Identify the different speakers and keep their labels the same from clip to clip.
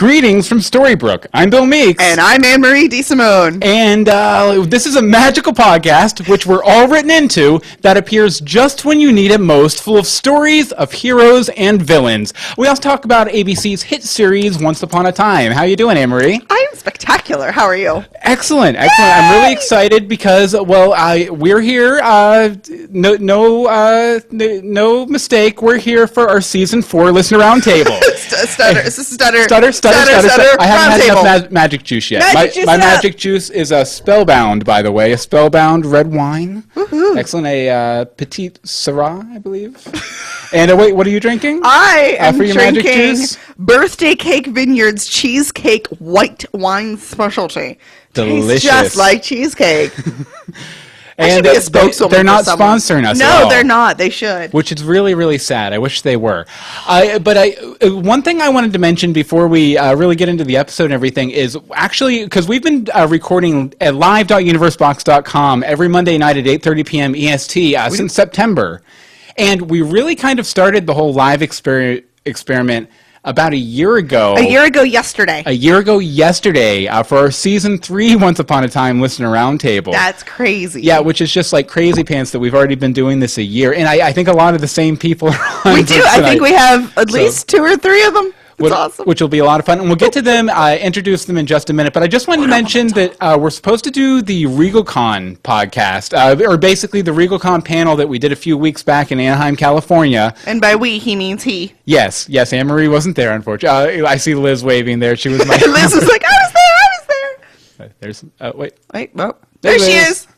Speaker 1: Greetings from Storybrooke. I'm Bill Meeks.
Speaker 2: And I'm Anne-Marie DeSimone.
Speaker 1: And this is a magical podcast, which we're all written into, that appears just when you need it most, full of stories of heroes and villains. We also talk about ABC's hit series, Once Upon a Time. How you doing, Anne-Marie?
Speaker 2: I am spectacular. How are you?
Speaker 1: Excellent, excellent. Yay! I'm really excited because, we're here. No mistake. We're here for our season 4 listener roundtable. Stutter. I haven't had enough magic juice yet. My magic juice is a Spellbound, by the way. A Spellbound red wine. Woohoo. Excellent. A Petite Syrah, I believe. And wait, what are you drinking?
Speaker 2: I am drinking Birthday Cake Vineyards Cheesecake White Wine Specialty.
Speaker 1: Delicious.
Speaker 2: Tastes just like cheesecake.
Speaker 1: And they're not sponsoring us.
Speaker 2: No, they're not. They should.
Speaker 1: Which is really, really sad. I wish they were. One thing I wanted to mention before we really get into the episode and everything is actually, because we've been recording at live.universebox.com every Monday night at 8:30 p.m. EST since September. And we really kind of started the whole live experiment about a year ago.
Speaker 2: A year ago yesterday
Speaker 1: for our season 3 Once Upon a Time Listener Roundtable.
Speaker 2: That's crazy.
Speaker 1: Yeah, which is just like crazy pants that we've already been doing this a year. And I think a lot of the same people are on.
Speaker 2: We do. I think we have at least 2 or 3 of them. It's awesome.
Speaker 1: Which will be a lot of fun. And we'll get to them, introduce them in just a minute. But I just wanted to mention that we're supposed to do the RegalCon podcast, or basically the RegalCon panel that we did a few weeks back in Anaheim, California.
Speaker 2: And by we, he means he.
Speaker 1: Yes. Anne-Marie wasn't there, unfortunately. I see Liz waving there. She was my...
Speaker 2: Liz was like, I was there.
Speaker 1: There's... wait.
Speaker 2: Oh, there she is.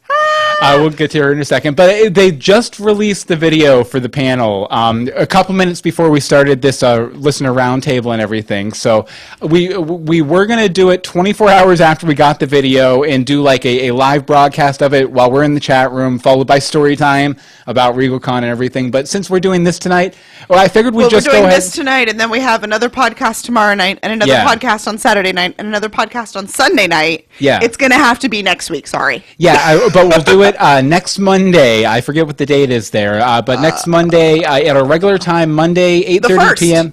Speaker 1: We'll get to her in a second. But they just released the video for the panel a couple minutes before we started this listener roundtable and everything. So we were going to do it 24 hours after we got the video and do like a live broadcast of it while we're in the chat room, followed by story time about RegalCon and everything. But since we're doing this tonight, I figured we'd just go ahead.
Speaker 2: We're doing this tonight, and then we have another podcast tomorrow night, and another podcast on Saturday night, and another podcast on Sunday night.
Speaker 1: Yeah.
Speaker 2: It's going to have to be next week, sorry.
Speaker 1: Yeah, but we'll do it next Monday. I forget what the date is there, but next Monday at our regular time, Monday, 8:30 p.m.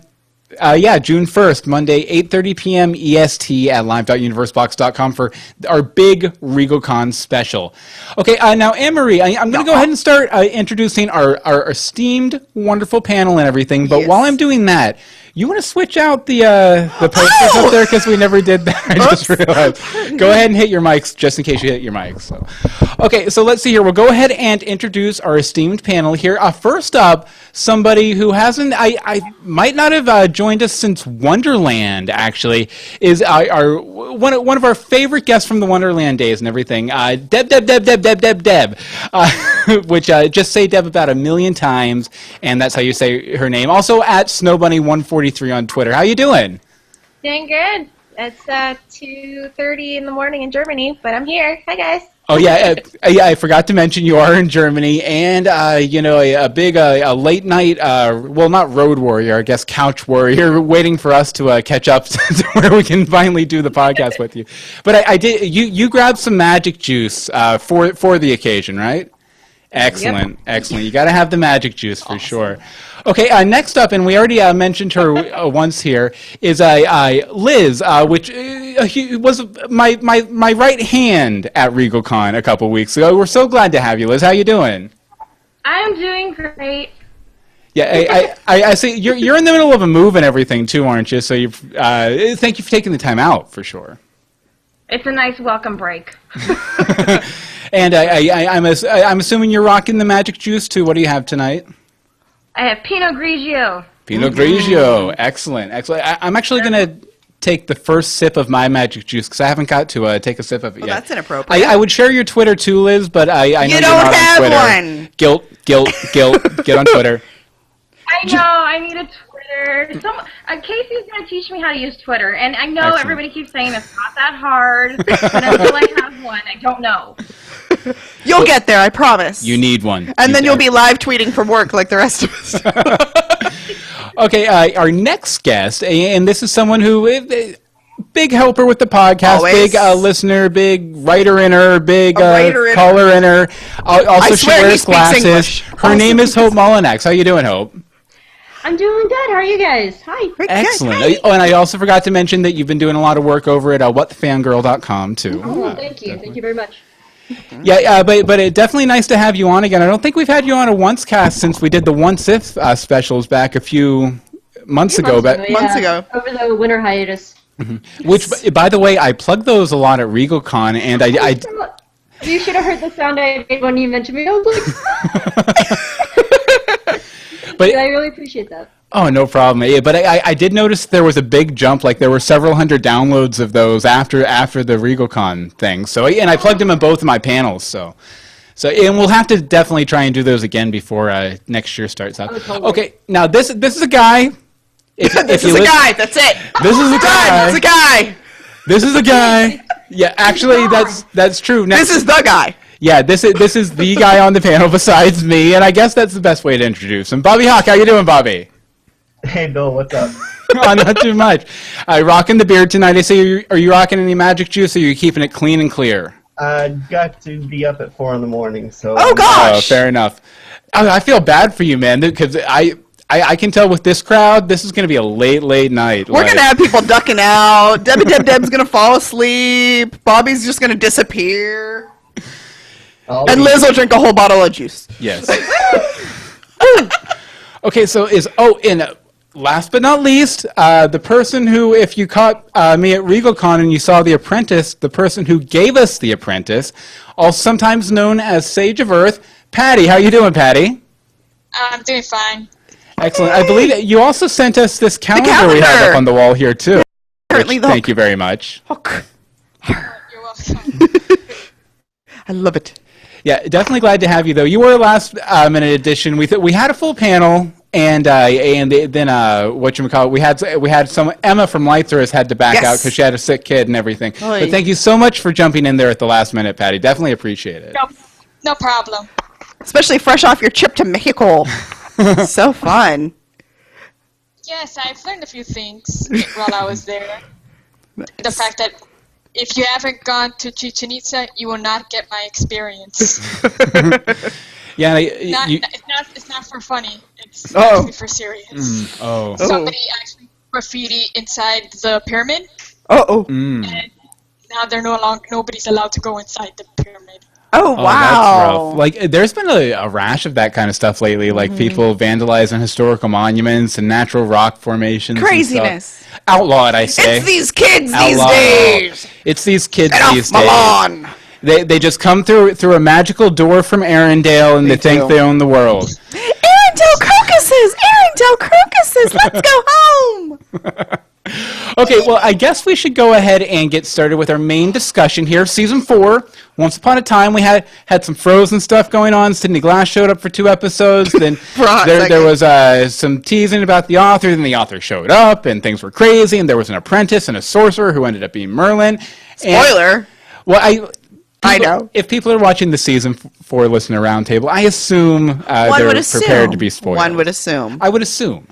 Speaker 1: June 1st, Monday, 8:30 p.m. EST at live.universebox.com for our big RegalCon special. Okay, now, Anne-Marie, I'm going to go ahead and start introducing our esteemed, wonderful panel and everything, but while I'm doing that, you want to switch out the posters up there because we never did that. I just realized. Go ahead and hit your mics just in case you hit your mics. So. Okay, so let's see here. We'll go ahead and introduce our esteemed panel here. First up, somebody who hasn't, I might not have joined us since Wonderland, actually, is one of our favorite guests from the Wonderland days and everything, Deb, which just say Deb about 1 million times, and that's how you say her name. Also at SnowBunny143 on Twitter. How you doing?
Speaker 3: Doing good. It's 2:30 in the morning in Germany, but I'm here. Hi, guys.
Speaker 1: Oh, yeah, I forgot to mention you are in Germany, and, a big late night, not road warrior, I guess couch warrior, waiting for us to catch up to where we can finally do the podcast with you. But you grabbed some magic juice for the occasion, right? Excellent, excellent. You got to have the magic juice for sure. Okay, next up, and we already mentioned her once here, is Liz, which was my right hand at RegalCon a couple weeks ago. We're so glad to have you, Liz. How you doing?
Speaker 3: I'm doing great.
Speaker 1: Yeah, I see you're in the middle of a move and everything too, aren't you? So thank you for taking the time out for sure.
Speaker 3: It's a nice welcome break.
Speaker 1: And I'm assuming you're rocking the magic juice too. What do you have tonight?
Speaker 3: I have Pinot Grigio.
Speaker 1: Pinot Grigio. Excellent. I'm actually going to take the first sip of my magic juice because I haven't got to take a sip of it yet.
Speaker 2: That's inappropriate.
Speaker 1: I would share your Twitter too, Liz, but I know
Speaker 2: you
Speaker 1: you're
Speaker 2: don't
Speaker 1: not
Speaker 2: have
Speaker 1: on Twitter.
Speaker 2: one.
Speaker 1: Guilt. Get on Twitter.
Speaker 3: I know. I need a Twitter. Casey's going to teach me how to use Twitter, and I know everybody keeps saying it's not that hard, but until I have one, I don't know.
Speaker 2: You'll get there, I promise.
Speaker 1: You need one.
Speaker 2: And then you'll be live tweeting from work like the rest of us.
Speaker 1: Okay, our next guest, and this is someone who, big helper with the podcast,
Speaker 2: always.
Speaker 1: Big listener, big writer-inner, big caller-inner. Also, she wears glasses. Her name is Hope Molinax. How you doing, Hope?
Speaker 4: I'm doing good. How are you guys? Hi.
Speaker 1: Excellent. Oh, and I also forgot to mention that you've been doing a lot of work over at whatthefangirl.com too.
Speaker 4: Oh, thank you. Thank you very much.
Speaker 1: Yeah, but it's definitely nice to have you on again. I don't think we've had you on a once cast since we did the Once If specials back a few months ago.
Speaker 2: Months ago.
Speaker 4: Over the winter hiatus.
Speaker 1: Mm-hmm. Which, by the way, I plug those a lot at RegalCon, and I
Speaker 4: you should have heard the sound I made when you mentioned me. I was like, but I really appreciate that.
Speaker 1: Oh, no problem. Yeah, but I did notice there was a big jump. Like, there were several hundred downloads of those after the RegalCon thing. So, and I plugged them in both of my panels. So, and we'll have to definitely try and do those again before next year starts out.
Speaker 4: Oh, totally.
Speaker 1: Okay, now this is a guy.
Speaker 2: This is a guy. That's it.
Speaker 1: This is a guy.
Speaker 2: This is a guy.
Speaker 1: This is a guy. Yeah, actually, that's true.
Speaker 2: This is the guy.
Speaker 1: Yeah, this is the guy on the panel besides me, and I guess that's the best way to introduce him. Bobby Hawk, how you doing, Bobby?
Speaker 5: Hey, Bill, what's up?
Speaker 1: Oh, not too much. Rocking the beard tonight. I say, are you rocking any magic juice, or are you keeping it clean and clear?
Speaker 5: Got to be up at 4 in the morning, so...
Speaker 2: Oh, gosh!
Speaker 1: Oh, fair enough. I feel bad for you, man, because I can tell with this crowd, this is going to be a late night.
Speaker 2: We're going to have people ducking out. Deb's going to fall asleep. Bobby's just going to disappear. And Liz will drink a whole bottle of juice.
Speaker 1: Yes. Okay, so last but not least, the person who, if you caught me at RegalCon and you saw The Apprentice, the person who gave us The Apprentice, also sometimes known as Sage of Earth, Patty. How you doing, Patty?
Speaker 6: I'm doing fine.
Speaker 1: Excellent. I believe that you also sent us this calendar we have up on the wall here, too. Thank you very much.
Speaker 6: You're welcome.
Speaker 2: I love it.
Speaker 1: Yeah, definitely glad to have you, though. You were a last-minute addition. We had a full panel, and then whatchamacallit, we had some Emma from Lightsource had to back out because she had a sick kid and everything. Oy. But thank you so much for jumping in there at the last minute, Patty. Definitely appreciate it.
Speaker 6: No problem.
Speaker 2: Especially fresh off your trip to Mexico. So fun.
Speaker 6: Yes, I've learned a few things while I was there. The fact that if you haven't gone to Chichen Itza, you will not get my experience.
Speaker 1: Yeah,
Speaker 6: it's not for funny. It's actually for serious. Somebody actually graffiti inside the pyramid. And now nobody's allowed to go inside the pyramid.
Speaker 2: Oh, wow.
Speaker 1: That's rough. Like, there's been a rash of that kind of stuff lately, like people vandalizing historical monuments and natural rock formations.
Speaker 2: Craziness.
Speaker 1: Outlawed, I say.
Speaker 2: It's these kids these days.
Speaker 1: It's these kids
Speaker 2: Get
Speaker 1: these
Speaker 2: off
Speaker 1: days.
Speaker 2: my lawn.
Speaker 1: They just come through a magical door from Arendelle, and they think they own the world.
Speaker 2: Arendelle crocuses! Let's go home!
Speaker 1: Okay, well, I guess we should go ahead and get started with our main discussion here. Season 4, once upon a time, we had some Frozen stuff going on. Sydney Glass showed up for 2 episodes. Then there was some teasing about the author. Then the author showed up, and things were crazy. And there was an apprentice and a sorcerer who ended up being Merlin.
Speaker 2: Spoiler.
Speaker 1: I know. If people are watching the Season 4 Listener Roundtable, I assume they're prepared to be spoiled.
Speaker 2: One would assume.
Speaker 1: I would assume.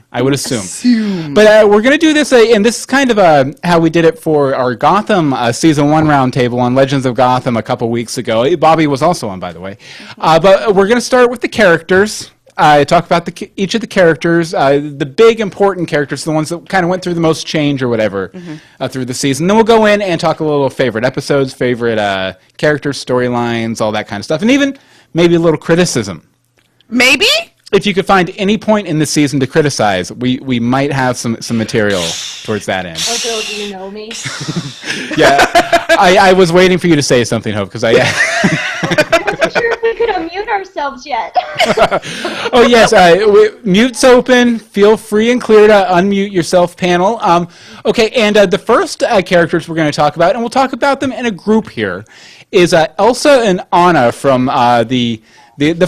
Speaker 1: But we're going to do this, and this is kind of how we did it for our Gotham Season 1 Roundtable on Legends of Gotham a couple weeks ago. Bobby was also on, by the way. But we're going to start with the characters. Talk about each of the characters, the big important characters, the ones that kind of went through the most change or whatever through the season. Then we'll go in and talk a little favorite episodes, favorite characters, storylines, all that kind of stuff, and even maybe a little criticism.
Speaker 2: Maybe?
Speaker 1: If you could find any point in the season to criticize, we might have some material towards that end.
Speaker 4: Oh, Bill, do you know me?
Speaker 1: Yeah, I was waiting for you to say something, Hope, because I
Speaker 4: wasn't sure if we could unmute ourselves yet.
Speaker 1: Oh, yes. Mute's open. Feel free and clear to unmute yourself, panel. Okay, and the first characters we're going to talk about, and we'll talk about them in a group here, is Elsa and Anna from the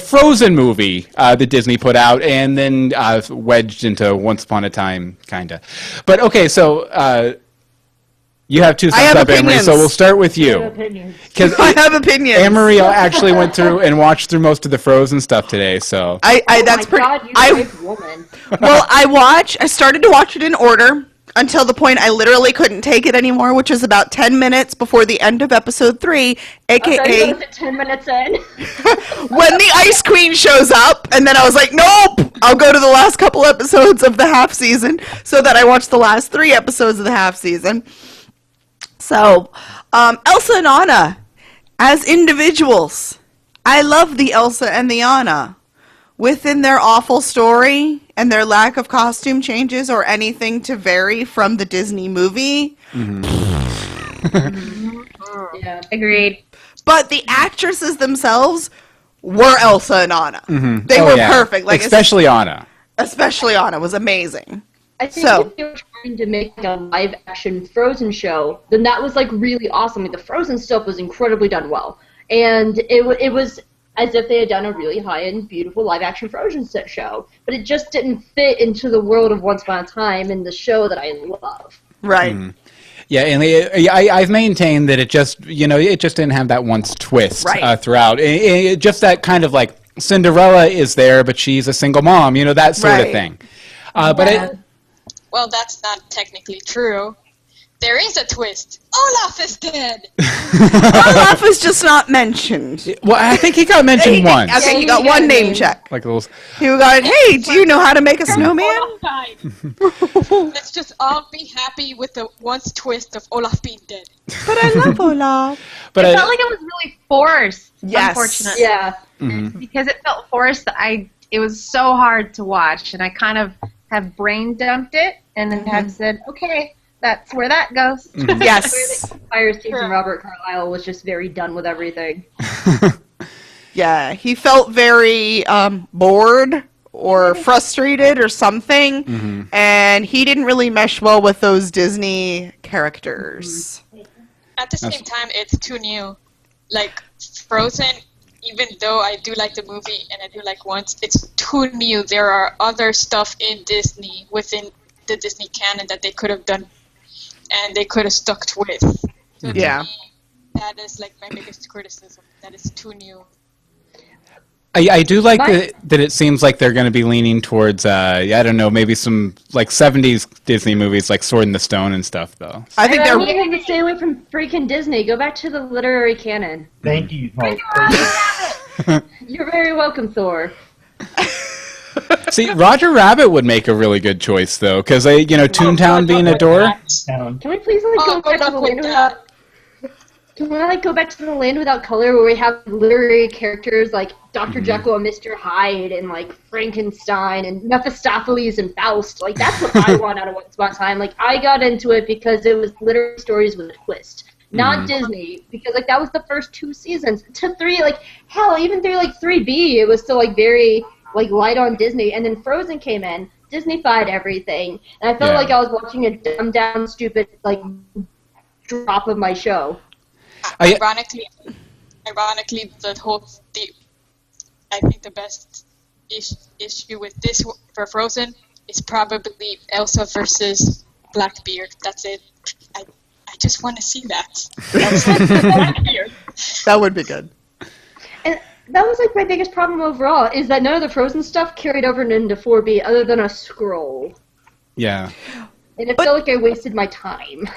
Speaker 1: Frozen movie that Disney put out and then wedged into Once Upon a Time, kind of. But, okay, so... you have 2 thumbs up, Anne-Marie, so we'll start with you.
Speaker 2: I have opinions.
Speaker 1: Anne-Marie actually went through and watched through most of the Frozen stuff today, so...
Speaker 4: That's pretty... God, you brave woman.
Speaker 2: Well, I started to watch it in order until the point I literally couldn't take it anymore, which is about 10 minutes before the end of episode 3, a.k.a.
Speaker 4: 10 minutes in.
Speaker 2: when the Ice Queen shows up, and then I was like, nope! I'll go to the last couple episodes of the half season so that I watch the last 3 episodes of the half season. So, Elsa and Anna, as individuals, I love the Elsa and the Anna. Within their awful story and their lack of costume changes or anything to vary from the Disney movie.
Speaker 3: Yeah, agreed.
Speaker 2: But the actresses themselves were Elsa and Anna. They were perfect. Like
Speaker 1: especially Anna.
Speaker 2: Especially Anna was amazing.
Speaker 4: I think if they were trying to make a live-action Frozen show, then that was, like, really awesome. Like, the Frozen stuff was incredibly done well. And it was as if they had done a really high-end, beautiful live-action Frozen show. But it just didn't fit into the world of Once Upon a Time and the show that I love.
Speaker 2: Right.
Speaker 1: Yeah, and I've maintained that it just didn't have that once twist throughout. Just that kind of like Cinderella is there, but she's a single mom, that sort of thing.
Speaker 6: Well, that's not technically true. There is a twist. Olaf is dead.
Speaker 2: Olaf is just not mentioned.
Speaker 1: Well, I think he got mentioned once.
Speaker 2: Okay, he got one name check.
Speaker 1: Like those.
Speaker 2: He got, hey, do you know how to make a snowman?
Speaker 6: Let's just all be happy with the once twist of Olaf being dead.
Speaker 2: But I love Olaf.
Speaker 3: But it felt like it was really forced.
Speaker 2: Yes.
Speaker 3: Unfortunately.
Speaker 4: Yeah.
Speaker 3: Because it felt forced. It was so hard to watch, and I kind of have brain dumped it, and then have said, okay, that's where that goes.
Speaker 2: Yes.
Speaker 4: Fire Season Robert Carlyle was just very done with everything.
Speaker 2: Yeah, he felt very bored or frustrated or something, and he didn't really mesh well with those Disney characters.
Speaker 6: At the same time, it's too new. Like, Frozen, even though I do like the movie and I do like Once, it's too new. There are other stuff in Disney, within the Disney canon, that they could have done and they could have stuck with. So
Speaker 2: Yeah.
Speaker 6: me, that is like my biggest criticism. That is too new.
Speaker 1: I do like that it seems like they're going to be leaning towards, I don't know, maybe some like 70s Disney movies like Sword in the Stone and stuff, though.
Speaker 2: I think
Speaker 4: I need him to stay away from freaking Disney. Go back to the literary canon.
Speaker 5: Thank you, Hulk.
Speaker 4: You're very welcome, Thor.
Speaker 1: See, Roger Rabbit would make a really good choice, though, because, Toontown being a door.
Speaker 4: Can we please go back to the land without... Can we go back to the Land Without Color, where we have literary characters like Dr. Jekyll and Mr. Hyde, and like Frankenstein and Mephistopheles and Faust? Like, that's what I want out of Once Upon a Time. Like, I got into it because it was literary stories with a twist, not Disney. Because like that was the first 2 seasons. To 3, like hell, even through like 3B, it was still like very like light on Disney. And then Frozen came in, Disneyfied everything, and I felt like I was watching a dumbed down, stupid like drop of my show.
Speaker 6: Ironically, I think the best issue with this for Frozen is probably Elsa versus Blackbeard. That's it. I just want to see that. Blackbeard.
Speaker 2: that would be good.
Speaker 4: And that was like my biggest problem overall, is that none of the Frozen stuff carried over into 4B other than a scroll.
Speaker 1: Yeah.
Speaker 4: And it felt like I wasted my time.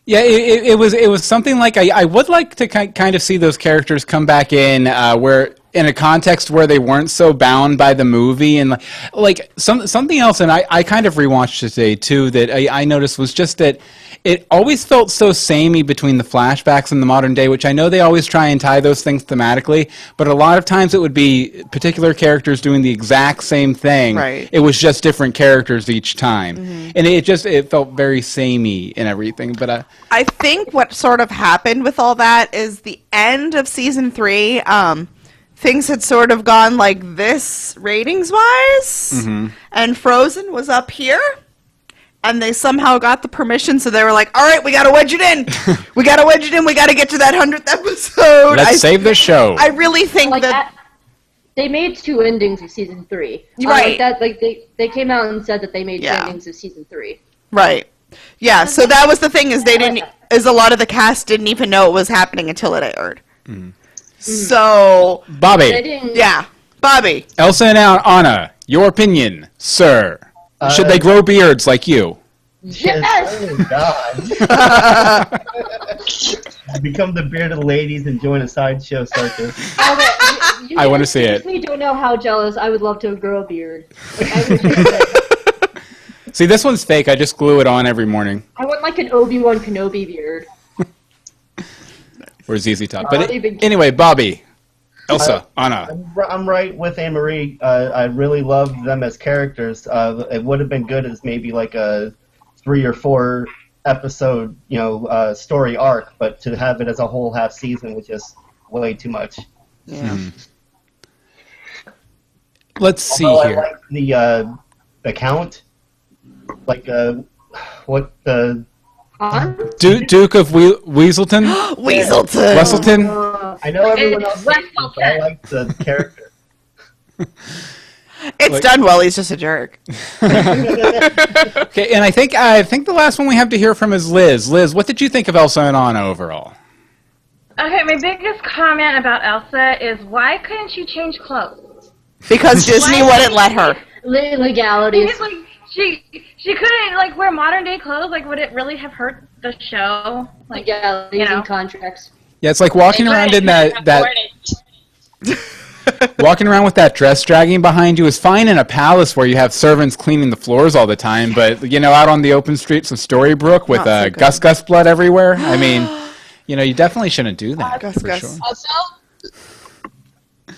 Speaker 1: Yeah, it was something like I would like to kind of see those characters come back in where in a context where they weren't so bound by the movie, and like something else. And I kind of rewatched it today too, that I noticed was just that it always felt so samey between the flashbacks and the modern day, which I know they always try and tie those things thematically, but a lot of times it would be particular characters doing the exact same thing.
Speaker 2: Right.
Speaker 1: It was just different characters each time, and it felt very samey and everything. But
Speaker 2: I think what sort of happened with all that is the end of season 3. Things had sort of gone like this ratings-wise, and Frozen was up here, and they somehow got the permission, so they were like, all right, we got to wedge it in. We got to get to that 100th episode.
Speaker 1: Let's save the show.
Speaker 2: I really think
Speaker 4: like
Speaker 2: that...
Speaker 4: They made 2 endings of season 3.
Speaker 2: Right.
Speaker 4: They came out and said that they made 2 endings of season 3.
Speaker 2: Right. Yeah, so that was the thing, is a lot of the cast didn't even know it was happening until it aired. So,
Speaker 1: Bobby.
Speaker 2: Yeah, Bobby.
Speaker 1: Elsa and Anna, your opinion, sir. Should they grow beards like you?
Speaker 4: Yes!
Speaker 5: Oh, God. Become the bearded ladies and join a sideshow circus.
Speaker 1: I want to see it.
Speaker 4: You don't know how jealous I would love to grow a beard. Like, I wish I could.
Speaker 1: See, this one's fake. I just glue it on every morning.
Speaker 4: I want like an Obi-Wan Kenobi beard.
Speaker 1: Or ZZ Top. But anyway, Bobby, Elsa, Anna.
Speaker 5: I'm right with Anne-Marie. I really love them as characters. It would have been good as maybe like a 3 or 4 episode, story arc, but to have it as a whole half season was just way too much.
Speaker 2: Yeah.
Speaker 1: Let's see
Speaker 5: Although
Speaker 1: here.
Speaker 5: I like the count. Like what the
Speaker 1: Duke of Weaselton?
Speaker 2: Weaselton.
Speaker 1: Wesselton?
Speaker 5: I know everyone else hates him, but I like the character.
Speaker 2: It's done well. He's just a jerk.
Speaker 1: Okay, and I think the last one we have to hear from is Liz. Liz, what did you think of Elsa and Anna overall?
Speaker 3: Okay, my biggest comment about Elsa is why couldn't she change clothes?
Speaker 2: Because Disney wouldn't let her.
Speaker 4: Legalities.
Speaker 3: Because, like, she couldn't like wear modern day clothes. Like, would it really have hurt the show? Like,
Speaker 4: Legalities and contracts.
Speaker 1: Yeah, it's like walking around in that walking around with that dress dragging behind you is fine in a palace where you have servants cleaning the floors all the time, but out on the open streets of Storybrooke with Gus blood everywhere. I mean, you definitely shouldn't do that.
Speaker 2: Gus.
Speaker 1: Sure.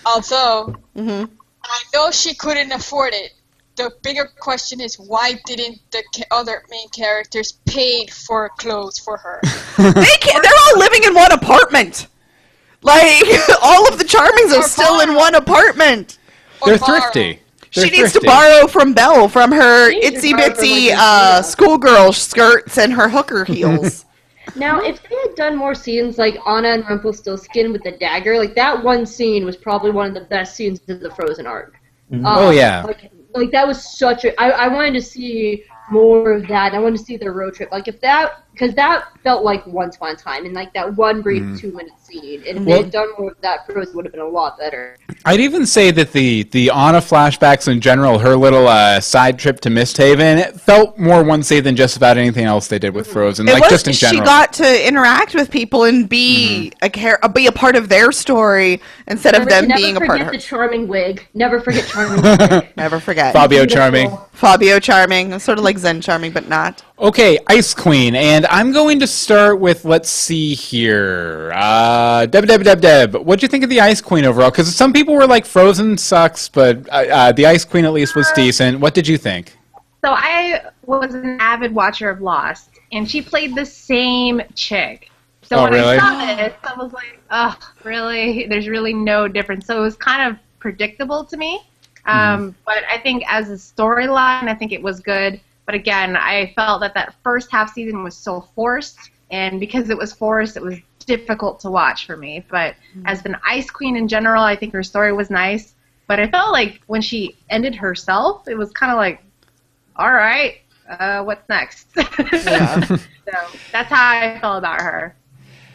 Speaker 6: Also, I know she couldn't afford it. The bigger question is why didn't the other main characters pay for clothes for her?
Speaker 2: They can't. They're all living in one apartment. Like, all of the Charmings are still in one apartment.
Speaker 1: They're thrifty.
Speaker 2: She needs to borrow from Belle from her itsy bitsy schoolgirl skirts and her hooker heels.
Speaker 4: Now, if they had done more scenes like Anna and Rumpelstiltskin with the dagger, like that one scene was probably one of the best scenes of the Frozen arc.
Speaker 1: Oh yeah.
Speaker 4: Like that was such a. I wanted to see more of that. I wanted to see their road trip. Like because that felt like Once Upon a Time, and like that one brief 2-minute scene. And if they had done more of that, Frozen would have been a lot better.
Speaker 1: I'd even say that the Anna flashbacks in general, her little side trip to Misthaven, it felt more one-way than just about anything else they did with Frozen. Just in general.
Speaker 2: She got to interact with people and be a part of their story instead of them being a part of her.
Speaker 4: Never forget the charming wig. Never forget charming wig.
Speaker 2: Never forget.
Speaker 1: Fabio Charming.
Speaker 2: Fabio Charming. Sort of like Zen Charming, but not.
Speaker 1: Okay, Ice Queen, and I'm going to start with, let's see here, Deb, what'd you think of the Ice Queen overall? Because some people were like, Frozen sucks, but the Ice Queen at least was decent. What did you think?
Speaker 3: So I was an avid watcher of Lost, and she played the same chick. So when
Speaker 1: really?
Speaker 3: I saw this, I was like, oh, really? There's really no difference. So it was kind of predictable to me. But I think as a storyline, I think it was good. But again, I felt that first half season was so forced, and because it was forced, it was difficult to watch for me. But as an Ice Queen in general, I think her story was nice. But I felt like when she ended herself, it was kind of like, all right, what's next?
Speaker 2: Yeah.
Speaker 3: So that's how I felt about her.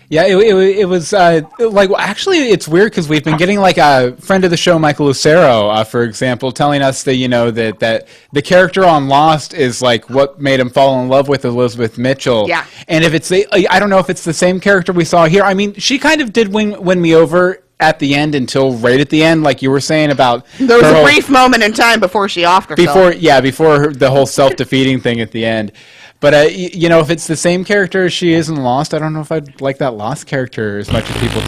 Speaker 1: Yeah, it was actually it's weird because we've been getting like a friend of the show, Michael Lucero, for example, telling us that that the character on Lost is like what made him fall in love with Elizabeth Mitchell.
Speaker 2: Yeah.
Speaker 1: And if it's I don't know if it's the same character we saw here. I mean, she kind of did win me over at the end until right at the end, like you were saying about
Speaker 2: there was a brief moment in time before she offed herself.
Speaker 1: Before the whole self-defeating thing at the end. But, if it's the same character as she is in Lost, I don't know if I'd like that Lost character as much as people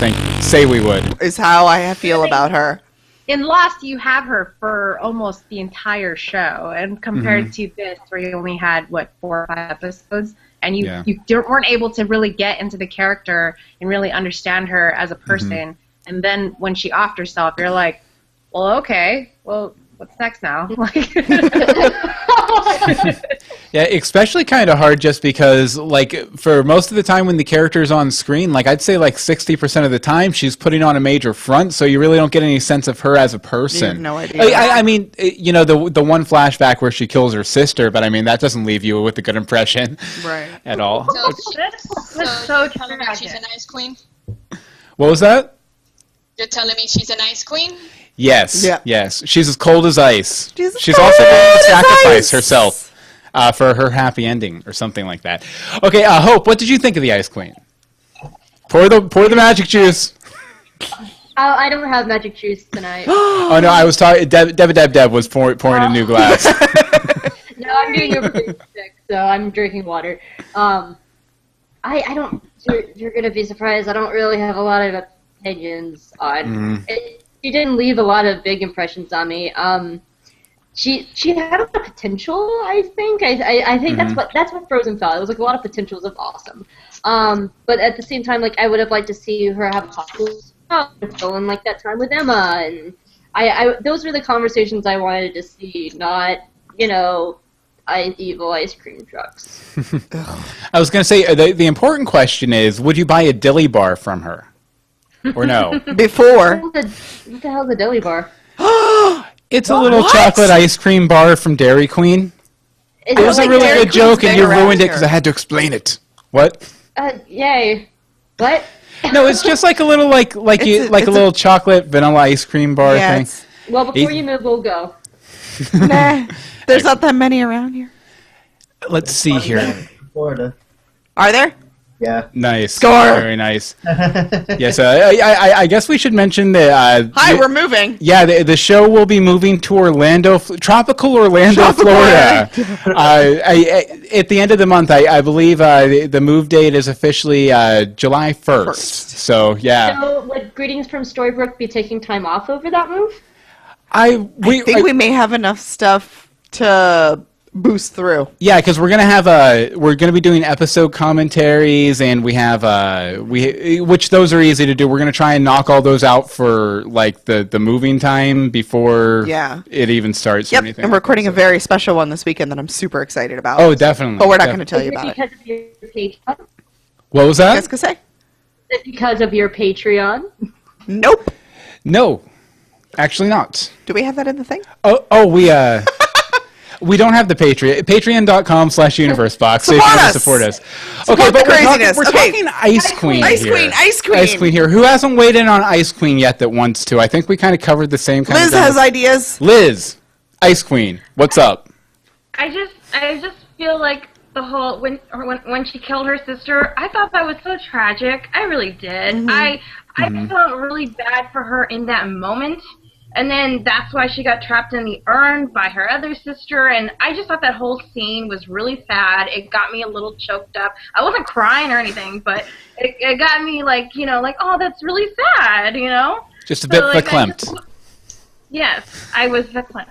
Speaker 1: say we would.
Speaker 2: Is how I feel about her.
Speaker 3: In Lost, you have her for almost the entire show, and compared to this, where you only had, 4 or 5 episodes, and you weren't able to really get into the character and really understand her as a person, and then when she offed herself, you're like, well, okay, well, what's next now?
Speaker 1: Yeah, especially kind of hard just because, for most of the time when the character's on screen, I'd say 60% of the time she's putting on a major front, so you really don't get any sense of her as a person.
Speaker 2: You have no idea.
Speaker 1: I mean, the one flashback where she kills her sister, but I mean, that doesn't leave you with a good impression at all.
Speaker 6: So you're telling me she's an ice queen?
Speaker 1: What was that?
Speaker 6: You're telling me she's an ice queen?
Speaker 1: Yes, yes. She's as cold as ice.
Speaker 2: She's
Speaker 1: also going to sacrifice herself for her happy ending or something like that. Okay, Hope, what did you think of the Ice Queen? Pour the magic juice.
Speaker 4: I don't have magic juice tonight.
Speaker 1: Oh no, I was talking. Deb was pouring a new glass.
Speaker 4: No, I'm doing a really sick, so I'm drinking water. I don't. You're gonna be surprised. I don't really have a lot of opinions on. She didn't leave a lot of big impressions on me. She had a lot of potential. I think. I think that's what Frozen felt. It was like a lot of potentials of awesome. But at the same time, like I would have liked to see her have possibles. Fill in like that time with Emma, and I those were the conversations I wanted to see, not evil ice cream trucks.
Speaker 1: I was going to say the important question is: would you buy a dilly bar from her, or no?
Speaker 2: Before.
Speaker 4: What the hell's a dilly bar?
Speaker 1: It's a little chocolate ice cream bar from Dairy Queen. It was a really good joke, and you ruined it because I had to explain it. What?
Speaker 4: Yay! What?
Speaker 1: No, it's just like a little like a little chocolate vanilla ice cream bar thing.
Speaker 4: Well, before you move, we'll go.
Speaker 2: Nah, there's not that many around here.
Speaker 1: Let's see here.
Speaker 5: Florida.
Speaker 2: Are there?
Speaker 5: Yeah.
Speaker 1: Nice.
Speaker 2: Score.
Speaker 1: Very nice. Yes, I guess we should mention that.
Speaker 2: Hi, we're moving.
Speaker 1: Yeah, the show will be moving to Orlando, tropical Orlando, Florida. At the end of the month, I believe the move date is officially July 1st. So, yeah.
Speaker 4: So, would Greetings from Storybrooke be taking time off over that move?
Speaker 2: I think we may have enough stuff to boost through.
Speaker 1: Yeah, because we're gonna be doing episode commentaries, and we have which those are easy to do. We're gonna try and knock all those out for like the moving time before it even starts.
Speaker 2: Yep,
Speaker 1: or anything.
Speaker 2: I'm recording a very special one this weekend that I'm super excited about.
Speaker 1: Oh, definitely.
Speaker 2: But we're not going to tell you about it.
Speaker 4: Because of your Patreon?
Speaker 1: What was that?
Speaker 2: What was I say?
Speaker 4: Is it because of your Patreon?
Speaker 2: Nope.
Speaker 1: No, actually not.
Speaker 2: Do we have that in the thing?
Speaker 1: Oh, we don't have the Patreon. Patreon.com/universebox. So if you want to support us. Okay, but we're talking Ice Queen here.
Speaker 2: Ice Queen
Speaker 1: here. Who hasn't weighed in on Ice Queen yet that wants to? I think we kind of covered the same kind of
Speaker 2: Liz has ideas.
Speaker 1: Liz, Ice Queen, what's up?
Speaker 3: I just feel like the whole when she killed her sister, I thought that was so tragic. I really did.
Speaker 2: Mm-hmm.
Speaker 3: I felt really bad for her in that moment. And then that's why she got trapped in the urn by her other sister. And I just thought that whole scene was really sad. It got me a little choked up. I wasn't crying or anything, but it got me like, oh, that's really sad,
Speaker 1: Just a bit verklempt.
Speaker 3: Yes, I was verklempt.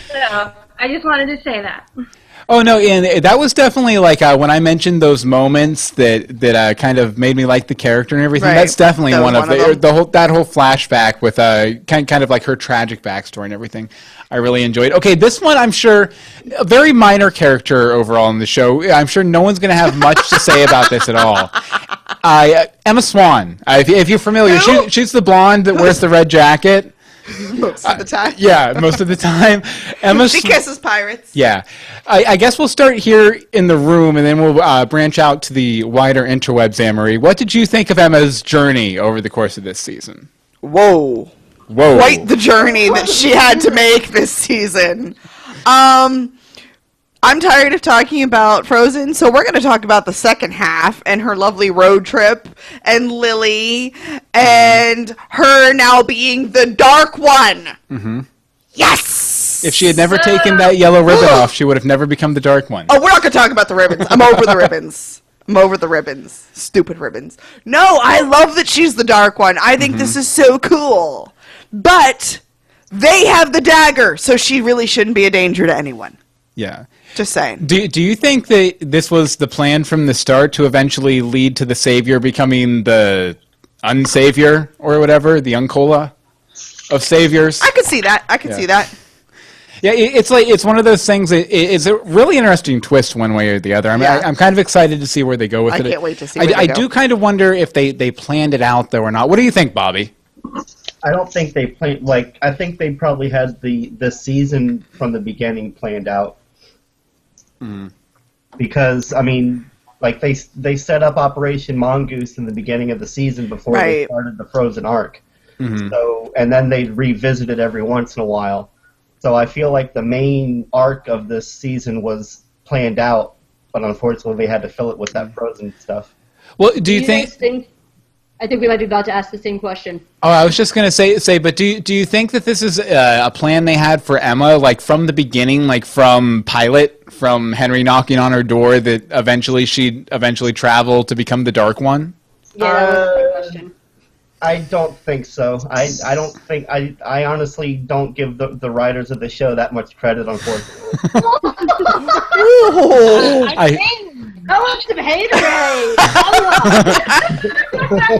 Speaker 3: So I just wanted to say that.
Speaker 1: Oh no, and that was definitely like when I mentioned those moments that kind of made me like the character and everything. Right. That's definitely one of that whole flashback with kind of like her tragic backstory and everything. I really enjoyed. Okay, this one I'm sure a very minor character overall in the show. I'm sure no one's going to have much to say about this at all. Emma Swan. If you're familiar, she's the blonde that wears the red jacket.
Speaker 2: Most of the time.
Speaker 1: Yeah, most of the time.
Speaker 2: She kisses pirates.
Speaker 1: Yeah. I guess we'll start here in the room, and then we'll branch out to the wider interwebs, Anne-Marie. What did you think of Emma's journey over the course of this season?
Speaker 2: Whoa. Quite the journey that she had to make this season. I'm tired of talking about Frozen, so we're going to talk about the second half and her lovely road trip and Lily and her now being the Dark One.
Speaker 1: Mm-hmm.
Speaker 2: Yes!
Speaker 1: If she had never taken that yellow ribbon off, she would have never become the Dark One.
Speaker 2: Oh, we're not going to talk about the ribbons. I'm over the ribbons. I'm over the ribbons. Stupid ribbons. No, I love that she's the Dark One. I think this is so cool. But they have the dagger, so she really shouldn't be a danger to anyone.
Speaker 1: Yeah.
Speaker 2: Just saying.
Speaker 1: Do you think that this was the plan from the start to eventually lead to the Savior becoming the Unsavior or whatever, the Uncola of Saviors?
Speaker 2: I could see that. See that.
Speaker 1: Yeah, it's one of those things. It's a really interesting twist one way or the other. I'm kind of excited to see where they go with it.
Speaker 2: I can't wait to see where they go.
Speaker 1: I do kind of wonder if they planned it out though or not. What do you think, Bobby?
Speaker 5: I don't think they planned. I think they probably had the season from the beginning planned out. Because they set up Operation Mongoose in the beginning of the season before they started the Frozen arc. So and then they revisit it every once in a while. So I feel like the main arc of this season was planned out, but unfortunately they had to fill it with that Frozen stuff.
Speaker 1: Well, do you think?
Speaker 4: I think we might be about to ask the same question.
Speaker 1: Oh, I was just gonna say, but do you think that this is a plan they had for Emma, like from the beginning, like from pilot, from Henry knocking on her door, that eventually she'd travel to become the Dark One?
Speaker 4: Yeah, that was a good question.
Speaker 5: I don't think so. I don't think I honestly don't give the writers of the show that much credit, unfortunately.
Speaker 4: I want some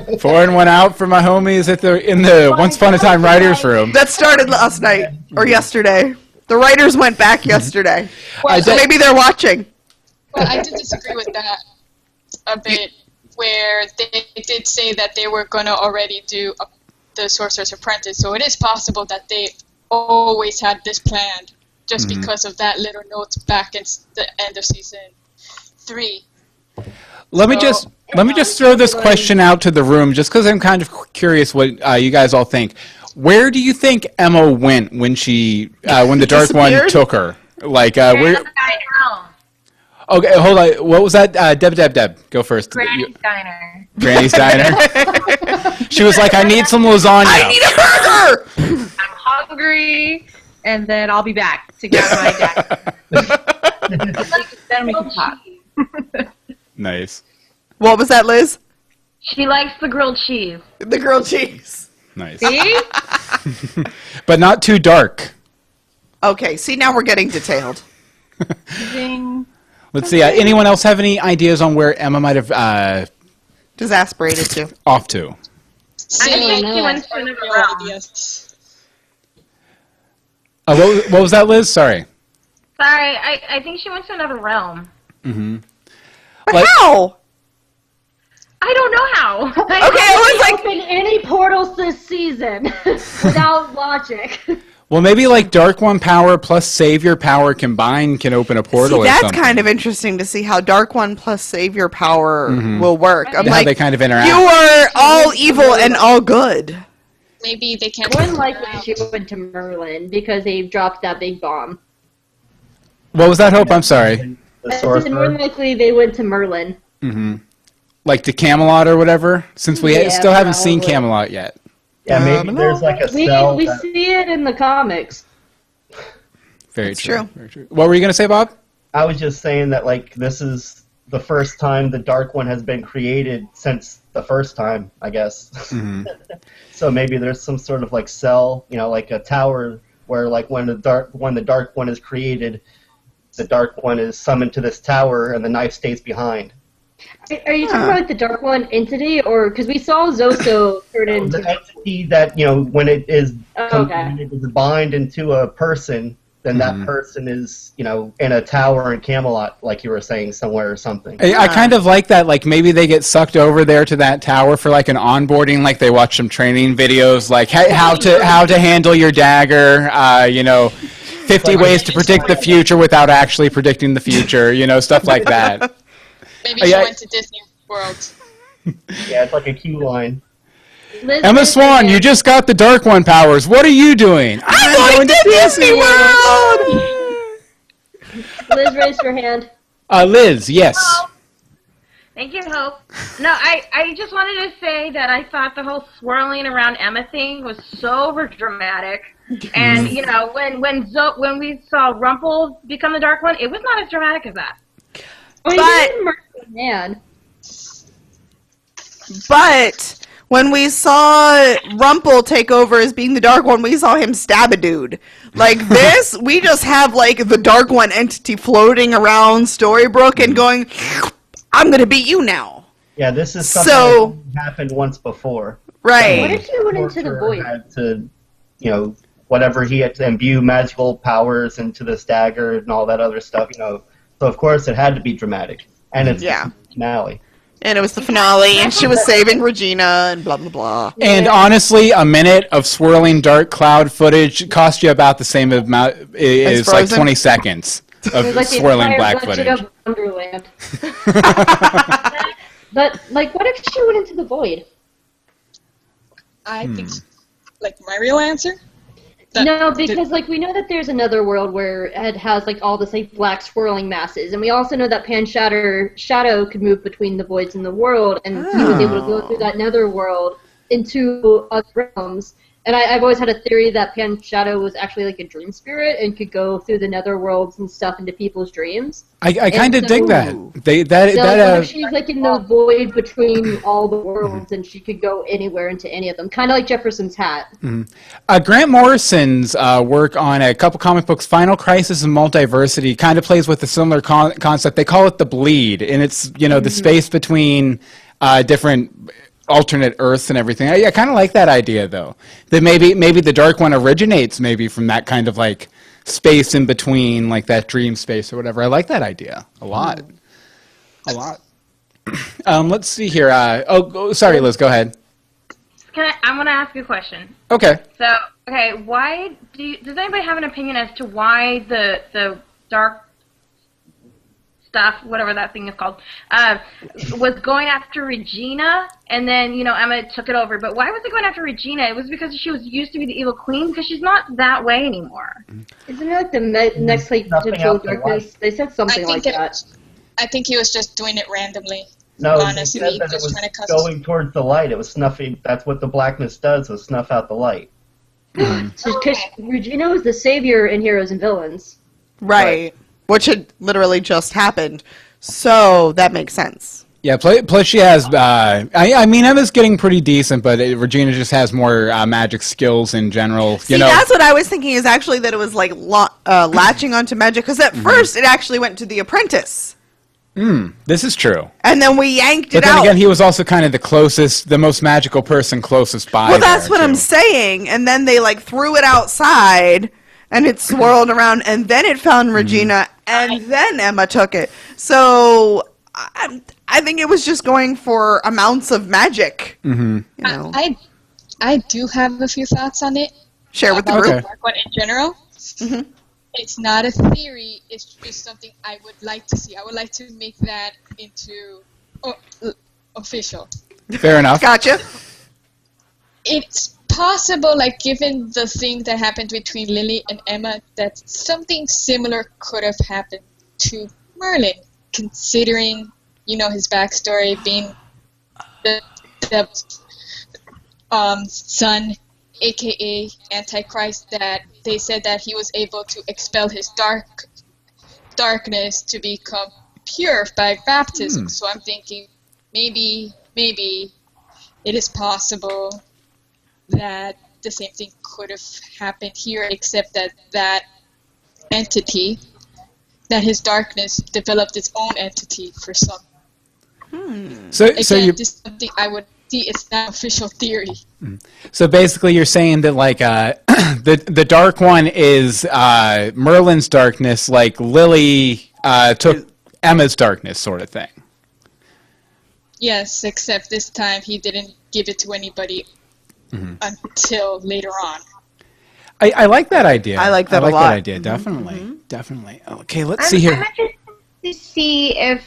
Speaker 4: haterade.
Speaker 1: Pouring one out for my homies in the Once Upon a Time writers' room.
Speaker 2: That started last night or yesterday. The writers went back yesterday. So maybe they're watching.
Speaker 6: Well, I did disagree with that a bit, where they did say that they were going to already do the Sorcerer's Apprentice, so it is possible that they always had this planned, just because of that little note back in the end of season 3.
Speaker 1: Let me just throw this question out to the room, just because I'm kind of curious what you guys all think. Where do you think Emma went when when the Dark One took her? Like where? Okay, hold on. What was that? Deb, go first.
Speaker 3: Granny's Diner.
Speaker 1: Granny's Diner. She was like, I need some lasagna.
Speaker 2: I need a burger!
Speaker 3: I'm hungry, and then I'll be back to get my dad. Then we can talk.
Speaker 1: Nice.
Speaker 2: What was that, Liz?
Speaker 3: She likes the grilled cheese.
Speaker 2: The grilled cheese.
Speaker 1: Nice.
Speaker 3: See?
Speaker 1: But not too dark.
Speaker 2: Okay, see, now we're getting detailed.
Speaker 3: Zing.
Speaker 1: Let's see. Anyone else have any ideas on where Emma might have
Speaker 2: Disasperated to.
Speaker 1: off to?
Speaker 3: I think she went to another realm.
Speaker 1: What was that, Liz? Sorry.
Speaker 3: Sorry, I think she went to another realm.
Speaker 2: But how?
Speaker 3: I don't know how.
Speaker 2: Okay, I was like...
Speaker 4: Open any portals this season without logic.
Speaker 1: Well, maybe like Dark One power plus Savior power combined can open a portal.
Speaker 2: See,
Speaker 1: or
Speaker 2: that's
Speaker 1: something.
Speaker 2: kind of interesting to see how Dark One plus Savior power will work. I'm
Speaker 1: how
Speaker 2: like,
Speaker 1: they kind of interact.
Speaker 2: you are all evil and all good.
Speaker 6: Maybe they can't.
Speaker 4: More than likely she went to Merlin because they dropped that big bomb.
Speaker 1: What was that, Hope? I'm sorry.
Speaker 5: The
Speaker 4: I said
Speaker 5: sorcerer.
Speaker 4: more than likely they went to Merlin.
Speaker 1: Like to Camelot or whatever, since we
Speaker 4: Yeah,
Speaker 1: still haven't seen
Speaker 4: probably.
Speaker 1: Camelot yet.
Speaker 5: Yeah, maybe there's like a
Speaker 4: We
Speaker 5: cell.
Speaker 4: see it in the comics.
Speaker 1: Very
Speaker 2: It's
Speaker 1: true.
Speaker 2: true.
Speaker 1: Very true. What were you going to say, Bob?
Speaker 5: I was just saying that like this is the first time the Dark One has been created since the first time, I guess. So maybe there's some sort of like cell, like a tower where like when the Dark One is created, the Dark One is summoned to this tower and the knife stays behind.
Speaker 4: Are you talking about the Dark One entity, or because we saw Zoso turn into
Speaker 5: The entity that when it is
Speaker 4: okay.
Speaker 5: when it is bind into a person, then that person is in a tower in Camelot, like you were saying, somewhere or something.
Speaker 1: I kind of like that. Like maybe they get sucked over there to that tower for like an onboarding. Like they watch some training videos, like how to handle your dagger. 50 ways to predict the future without actually predicting the future. Stuff like that.
Speaker 6: Maybe she went to Disney World.
Speaker 5: Yeah, it's like a queue line.
Speaker 4: Liz,
Speaker 1: Emma
Speaker 4: raise
Speaker 1: Swan,
Speaker 4: your
Speaker 1: you
Speaker 4: hand.
Speaker 1: just got the Dark One powers. What are you doing?
Speaker 2: I'm going to Disney World!
Speaker 4: Liz, raise your hand.
Speaker 1: Liz, yes.
Speaker 3: Thank you, Hope. No, I just wanted to say that I thought the whole swirling around Emma thing was so dramatic. And, when we saw Rumple become the Dark One, it was not as dramatic as that.
Speaker 2: But when we saw Rumple take over as being the Dark One, we saw him stab a dude. Like this, we just have like the Dark One entity floating around Storybrooke and going, I'm going to beat you now.
Speaker 5: Yeah, this is something that happened once before.
Speaker 2: Right.
Speaker 4: What if she went into the void?
Speaker 5: Had to, whatever he had to imbue magical powers into this dagger and all that other stuff, So of course it had to be dramatic, and it's the finale.
Speaker 2: And it was the finale, and she was saving Regina, and blah, blah, blah.
Speaker 1: And honestly, a minute of swirling dark cloud footage cost you about the same amount. It's like 20 seconds of
Speaker 4: Like the
Speaker 1: swirling
Speaker 4: entire
Speaker 1: black
Speaker 4: budget
Speaker 1: footage.
Speaker 4: of Wonderland. But, what if she went into the void?
Speaker 6: I think, like, my real answer?
Speaker 4: No, because like we know that there's another world where it has like all this like black swirling masses, and we also know that Shadow could move between the voids in the world, and he was able to go through that nether world into other realms. And I've always had a theory that Pan Shadow was actually like a dream spirit and could go through the nether worlds and stuff into people's dreams.
Speaker 1: I kind of dig that.
Speaker 4: She's like in the void between all the worlds, and she could go anywhere into any of them, kind of like Jefferson's hat.
Speaker 1: Grant Morrison's work on a couple comic books, Final Crisis and Multiversity, kind of plays with a similar concept. They call it the bleed, and it's the space between different alternate Earths and everything. I kind of like that idea, though. That maybe the Dark One originates maybe from that kind of like space in between, like that dream space or whatever. I like that idea a lot. A lot. Let's see here. Sorry, Liz, go ahead.
Speaker 7: I'm going to ask you a question.
Speaker 1: Okay.
Speaker 7: So, why does anybody have an opinion as to why the dark stuff, whatever that thing is called, was going after Regina, and then, Emma took it over. But why was it going after Regina? It was because she was used to be the evil queen, because she's not that way anymore.
Speaker 4: Isn't it like the next, like, digital darkness? They said something like that.
Speaker 6: I think he was just doing it randomly.
Speaker 5: No,
Speaker 6: honestly,
Speaker 5: he said that it was going towards the light. It was snuffing. That's what the blackness does, was snuff out the light.
Speaker 4: Because Regina was the savior in Heroes and Villains.
Speaker 2: Right. Which had literally just happened. So that makes sense.
Speaker 1: Yeah, plus she has, I mean, Emma's getting pretty decent, but Regina just has more magic skills in general.
Speaker 2: See, that's what I was thinking, is actually that it was like latching onto magic, because at first it actually went to the apprentice.
Speaker 1: This is true.
Speaker 2: And then we yanked it out.
Speaker 1: But then again, he was also kind of the most magical person closest by.
Speaker 2: Well, that's what I'm saying. And then they like threw it outside, and it swirled around, and then it found Regina, and then Emma took it. So I think it was just going for amounts of magic.
Speaker 6: I do have a few thoughts on it.
Speaker 2: Share with the group.
Speaker 6: In general. It's not a theory. It's just something I would like to see. I would like to make that into official.
Speaker 1: Fair enough.
Speaker 2: Gotcha.
Speaker 6: It's possible, like, given the thing that happened between Lily and Emma, that something similar could have happened to Merlin, considering, his backstory being the son, aka Antichrist, that they said that he was able to expel his darkness to become pure by baptism. So I'm thinking maybe it is possible that the same thing could have happened here, except that entity, that his darkness developed its own entity for some.
Speaker 1: So
Speaker 6: this is something I would see. It's not official theory.
Speaker 1: So basically, you're saying that like the Dark One is Merlin's darkness, like Lily took Emma's darkness, sort of thing.
Speaker 6: Yes, except this time he didn't give it to anybody until later on.
Speaker 1: I like that idea.
Speaker 2: I like that a lot.
Speaker 1: That idea, definitely. Definitely. Okay, let's see here.
Speaker 3: I'm interested to see if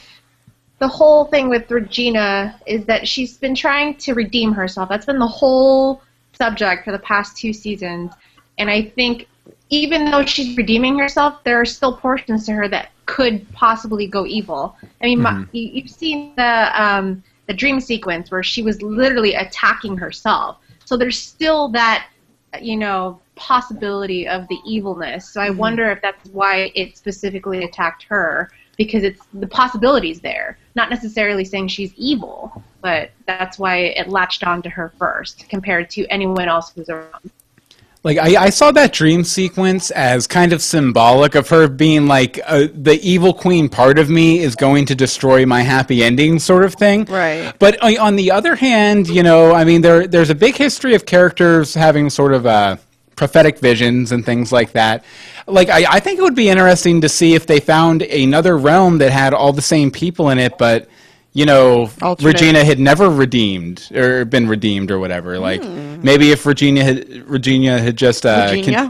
Speaker 3: the whole thing with Regina is that she's been trying to redeem herself. That's been the whole subject for the past 2 seasons. And I think even though she's redeeming herself, there are still portions to her that could possibly go evil. I mean, you've seen the dream sequence where she was literally attacking herself. So there's still that, possibility of the evilness. So I wonder if that's why it specifically attacked her, because it's the possibilities there. Not necessarily saying she's evil, but that's why it latched on to her first compared to anyone else who's around.
Speaker 1: Like, I saw that dream sequence as kind of symbolic of her being like, the evil queen part of me is going to destroy my happy ending sort of thing.
Speaker 2: Right.
Speaker 1: But on the other hand, I mean, there's a big history of characters having sort of prophetic visions and things like that. Like, I think it would be interesting to see if they found another realm that had all the same people in it, but alternate. Regina had never redeemed or been redeemed or whatever. Like maybe if Regina had just Regina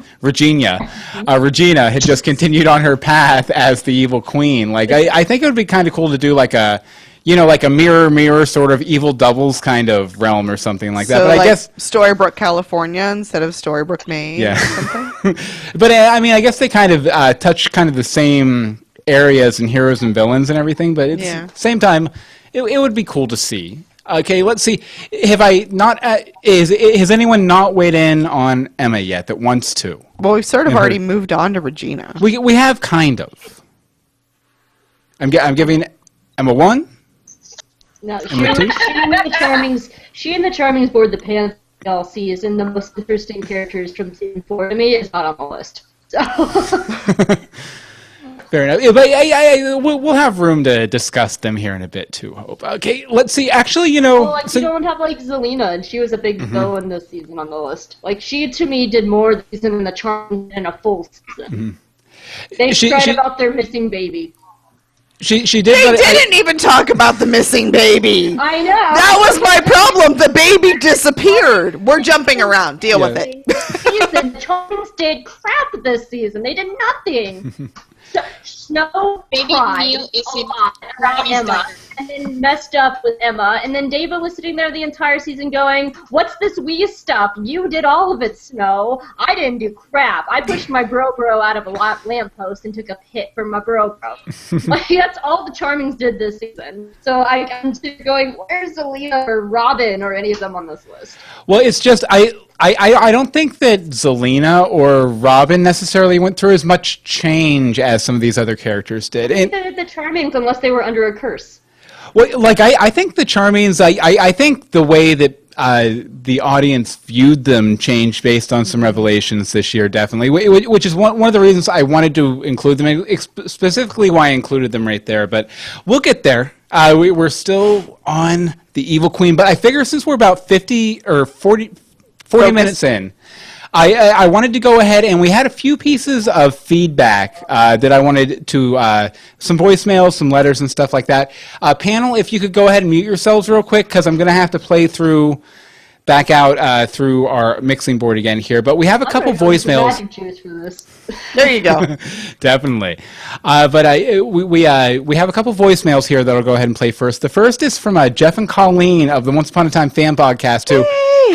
Speaker 1: had just continued on her path as the evil queen. Like I think it would be kind of cool to do like a like a mirror sort of evil doubles kind of realm or something like that.
Speaker 2: So
Speaker 1: But
Speaker 2: like
Speaker 1: I guess
Speaker 2: Storybrooke, California instead of Storybrooke, Maine.
Speaker 1: Yeah.
Speaker 2: Or something.
Speaker 1: But I mean, I guess they kind of touch kind of the same areas and heroes and villains and everything. But at the same time, it would be cool to see. Okay, let's see. Have I not? Has anyone not weighed in on Emma yet that wants to?
Speaker 2: Well, we've sort of already moved on to Regina.
Speaker 1: We have kind of. I'm giving Emma 1.
Speaker 4: No, she and the Charmings board the panel season. The most interesting characters from season 4 to me is not on the list. So.
Speaker 1: Fair enough. Yeah, but we'll have room to discuss them here in a bit too, Hope. Okay, let's see. Actually,
Speaker 4: Well, like, you don't have, like, Zelina, and she was a big villain this season on the list. Like, she, to me, did more this season than the Charmings in a full season. They cried about their missing baby.
Speaker 2: She did. They didn't even talk about the missing baby.
Speaker 4: I know.
Speaker 2: That was my problem. The baby disappeared. We're jumping around. Deal with it.
Speaker 4: The Charmings did crap this season. They did nothing. Snow cried about Emma, and then messed up with Emma, and then David was sitting there the entire season going, "What's this wee stuff? You did all of it, Snow. I didn't do crap. I pushed my bro out of a lamppost and took a hit from my bro." Like, that's all the Charmings did this season. So I'm just going, where's Zelina or Robin or any of them on this list?
Speaker 1: Well, it's just I don't think that Zelina or Robin necessarily went through as much change as some of these other characters did.
Speaker 4: And the Charmings, unless they were under a curse.
Speaker 1: Well, like I think the Charmings, I think the way that the audience viewed them changed based on some revelations this year, definitely, which is one of the reasons I wanted to include them, specifically why I included them right there. But we'll get there. We're still on the Evil Queen, but I figure since we're about 40 minutes in, I wanted to go ahead, and we had a few pieces of feedback that I wanted to, some voicemails, some letters, and stuff like that. Panel, if you could go ahead and mute yourselves real quick, because I'm going to have to play back out through our mixing board again here. But we have a couple voicemails.
Speaker 2: There you go.
Speaker 1: Definitely. But we have a couple voicemails here that I'll go ahead and play first. The first is from Jeff and Colleen of the Once Upon a Time fan podcast, who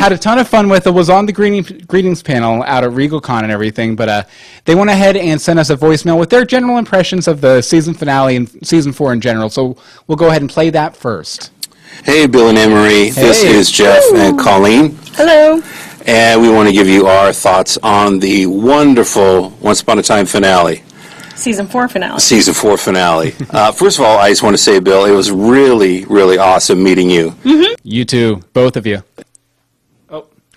Speaker 1: had a ton of fun with it, was on the greetings panel out at RegalCon and everything, but they went ahead and sent us a voicemail with their general impressions of the season finale and season 4 in general. So we'll go ahead and play that first.
Speaker 8: Hey, Bill and Anne-Marie. This is Jeff and Colleen.
Speaker 2: Hello.
Speaker 8: And we want to give you our thoughts on the wonderful Once Upon a Time finale.
Speaker 9: Season 4 finale.
Speaker 8: Season 4 finale. First of all, I just want to say, Bill, it was really, really awesome meeting you.
Speaker 1: Mm-hmm. You too, both of you.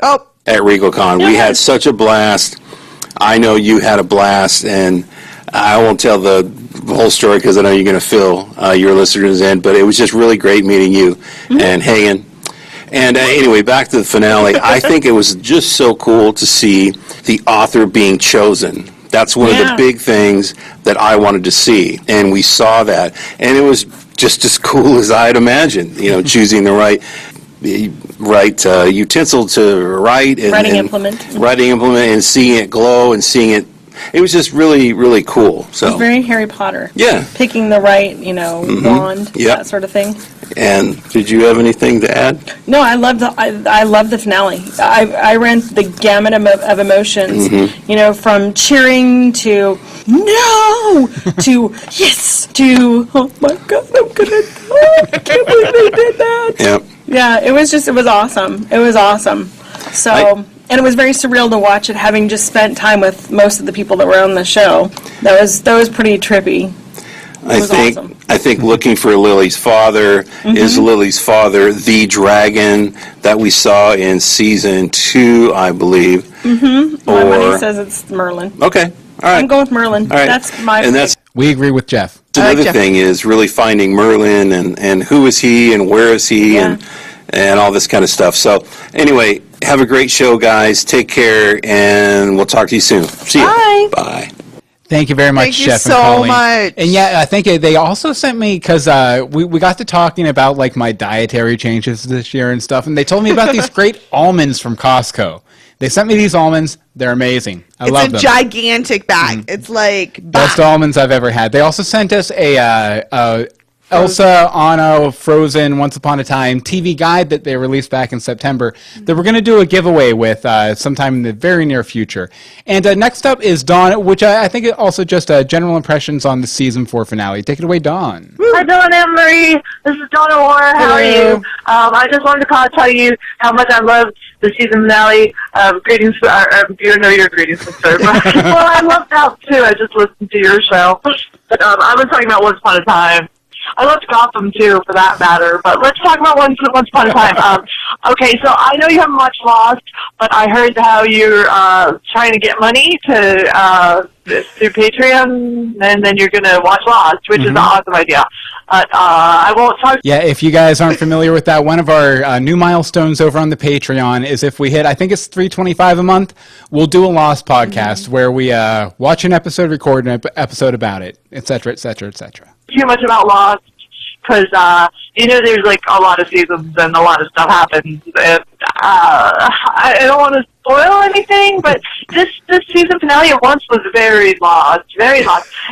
Speaker 8: At RegalCon. We had such a blast. I know you had a blast, and I won't tell the whole story because I know you're going to fill your listeners in, but it was just really great meeting you and hanging. And anyway, back to the finale. I think it was just so cool to see the author being chosen. That's one of the big things that I wanted to see, and we saw that. And it was just as cool as I had imagined, choosing the right utensil to write. And,
Speaker 9: writing implement.
Speaker 8: Writing implement and seeing it glow and seeing it. It was just really, really cool. So
Speaker 9: it was very Harry Potter.
Speaker 8: Yeah.
Speaker 9: Picking the right, wand, that sort of thing.
Speaker 8: And did you have anything to add?
Speaker 9: No, I love the finale. I ran the gamut of emotions, from cheering to no to yes to oh my god, I'm gonna die. I can't believe they did that.
Speaker 8: Yep.
Speaker 9: Yeah, it was awesome. It was awesome. So. And it was very surreal to watch it, having just spent time with most of the people that were on the show. That was pretty trippy. Awesome.
Speaker 8: I think looking for Lily's father, is Lily's father the dragon that we saw in season 2, I believe?
Speaker 9: My money says it's Merlin.
Speaker 8: Okay, all right.
Speaker 9: I'm going with Merlin. All right. That's my.
Speaker 8: And
Speaker 1: we agree with Jeff.
Speaker 8: Another thing is really finding Merlin and who is he and where is he and all this kind of stuff. So anyway, have a great show, guys. Take care, and we'll talk to you soon. See you.
Speaker 9: Bye.
Speaker 8: Bye.
Speaker 1: Thank you very much, Jeff and Colleen.
Speaker 2: Thank you so much.
Speaker 1: And I think they also sent me, because we got to talking about like my dietary changes this year and stuff, and they told me about these great almonds from Costco. They sent me these almonds. They're amazing. I love them.
Speaker 2: It's a gigantic bag. It's like
Speaker 1: best almonds I've ever had. They also sent us a Elsa, Anna, Frozen, Once Upon a Time TV guide that they released back in September that we're going to do a giveaway with sometime in the very near future. And next up is Dawn, which I think is also just general impressions on the season 4 finale. Take it away, Dawn.
Speaker 10: Hi, Dawn and Marie. This is Donna Orr. How are you? I just wanted to call to tell you how much I loved the season finale. Greetings, you know your greetings, sister. Well, I loved out too. I just listened to your show. But I was talking about Once Upon a Time. I loved Gotham too, for that matter. But let's talk about Once Upon a Time. Okay, so I know you haven't watched Lost, but I heard how you're trying to get money to through Patreon, and then you're going to watch Lost, which is an awesome idea. I won't talk.
Speaker 1: Yeah, if you guys aren't familiar with that, one of our new milestones over on the Patreon is if we hit, I think it's $3.25 a month, we'll do a Lost podcast where we watch an episode, record an episode about it, etc., etc., etc.
Speaker 10: Too much about Lost, because there's like a lot of seasons and a lot of stuff happens, and I don't want to spoil anything, but this season finale at once was very lost,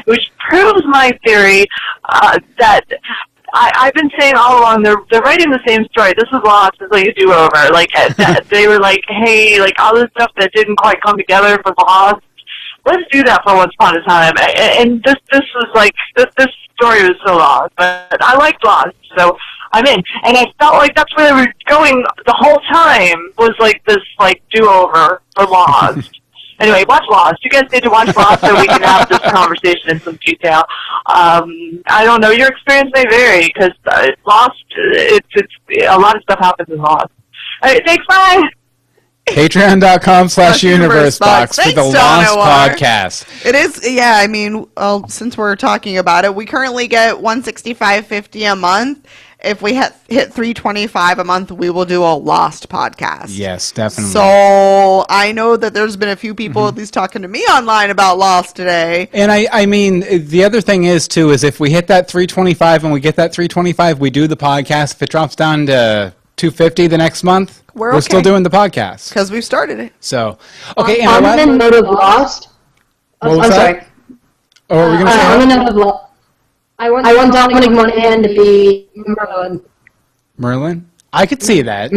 Speaker 10: which proves my theory that I've been saying all along, they're writing the same story. This is Lost, it's like a do-over. Like, they were like, hey, like all this stuff that didn't quite come together for Lost, let's do that for Once Upon a Time. And this was like, this story was so lost, but I liked Lost, so I'm in. And I felt like that's where they were going the whole time, was like this like do-over for Lost. Anyway, watch Lost. You guys need to watch Lost so we can have this conversation in some detail. I don't know, your experience may vary, because Lost, it's a lot of stuff happens in Lost. All right, thanks, bye!
Speaker 1: Patreon.com/universebox for the Lost podcast.
Speaker 2: It is, yeah, I mean, well, since we're talking about it, we currently get $165.50 a month. If we hit $325 a month, we will do a Lost podcast.
Speaker 1: Yes, definitely.
Speaker 2: So I know that there's been a few people at least talking to me online about Lost today.
Speaker 1: And I mean, the other thing is too, is if we hit that $325 and we get that $325, we do the podcast. If it drops down to $250 the next month, we're still doing the podcast
Speaker 2: because we've started it.
Speaker 1: So, okay.
Speaker 4: On the note of Lost,
Speaker 1: what was that?
Speaker 4: Sorry.
Speaker 1: Oh, are we gonna say?
Speaker 4: On the note of Lost, I want Dominic Monaghan to be Merlin.
Speaker 1: Merlin? I could see that.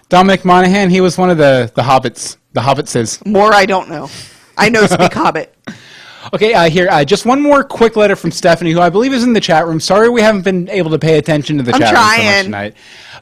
Speaker 1: Dominic Monaghan, he was one of the hobbits. The hobbitses.
Speaker 2: More I don't know. I know Speak Hobbit.
Speaker 1: Okay, here, just one more quick letter from Stephanie, who I believe is in the chat room. Sorry we haven't been able to pay attention to the chat room so much tonight.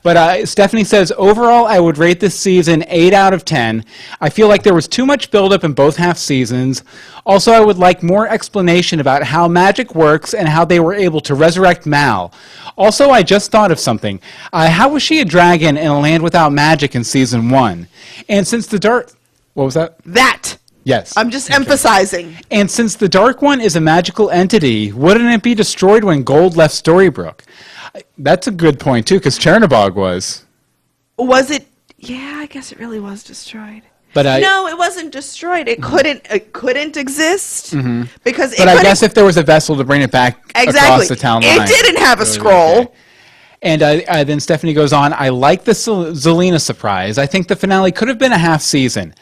Speaker 1: But Stephanie says, overall, I would rate this season 8 out of 10. I feel like there was too much buildup in both half seasons. Also, I would like more explanation about how magic works and how they were able to resurrect Mal. Also, I just thought of something. How was she a dragon in a land without magic in season 1? And since the dark... What was that?
Speaker 2: That!
Speaker 1: Yes.
Speaker 2: I'm just emphasizing.
Speaker 1: And since the Dark One is a magical entity, wouldn't it be destroyed when Gold left Storybrooke? That's a good point, too, because Chernobog was.
Speaker 2: Was it? Yeah, I guess it really was destroyed.
Speaker 1: But
Speaker 2: no, it wasn't destroyed. It couldn't exist because.
Speaker 1: But I guess if there was a vessel to bring it back across the town line,
Speaker 2: it didn't have a scroll.
Speaker 1: Okay. And then Stephanie goes on. I like the Zelena surprise. I think the finale could have been a half season.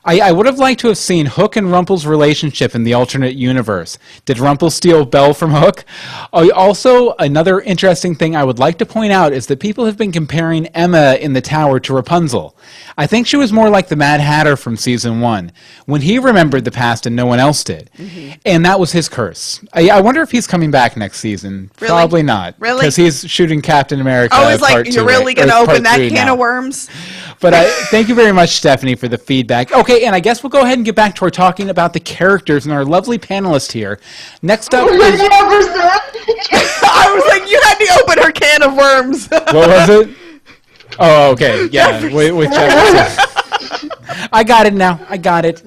Speaker 1: I would have liked to have seen Hook and Rumple's relationship in the alternate universe. Did Rumple steal Belle from Hook? Also, another interesting thing I would like to point out is that people have been comparing Emma in the tower to Rapunzel. I think she was more like the Mad Hatter from season 1, when he remembered the past and no one else did. And that was his curse. I wonder if he's coming back next season.
Speaker 2: Really?
Speaker 1: Probably not.
Speaker 2: Really?
Speaker 1: Because he's shooting Captain America.
Speaker 2: Oh, it's like, you're really going to open that can of worms?
Speaker 1: But thank you very much, Stephanie, for the feedback. Okay, and I guess we'll go ahead and get back to our talking about the characters and our lovely panelist here. Next up is...
Speaker 2: I was like, you had to open her can of worms.
Speaker 1: What was it? Oh, okay. Yeah, with Jefferson. I got it now. I got it.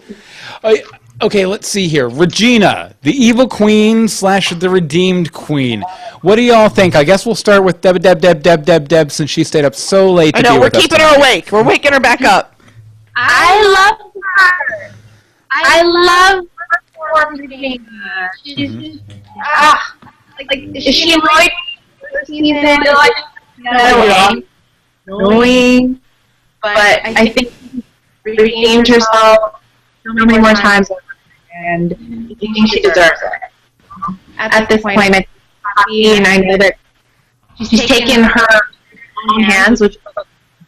Speaker 1: Okay, let's see here. Regina, the evil queen / the redeemed queen. What do y'all think? I guess we'll start with Deb, since she stayed up so late to be with us.
Speaker 2: I know, we're keeping her awake. We're waking her back up.
Speaker 3: I love her. I love her for Regina. She's is she annoyed? Annoying, but I think she redeemed herself so many more times, and I think she deserves it. At this point, I'm happy, and I know that she's taken her own hands, which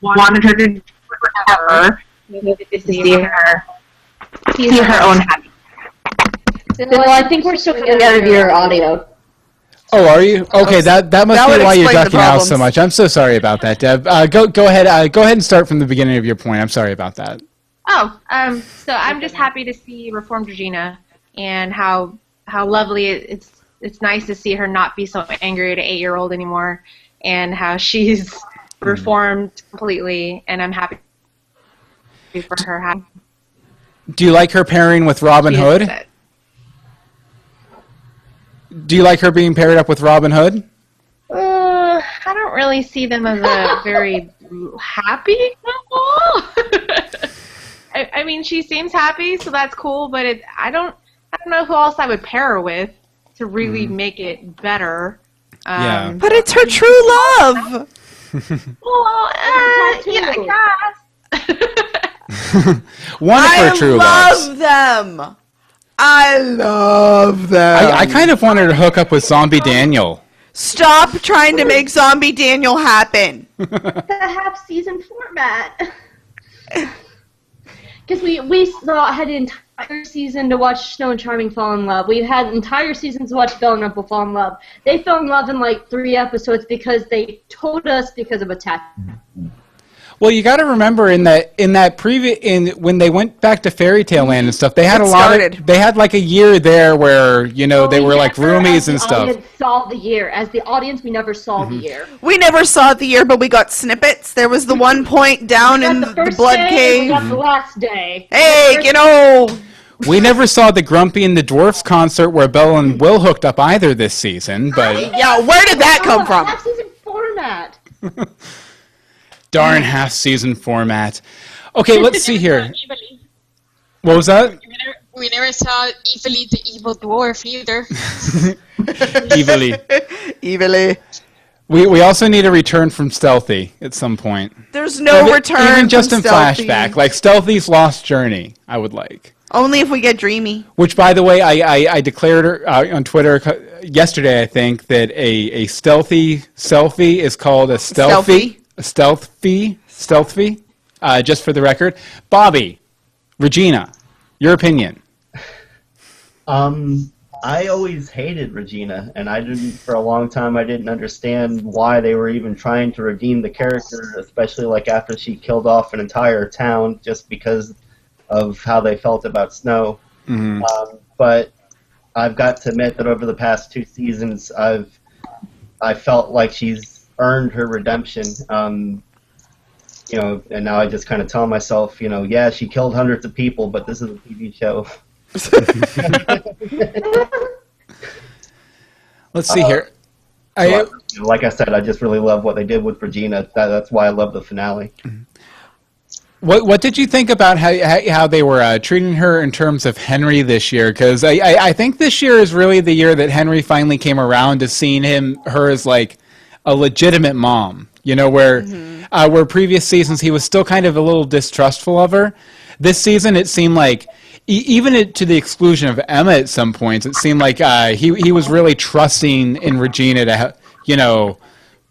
Speaker 3: wanted her to do forever. To see her own happiness.
Speaker 4: Well, I think we're still coming out of your audio.
Speaker 1: Oh, are you? Okay, that must
Speaker 2: That
Speaker 1: be
Speaker 2: would
Speaker 1: why you're
Speaker 2: explain the
Speaker 1: ducking out so
Speaker 2: problems.
Speaker 1: much. I'm so sorry about that, Deb. Go ahead. Go ahead and start from the beginning of your point. I'm sorry about that.
Speaker 3: Oh, so I'm just happy to see reformed Regina and how lovely it's nice to see her not be so angry at an 8-year-old anymore, and how she's reformed completely, and I'm happy for her.
Speaker 1: Do you like her pairing with Robin Hood? Do you like her being paired up with Robin Hood?
Speaker 3: I don't really see them as a very happy couple. I mean, she seems happy, so that's cool. But I don't know who else I would pair her with to really make it better.
Speaker 1: Yeah.
Speaker 2: But it's her true love.
Speaker 3: Well, yeah, I guess.
Speaker 1: One of her true loves.
Speaker 2: I love them.
Speaker 1: I kind of wanted to hook up with Zombie Daniel.
Speaker 2: Stop trying to make Zombie Daniel happen.
Speaker 4: The half-season format. Because we had an entire season to watch Snow and Charming fall in love. We had entire seasons to watch Belle and Rumple fall in love. They fell in love in like 3 episodes because they told us because of a tattoo.
Speaker 1: Well, you got to remember when they went back to Fairy Tale Land and stuff, they had they had like a year there where they were like roomies and stuff.
Speaker 4: Audience saw the year. As the audience, we never saw the year.
Speaker 2: We never saw the year, but we got snippets. There was the one point down in the blood cave.
Speaker 4: We got the last day.
Speaker 2: Hey,
Speaker 1: We never saw the Grumpy and the Dwarfs concert where Belle and Will hooked up either this season, but
Speaker 2: yeah, where did that come from?
Speaker 4: Half-season format.
Speaker 1: Darn half-season format. Okay, let's see here. What was that?
Speaker 6: We never saw Evilly the evil dwarf either.
Speaker 1: Evilly. We also need a return from Stealthy at some point.
Speaker 2: There's no return
Speaker 1: even just
Speaker 2: from
Speaker 1: in
Speaker 2: Stealthy.
Speaker 1: flashback, like Stealthy's lost journey. I would like.
Speaker 2: Only if we get Dreamy.
Speaker 1: Which, by the way, I declared on Twitter yesterday, I think, that a stealthy selfie is called a stealthy. Stealthy, just for the record. Bobby, Regina, your opinion.
Speaker 5: I always hated Regina, and for a long time I didn't understand why they were even trying to redeem the character, especially like after she killed off an entire town just because of how they felt about Snow.
Speaker 1: Mm-hmm.
Speaker 5: But I've got to admit that over the past 2 seasons, I felt like she's earned her redemption. And now I just kind of tell myself, yeah, she killed hundreds of people, but this is a TV show.
Speaker 1: Let's see here.
Speaker 5: Like I said, I just really love what they did with Regina. That's why I love the finale.
Speaker 1: What did you think about how they were treating her in terms of Henry this year? Because I think this year is really the year that Henry finally came around to seeing her as like a legitimate mom. Where previous seasons he was still kind of a little distrustful of her. This season it seemed like, even to the exclusion of Emma at some points, it seemed like he was really trusting in Regina to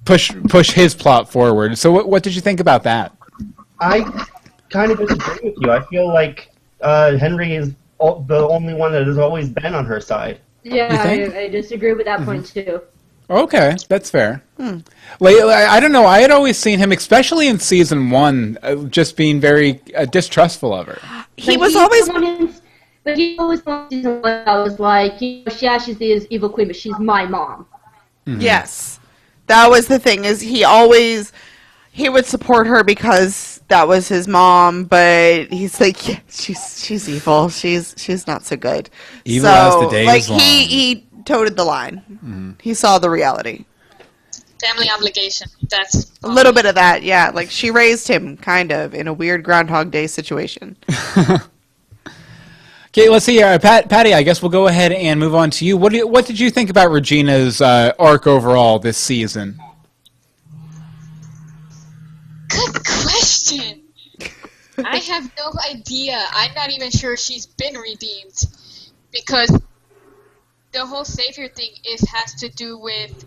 Speaker 1: push his plot forward. So what did you think about that?
Speaker 5: I kind of disagree with you. I feel like Henry is the only one that has always been on her side.
Speaker 4: Yeah, I disagree with that point too.
Speaker 1: Okay, that's fair. I don't know. I had always seen him, especially in season 1, just being very distrustful of her.
Speaker 2: He was always
Speaker 4: in season 1. I was like, yeah, she's the evil queen, but she's my mom.
Speaker 2: Mm-hmm. Yes, that was the thing. Is he would support her because that was his mom, but he's like, yeah, she's evil. She's not so good.
Speaker 1: Evil as the day is long.
Speaker 2: He toted the line. Mm-hmm. He saw the reality.
Speaker 6: Family obligation. That's
Speaker 2: a little bit of that, yeah. Like she raised him, kind of, in a weird Groundhog Day situation.
Speaker 1: Okay, let's see here. Patty, I guess we'll go ahead and move on to you. What did you think about Regina's arc overall this season?
Speaker 6: Good question. I have no idea. I'm not even sure she's been redeemed because the whole savior thing has to do with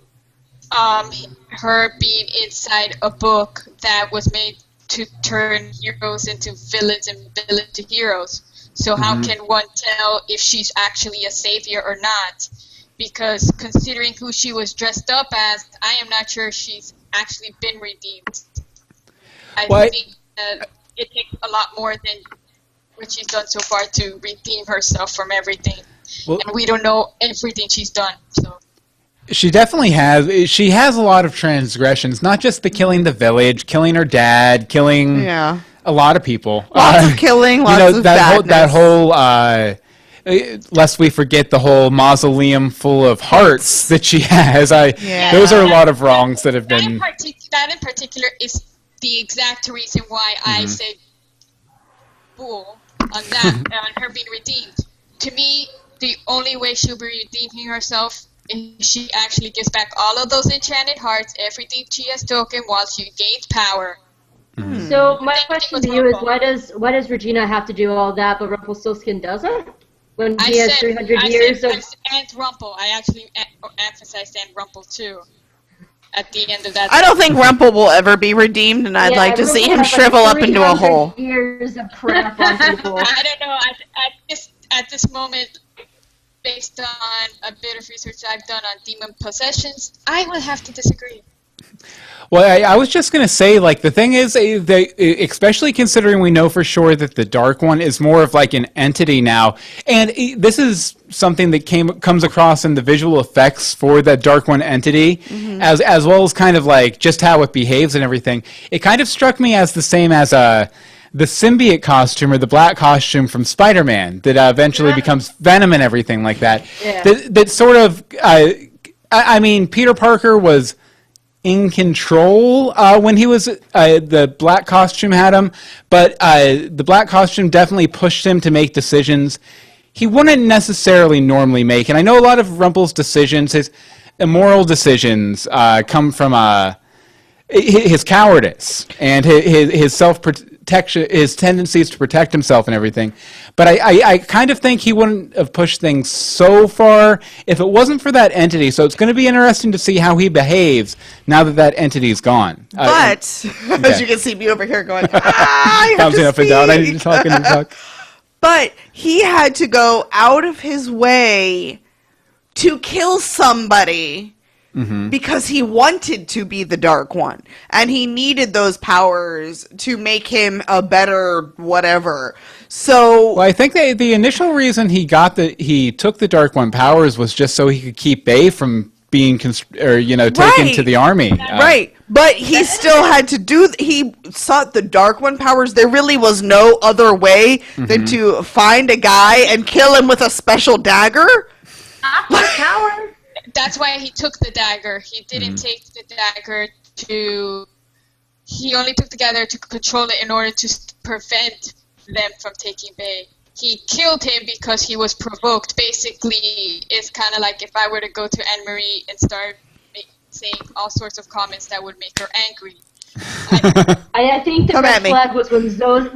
Speaker 6: her being inside a book that was made to turn heroes into villains and villains to heroes. So how can one tell if she's actually a savior or not? Because considering who she was dressed up as, I am not sure she's actually been redeemed. I think that it takes a lot more than what she's done so far to redeem herself from everything. Well, and we don't know everything she's done. So
Speaker 1: she definitely has. She has a lot of transgressions, not just the killing the village, killing her dad, killing a lot of people.
Speaker 2: Lots of killing, lots of badness.
Speaker 1: That whole lest we forget the whole mausoleum full of hearts that she has. Those are a lot of wrongs that have been...
Speaker 6: That in particular is the exact reason why I say bull on that, on her being redeemed. To me, the only way she'll be redeeming herself is she actually gives back all of those enchanted hearts, everything she has taken while she gains power.
Speaker 4: So my question to you is, why does Regina have to do all that, but Rumpelstiltskin doesn't? When he has 300 years of...
Speaker 6: And Rumple. I actually emphasized and Rumple too. At the end of that.
Speaker 2: I don't think Rumple will ever be redeemed, and I'd like to see him shrivel up into a hole.
Speaker 4: Years of crap on people.
Speaker 6: I don't know. At this moment, based on a bit of research I've done on demon possessions, I will have to disagree.
Speaker 1: Well, I was just going to say, like, the thing is, especially considering we know for sure that the Dark One is more of like an entity now, and this is something that comes across in the visual effects for that Dark One entity, as well as kind of like just how it behaves and everything. It kind of struck me as the same as the symbiote costume or the black costume from Spider-Man that eventually becomes Venom and everything like that. Yeah. That sort of, I mean, Peter Parker was in control when he was the black costume had him, but the black costume definitely pushed him to make decisions he wouldn't necessarily normally make. And I know a lot of Rumple's decisions, his immoral decisions, come from his cowardice and his self-protection, his tendencies to protect himself and everything. But I kind of think he wouldn't have pushed things so far if it wasn't for that entity. So it's going to be interesting to see how he behaves now that that entity's gone.
Speaker 2: But, as you can see me over here going, I have
Speaker 1: bouncing
Speaker 2: to
Speaker 1: up and down, I need to talk, I need to talk.
Speaker 2: But he had to go out of his way to kill somebody because he wanted to be the Dark One. And he needed those powers to make him a better whatever. So,
Speaker 1: well, I think the initial reason he took the Dark One powers was just so he could keep Bay from being taken to the army.
Speaker 2: Right. But he still had to he sought the Dark One powers. There really was no other way than to find a guy and kill him with a special dagger.
Speaker 7: Not the power.
Speaker 6: That's why he took the dagger. He didn't take the dagger he only took the dagger to control it in order to prevent them from taking Bay. He killed him because he was provoked. Basically, it's kind of like if I were to go to Anne-Marie and start saying all sorts of comments that would make her angry.
Speaker 4: I think the red flag was when Zozo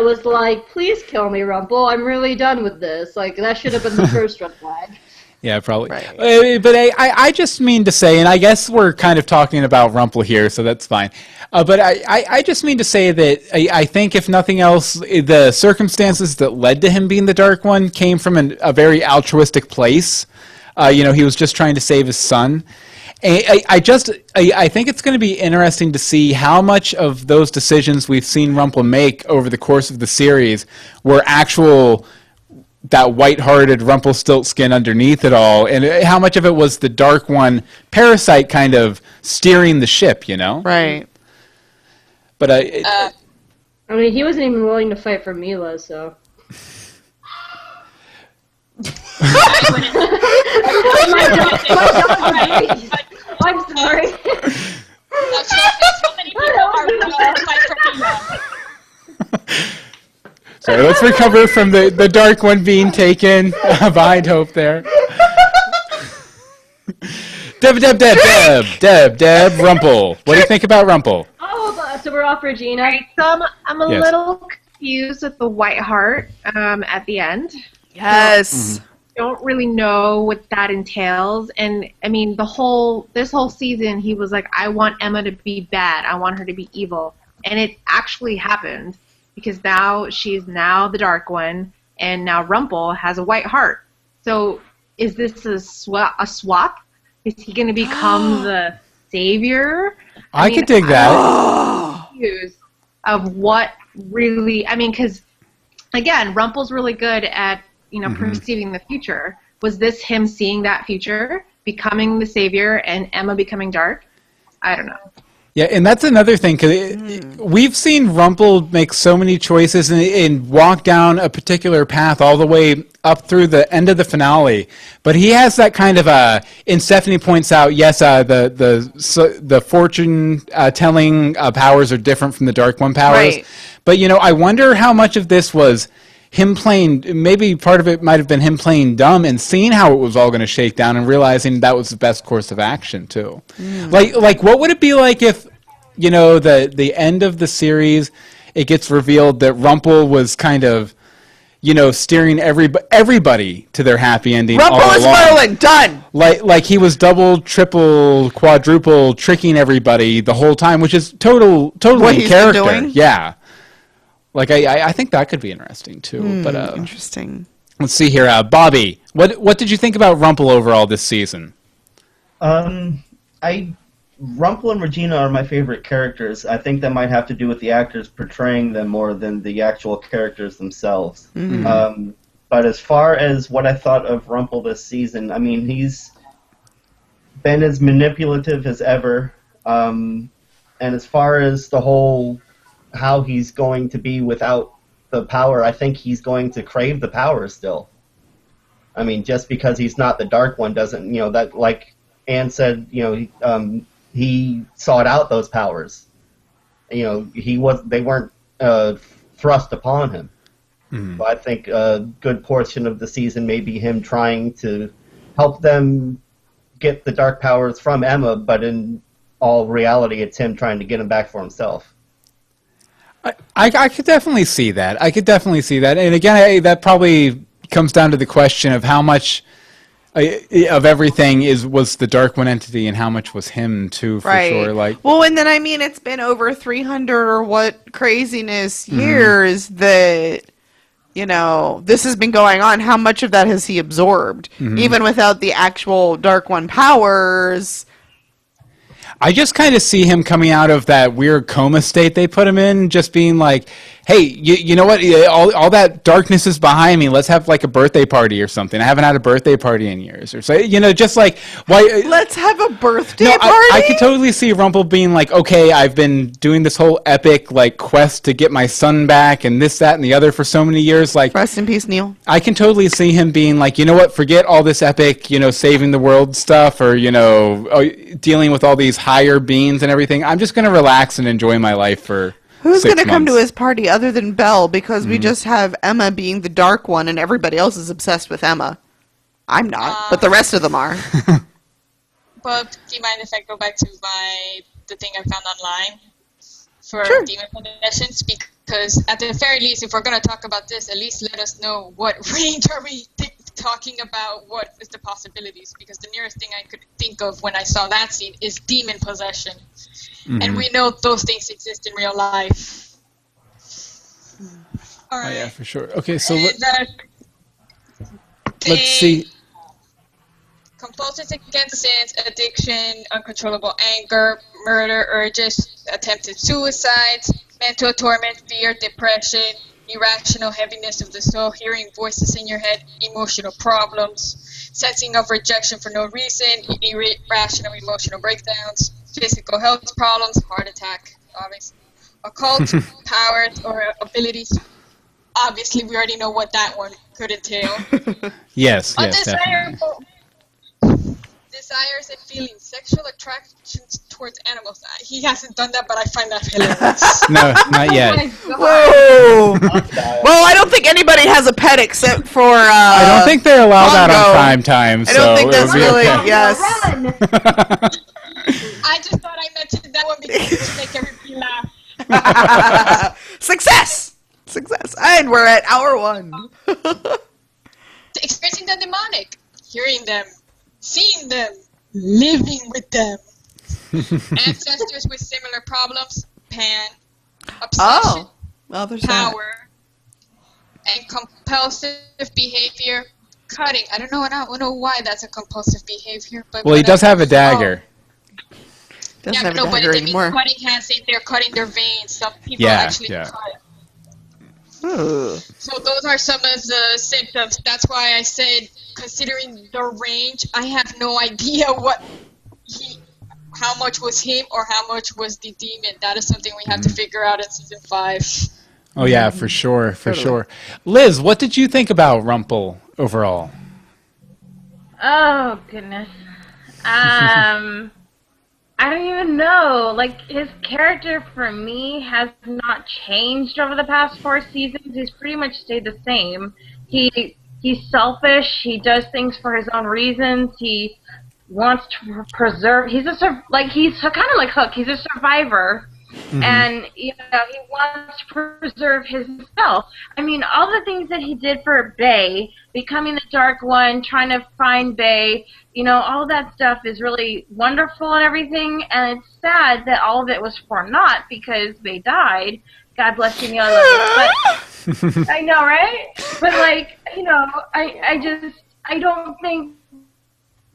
Speaker 4: was like, "Please kill me, Rumple. I'm really done with this." Like, that should have been the first red flag.
Speaker 1: Yeah, probably. Right. But I just mean to say, and I guess we're kind of talking about Rumple here, so that's fine. But I just mean to say that I think, if nothing else, the circumstances that led to him being the Dark One came from a very altruistic place. He was just trying to save his son. I think it's going to be interesting to see how much of those decisions we've seen Rumple make over the course of the series were that white-hearted Rumpelstiltskin underneath it all, and how much of it was the Dark One parasite kind of steering the ship,
Speaker 2: Right.
Speaker 1: But
Speaker 4: I mean, he wasn't even willing to fight for Mila, so. I'm sorry.
Speaker 1: Sorry, let's recover from the Dark One being taken behind Hope there. Deb, Rumple. What do you think about Rumple?
Speaker 4: Oh, so we're off Regina.
Speaker 3: Right, so I'm a little confused with the white heart at the end.
Speaker 2: Yes.
Speaker 3: don't really know what that entails. And I mean, this whole season, he was like, I want Emma to be bad. I want her to be evil. And it actually happened because now she's now the Dark One, and now Rumple has a white heart. So is this a swap? Is he going to become the savior?
Speaker 1: I could dig that.
Speaker 3: Of what really, I mean, because again, Rumple's really good at perceiving the future. Was this him seeing that future, becoming the savior, and Emma becoming dark? I don't know.
Speaker 1: Yeah, and that's another thing, because we've seen Rumple make so many choices and walk down a particular path all the way up through the end of the finale. But he has that kind of and Stephanie points out, yes, the fortune telling powers are different from the Dark One powers. Right. But I wonder how much of this was him playing, maybe part of it might have been him playing dumb and seeing how it was all going to shake down and realizing that was the best course of action too. Like what would it be like if, the end of the series, it gets revealed that Rumple was kind of, steering everybody to their happy ending.
Speaker 2: Rumple is Merlin, done!
Speaker 1: Like he was double, triple, quadruple tricking everybody the whole time, which is totally in character. Been doing? Yeah. Like I think that could be interesting too. But
Speaker 2: interesting.
Speaker 1: Let's see here, Bobby. What did you think about Rumple overall this season?
Speaker 5: Rumple and Regina are my favorite characters. I think that might have to do with the actors portraying them more than the actual characters themselves. Mm-hmm. But as far as what I thought of Rumple this season, I mean, he's been as manipulative as ever. And as far as the whole how he's going to be without the power, I think he's going to crave the power still. I mean, just because he's not the Dark One doesn't, that, like Anne said, he sought out those powers. They weren't thrust upon him. Mm-hmm. So I think a good portion of the season may be him trying to help them get the dark powers from Emma, but in all reality, it's him trying to get them back for himself.
Speaker 1: I could definitely see that. And again, that probably comes down to the question of how much of everything was the Dark One entity and how much was him too, for sure. Like,
Speaker 2: well, and then I mean, it's been over 300 or what craziness years that this has been going on. How much of that has he absorbed, even without the actual Dark One powers?
Speaker 1: I just kind of see him coming out of that weird coma state they put him in, just being like, hey, you know what? All that darkness is behind me. Let's have like a birthday party or something. I haven't had a birthday party in years. Or so, just like, why?
Speaker 2: Let's have a birthday party?
Speaker 1: I could totally see Rumple being like, okay, I've been doing this whole epic like quest to get my son back and this, that, and the other for so many years. Like,
Speaker 2: rest in peace, Neil.
Speaker 1: I can totally see him being like, you know what? Forget all this epic, saving the world stuff or, dealing with all these higher beings and everything. I'm just going to relax and enjoy my life for
Speaker 2: Who's going to come to his party other than Belle? Because we just have Emma being the Dark One and everybody else is obsessed with Emma. I'm not, but the rest of them are.
Speaker 6: But do you mind if I go back to the thing I found online for demon possessions? Because at the very least, if we're going to talk about this, at least let us know what range are we talking about, what is the possibilities, because the nearest thing I could think of when I saw that scene is demon possession. And we know those things exist in real life. All right.
Speaker 1: Oh, yeah, for sure. Okay, so let's see.
Speaker 6: Compulsions against sins, addiction, uncontrollable anger, murder urges, attempted suicide, mental torment, fear, depression, irrational heaviness of the soul, hearing voices in your head, emotional problems, sensing of rejection for no reason, irrational emotional breakdowns, physical health problems, heart attack, obviously, occult powers or abilities. Obviously, we already know what that one could entail.
Speaker 1: Yes, definitely.
Speaker 6: Desires and feelings, sexual attractions towards animals. He hasn't done that, but I find that hilarious.
Speaker 1: No, not yet.
Speaker 2: Whoa! Well, I don't think anybody has a pet except for.
Speaker 1: I don't think they're allowed that on prime time.
Speaker 2: I don't think that's really.
Speaker 1: Okay.
Speaker 2: Yes.
Speaker 6: I just thought I mentioned that one because it would make everybody laugh.
Speaker 2: Success! And we're at hour 1.
Speaker 6: experiencing the demonic, hearing them, seeing them, living with them. Ancestors with similar problems, Pan, obsession,
Speaker 2: there's
Speaker 6: power, and compulsive behavior, cutting. I don't know why that's a compulsive behavior, but
Speaker 1: well, he does have a dagger.
Speaker 2: Doesn't have a dagger
Speaker 6: but
Speaker 2: anymore.
Speaker 6: means cutting hands, they're cutting their veins. Some people actually cut. So those are some of the symptoms. That's why I said, considering the range, I have no idea how much was him or how much was the demon. That is something we have to figure out in season 5.
Speaker 1: Oh yeah, for sure. Liz, what did you think about Rumple overall?
Speaker 7: Oh goodness. I don't even know. Like, his character for me has not changed over the past 4 seasons. He's pretty much stayed the same. He's selfish. He does things for his own reasons. He wants to preserve. He's kind of like Hook. He's a survivor, and he wants to preserve himself. I mean, all the things that he did for Bay, becoming the Dark One, trying to find Bay. All of that stuff is really wonderful and everything, and it's sad that all of it was for naught because they died. God bless you, I love you. But I know, right? But I don't think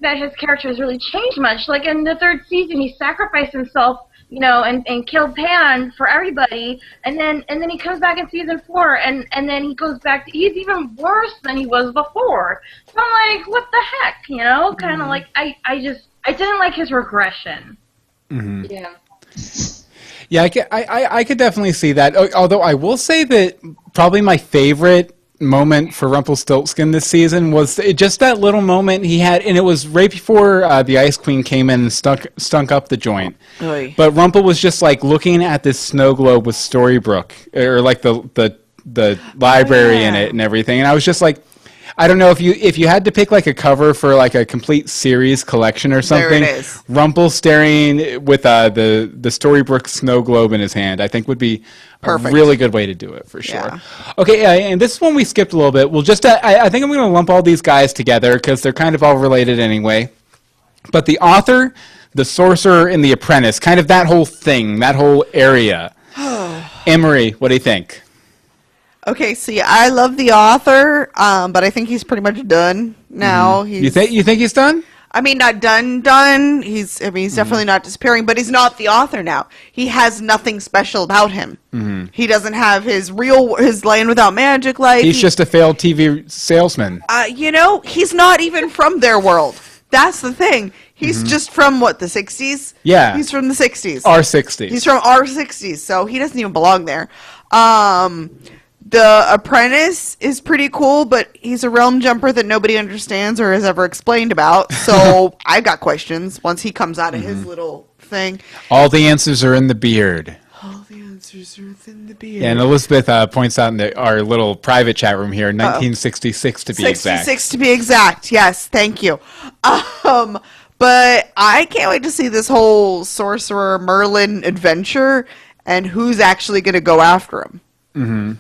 Speaker 7: that his character has really changed much. Like in the 3rd season, he sacrificed himself, and killed Pan for everybody, and then he comes back in season 4, and then he goes back he's even worse than he was before. So I'm like, what the heck, kind of like, I didn't like his regression.
Speaker 1: Yeah, I could definitely see that. Although I will say that probably my favorite moment for Rumpelstiltskin this season was just that little moment he had, and it was right before the Ice Queen came in and stunk up the joint.
Speaker 2: Oy.
Speaker 1: But Rumple was just like looking at this snow globe with Storybrooke, or like the library in it and everything, and I was just like, I don't know if you had to pick like a cover for like a complete series collection or something.
Speaker 2: There it is.
Speaker 1: Rumple staring with the Storybrooke snow globe in his hand, I think would be
Speaker 2: perfect.
Speaker 1: A really good way to do it for sure.
Speaker 2: Yeah.
Speaker 1: Okay, and this one we skipped a little bit. We'll just I think I'm going to lump all these guys together because they're kind of all related anyway. But the author, the sorcerer, and the apprentice, kind of that whole thing, that whole area. Emery, what do you think?
Speaker 2: Okay, see, I love the author, but I think he's pretty much done now.
Speaker 1: You think he's done?
Speaker 2: I mean, not done. He's definitely not disappearing, but he's not the author now. He has nothing special about him. He doesn't have his Land Without Magic life.
Speaker 1: He's just a failed TV salesman.
Speaker 2: He's not even from their world. That's the thing. He's just from, the 60s?
Speaker 1: Yeah.
Speaker 2: He's from the 60s.
Speaker 1: Our 60s.
Speaker 2: He's from our 60s, so he doesn't even belong there. The apprentice is pretty cool, but he's a realm jumper that nobody understands or has ever explained about. So I've got questions once he comes out of his little thing.
Speaker 1: All the answers are in the beard.
Speaker 2: All the answers are in the beard.
Speaker 1: Yeah, and Elizabeth points out in our little private chat room here, 1966 to be exact.
Speaker 2: 66 to be exact. Yes, thank you. But I can't wait to see this whole Sorcerer Merlin adventure and who's actually going to go after him.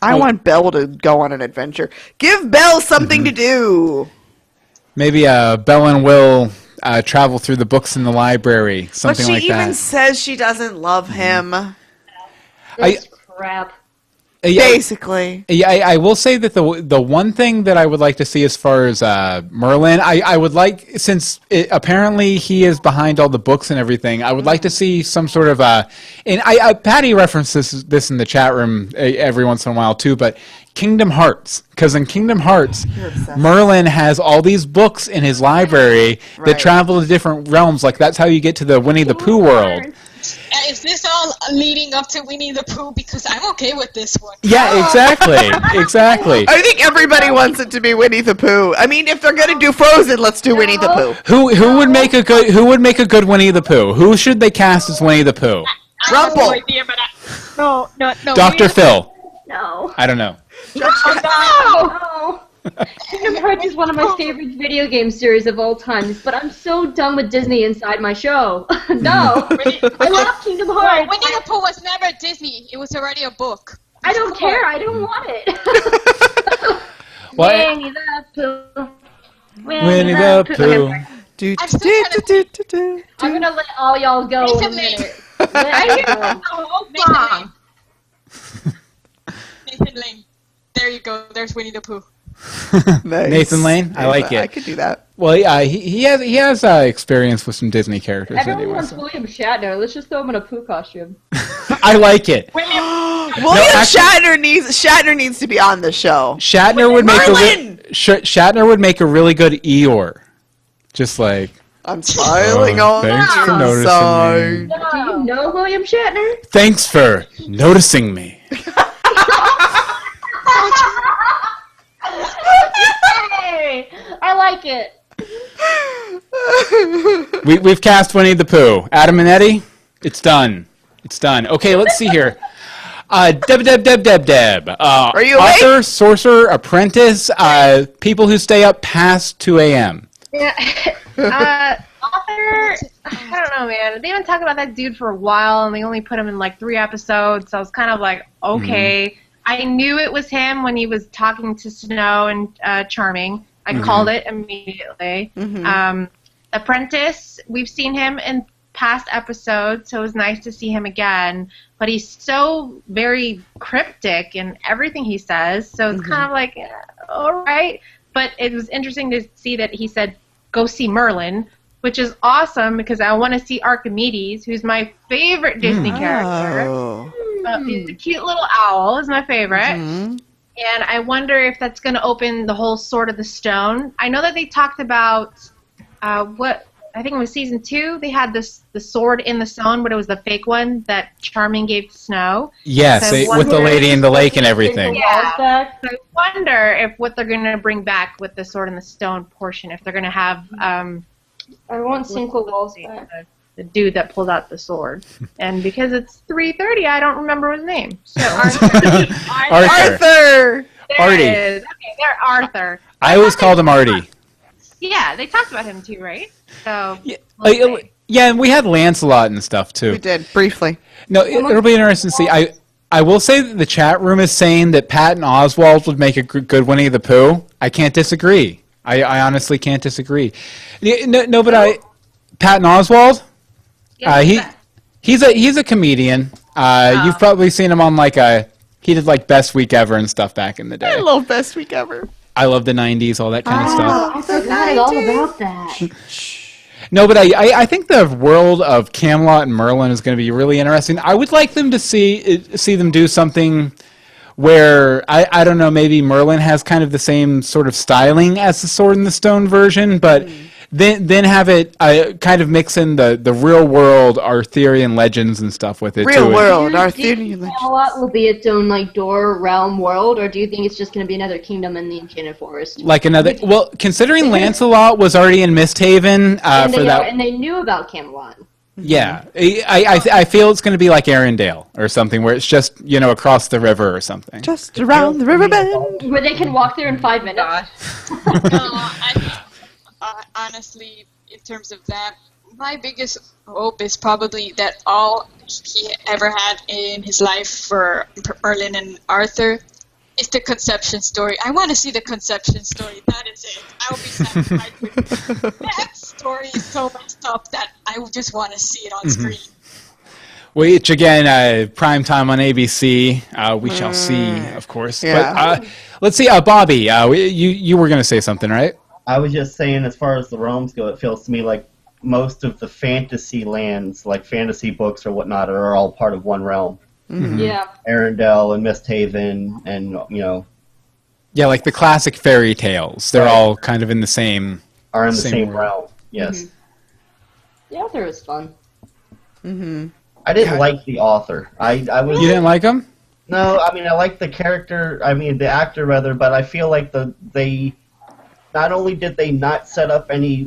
Speaker 2: I want Belle to go on an adventure. Give Belle something to do.
Speaker 1: Maybe Belle and Will travel through the books in the library, something like that.
Speaker 2: But she even says she doesn't love him.
Speaker 4: That's crap.
Speaker 2: Basically.
Speaker 1: Yeah, I will say that the one thing that I would like to see as far as Merlin, I would like, since apparently he is behind all the books and everything, I would like to see some sort of and Patty references this in the chat room every once in a while too, but Kingdom Hearts, because in Kingdom Hearts, Merlin has all these books in his library that travel to different realms. Like that's how you get to the Winnie the Pooh world.
Speaker 6: Is this all leading up to Winnie the Pooh? Because I'm okay with this one.
Speaker 1: Yeah, exactly.
Speaker 2: I think everybody wants it to be Winnie the Pooh. I mean, if they're gonna do Frozen, let's do Winnie the Pooh.
Speaker 1: Who would make a good Winnie the Pooh? Who should they cast as Winnie the Pooh?
Speaker 2: Rumple.
Speaker 6: No idea, but no.
Speaker 1: Dr. Phil.
Speaker 4: No.
Speaker 1: I don't know.
Speaker 4: No. Kingdom Hearts is one of my favorite video game series of all time, but I'm so done with Disney inside my show. No. I love Kingdom Hearts.
Speaker 6: Winnie the Pooh was never Disney. It was already a book.
Speaker 4: I don't care. I don't want it.
Speaker 7: Winnie the Pooh.
Speaker 1: Winnie the Pooh.
Speaker 4: I'm gonna let all y'all go in a minute.
Speaker 7: I hear the whole song.
Speaker 6: Nathan Lane. There you go. There's Winnie the Pooh.
Speaker 2: Nice.
Speaker 1: Nathan Lane, I like it.
Speaker 2: I could do that.
Speaker 1: Well, he has experience with some Disney characters.
Speaker 4: Everyone
Speaker 1: anyway,
Speaker 4: wants
Speaker 1: so.
Speaker 4: William Shatner. Let's just throw him in a Pooh costume.
Speaker 1: I like it.
Speaker 2: Shatner needs to be on the show.
Speaker 1: Shatner would make a really good Eeyore. Just like
Speaker 2: I'm smiling on
Speaker 1: thanks for
Speaker 2: the
Speaker 1: noticing me.
Speaker 4: Do you know William Shatner?
Speaker 1: Thanks for noticing me.
Speaker 4: Hey, I like it.
Speaker 1: We've cast Winnie the Pooh. Adam and Eddie, it's done. It's done. Okay, let's see here. Deb.
Speaker 2: Are you
Speaker 1: author,
Speaker 2: awake?
Speaker 1: sorcerer, apprentice, people who stay up past 2 a.m.
Speaker 3: Yeah. Author, I don't know, man. They've been talking about that dude for a while, and they only put him in like 3 episodes, so I was kind of like, okay. I knew it was him when he was talking to Snow and Charming. I called it immediately. Apprentice, we've seen him in past episodes, so it was nice to see him again. But he's so very cryptic in everything he says, so it's kind of like, all right. But it was interesting to see that he said, go see Merlin, which is awesome because I want to see Archimedes, who's my favorite Disney character. He's a cute little owl, is my favorite. And I wonder if that's going to open the whole Sword of the Stone. I know that they talked about what I think it was season 2. They had the sword in the stone, but it was the fake one that Charming gave to Snow.
Speaker 1: Yes,
Speaker 3: So
Speaker 1: with the lady in the lake and everything.
Speaker 3: Yeah. So I wonder if what they're going to bring back with the sword in the stone portion, if they're going to have
Speaker 4: I want Cinco Walls back.
Speaker 3: The dude that pulled out the sword. And because it's 3:30, I don't remember his name. So Arthur.
Speaker 2: Arthur.
Speaker 1: Artie.
Speaker 3: There it is. Okay, there, Arthur.
Speaker 1: I always called him Artie.
Speaker 3: Yeah, they talked about him too, right? So
Speaker 1: Yeah, and we had Lancelot and stuff too.
Speaker 2: We did, briefly.
Speaker 1: No, it'll be interesting to see. I will say that the chat room is saying that Patton Oswalt would make a good Winnie the Pooh. I can't disagree. I honestly can't disagree. No, but Patton Oswalt. He's a comedian. You've probably seen him on he did like Best Week Ever and stuff back in the day.
Speaker 2: I love Best Week Ever.
Speaker 1: I love the 90s, all that kind of stuff.
Speaker 4: I forgot all about that.
Speaker 1: No, but I think the world of Camelot and Merlin is going to be really interesting. I would like them to see them do something where, I don't know, maybe Merlin has kind of the same sort of styling as the Sword in the Stone version, but then have it kind of mix in the real world Arthurian legends and stuff with it.
Speaker 2: Real world
Speaker 4: Arthurian
Speaker 2: legends.
Speaker 4: Camelot will be its own door realm world, or do you think it's just going to be another kingdom in the Enchanted Forest?
Speaker 1: Like another, well, considering Lancelot was already in Misthaven
Speaker 4: and they knew about Camelot.
Speaker 1: Yeah, I feel it's going to be like Arendelle or something, where it's just across the river or something.
Speaker 2: Just around the river bend,
Speaker 4: where they can walk there in 5 minutes.
Speaker 6: Honestly, in terms of that, my biggest hope is probably that all he ever had in his life for Merlin and Arthur is the conception story. I want to see the conception story. That is it. I will be satisfied with it. That story is so messed up that I just want to see it on screen.
Speaker 1: Which again, prime time on ABC. We shall see, of course.
Speaker 2: Yeah.
Speaker 1: But let's see, Bobby. You were going to say something, right?
Speaker 5: I was just saying, as far as the realms go, it feels to me like most of the fantasy lands, like fantasy books or whatnot, are all part of one realm.
Speaker 4: Yeah.
Speaker 5: Arendelle and Misthaven and,
Speaker 1: Yeah, like the classic fairy tales. They're all kind of in the same...
Speaker 5: Are in the same realm, yes.
Speaker 4: The author is fun.
Speaker 5: I didn't like the author. I was.
Speaker 1: You didn't like him?
Speaker 5: No, I mean, I like the character, the actor rather, but I feel like they... Not only did they not set up any,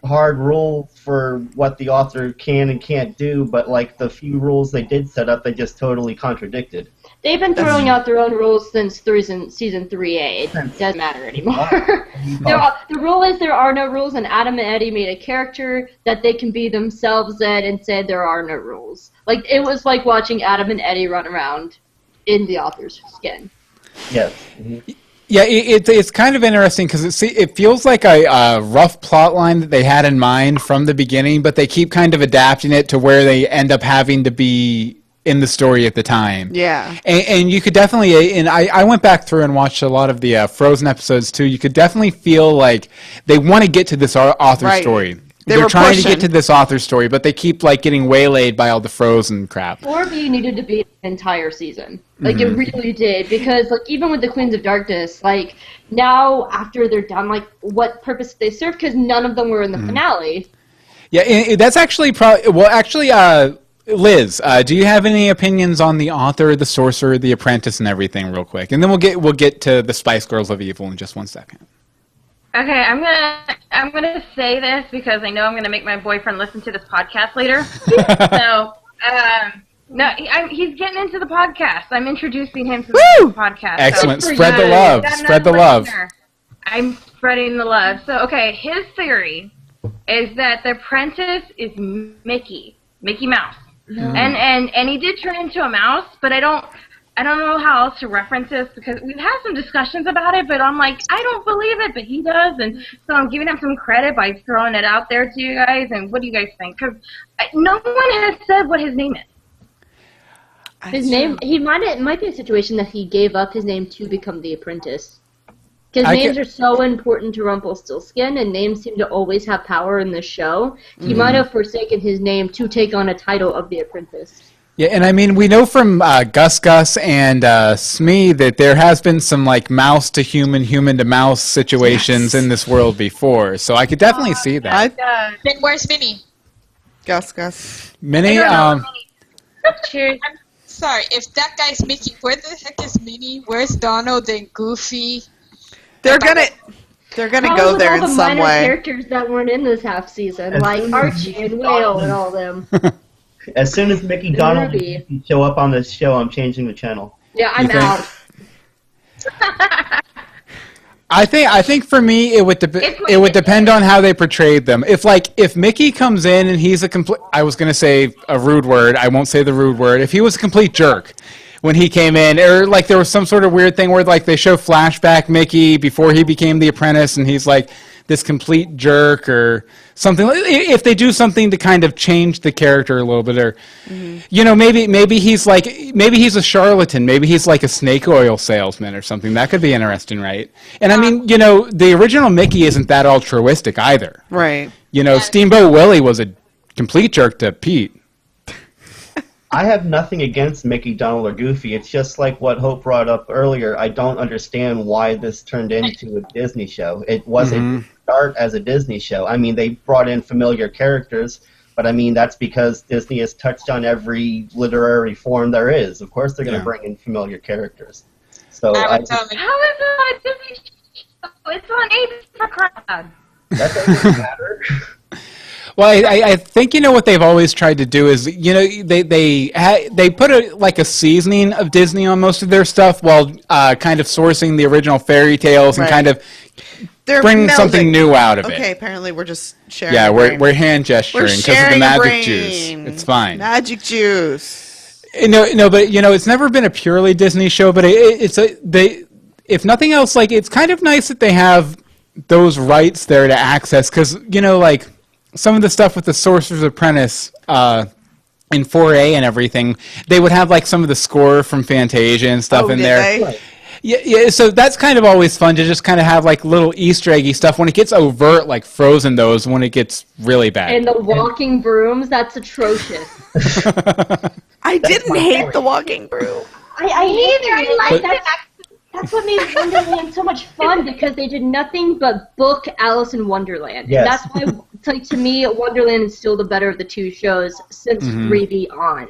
Speaker 5: hard rules for what the author can and can't do, but, the few rules they did set up, they just totally contradicted.
Speaker 4: They've been throwing out their own rules since season 3A. It doesn't matter anymore. The rule is there are no rules, and Adam and Eddie made a character that they can be themselves in and said there are no rules. It was like watching Adam and Eddie run around in the author's skin.
Speaker 5: Yes.
Speaker 1: Yeah, it's kind of interesting because it feels like a rough plot line that they had in mind from the beginning, but they keep kind of adapting it to where they end up having to be in the story at the time.
Speaker 2: Yeah.
Speaker 1: And you could definitely, and I went back through and watched a lot of the Frozen episodes too. You could definitely feel like they want to get to this author story. They're trying to get to this author story, but they keep like getting waylaid by all the Frozen crap.
Speaker 4: 4B needed to be an entire season. Like it really did, because like even with the Queens of Darkness, like now after they're done, like what purpose did they serve? Because none of them were in the finale.
Speaker 1: Yeah, that's actually Liz, do you have any opinions on the author, the sorcerer, the apprentice, and everything, real quick? And then we'll get to the Spice Girls of Evil in just 1 second.
Speaker 7: Okay, I'm gonna say this because I know I'm gonna make my boyfriend listen to this podcast later. So, no, he's getting into the podcast. I'm introducing him to the podcast.
Speaker 1: Excellent.
Speaker 7: So,
Speaker 1: Spread the love. Spread the love.
Speaker 7: I'm spreading the love. So, okay, his theory is that the apprentice is Mickey Mouse, and he did turn into a mouse, but I don't know how else to reference this because we've had some discussions about it, but I'm like, I don't believe it, but he does, and so I'm giving him some credit by throwing it out there to you guys, and what do you guys think? Because no one has said what his name is.
Speaker 4: His name, it might be a situation that he gave up his name to become the apprentice. Because names are so important to Rumpelstiltskin, and names seem to always have power in this show. He might have forsaken his name to take on a title of the apprentice.
Speaker 1: Yeah, and I mean, we know from Gus Gus and Smee that there has been some like mouse to human, human to mouse situations in this world before, so I could definitely see that.
Speaker 6: Then where's Minnie?
Speaker 2: Gus.
Speaker 1: Minnie,
Speaker 7: Cheers.
Speaker 6: I'm sorry, if that guy's Mickey, where the heck is Minnie? Where's Donald and Goofy?
Speaker 2: They're gonna go there in some way.
Speaker 4: Characters that weren't in this half season, like Archie and Whale and all them.
Speaker 5: As soon as Mickey, Donald, and Goofy show up on this show, I'm changing the channel.
Speaker 4: Yeah, I'm out.
Speaker 1: I think for me it would depend on how they portrayed them. If Mickey comes in and he's I was gonna say a rude word, I won't say the rude word. If he was a complete jerk when he came in, or like there was some sort of weird thing where like they show flashback Mickey before he became the apprentice and he's like this complete jerk or something. If they do something to kind of change the character a little bit, or maybe he's a charlatan, maybe he's like a snake oil salesman or something. That could be interesting, right? And I mean, the original Mickey isn't that altruistic either,
Speaker 2: right?
Speaker 1: Steamboat Willie was a complete jerk to Pete.
Speaker 5: I have nothing against Mickey, Donald, or Goofy. It's just like what Hope brought up earlier. I don't understand why this turned into a Disney show. It wasn't start as a Disney show. I mean, they brought in familiar characters, but I mean, that's because Disney has touched on every literary form there is. Of course they're going to bring in familiar characters. So
Speaker 7: how is it on a Disney show? It's on ABC for crowd.
Speaker 5: That doesn't matter.
Speaker 1: Well, I think what they've always tried to do is they put a seasoning of Disney on most of their stuff while kind of sourcing the original fairy tales and kind of bringing something new out of it.
Speaker 2: Okay, apparently we're just sharing.
Speaker 1: Yeah, we're hand gesturing because of the magic juice. It's fine.
Speaker 2: Magic juice.
Speaker 1: No, but it's never been a purely Disney show. But if nothing else, like it's kind of nice that they have those rights there to access because like. Some of the stuff with the Sorcerer's Apprentice in 4A and everything, they would have like some of the score from Fantasia and stuff in there. Yeah, so that's kind of always fun to just kind of have like little Easter eggy stuff when it gets overt, like Frozen does when it gets really bad.
Speaker 4: And the walking brooms, that's atrocious.
Speaker 2: I didn't hate the walking broom.
Speaker 4: I hate it. That's what made Wonderland so much fun because they did nothing but book Alice in Wonderland.
Speaker 5: Yes.
Speaker 4: And that's why, to me, Wonderland is still the better of the two shows since 3B on.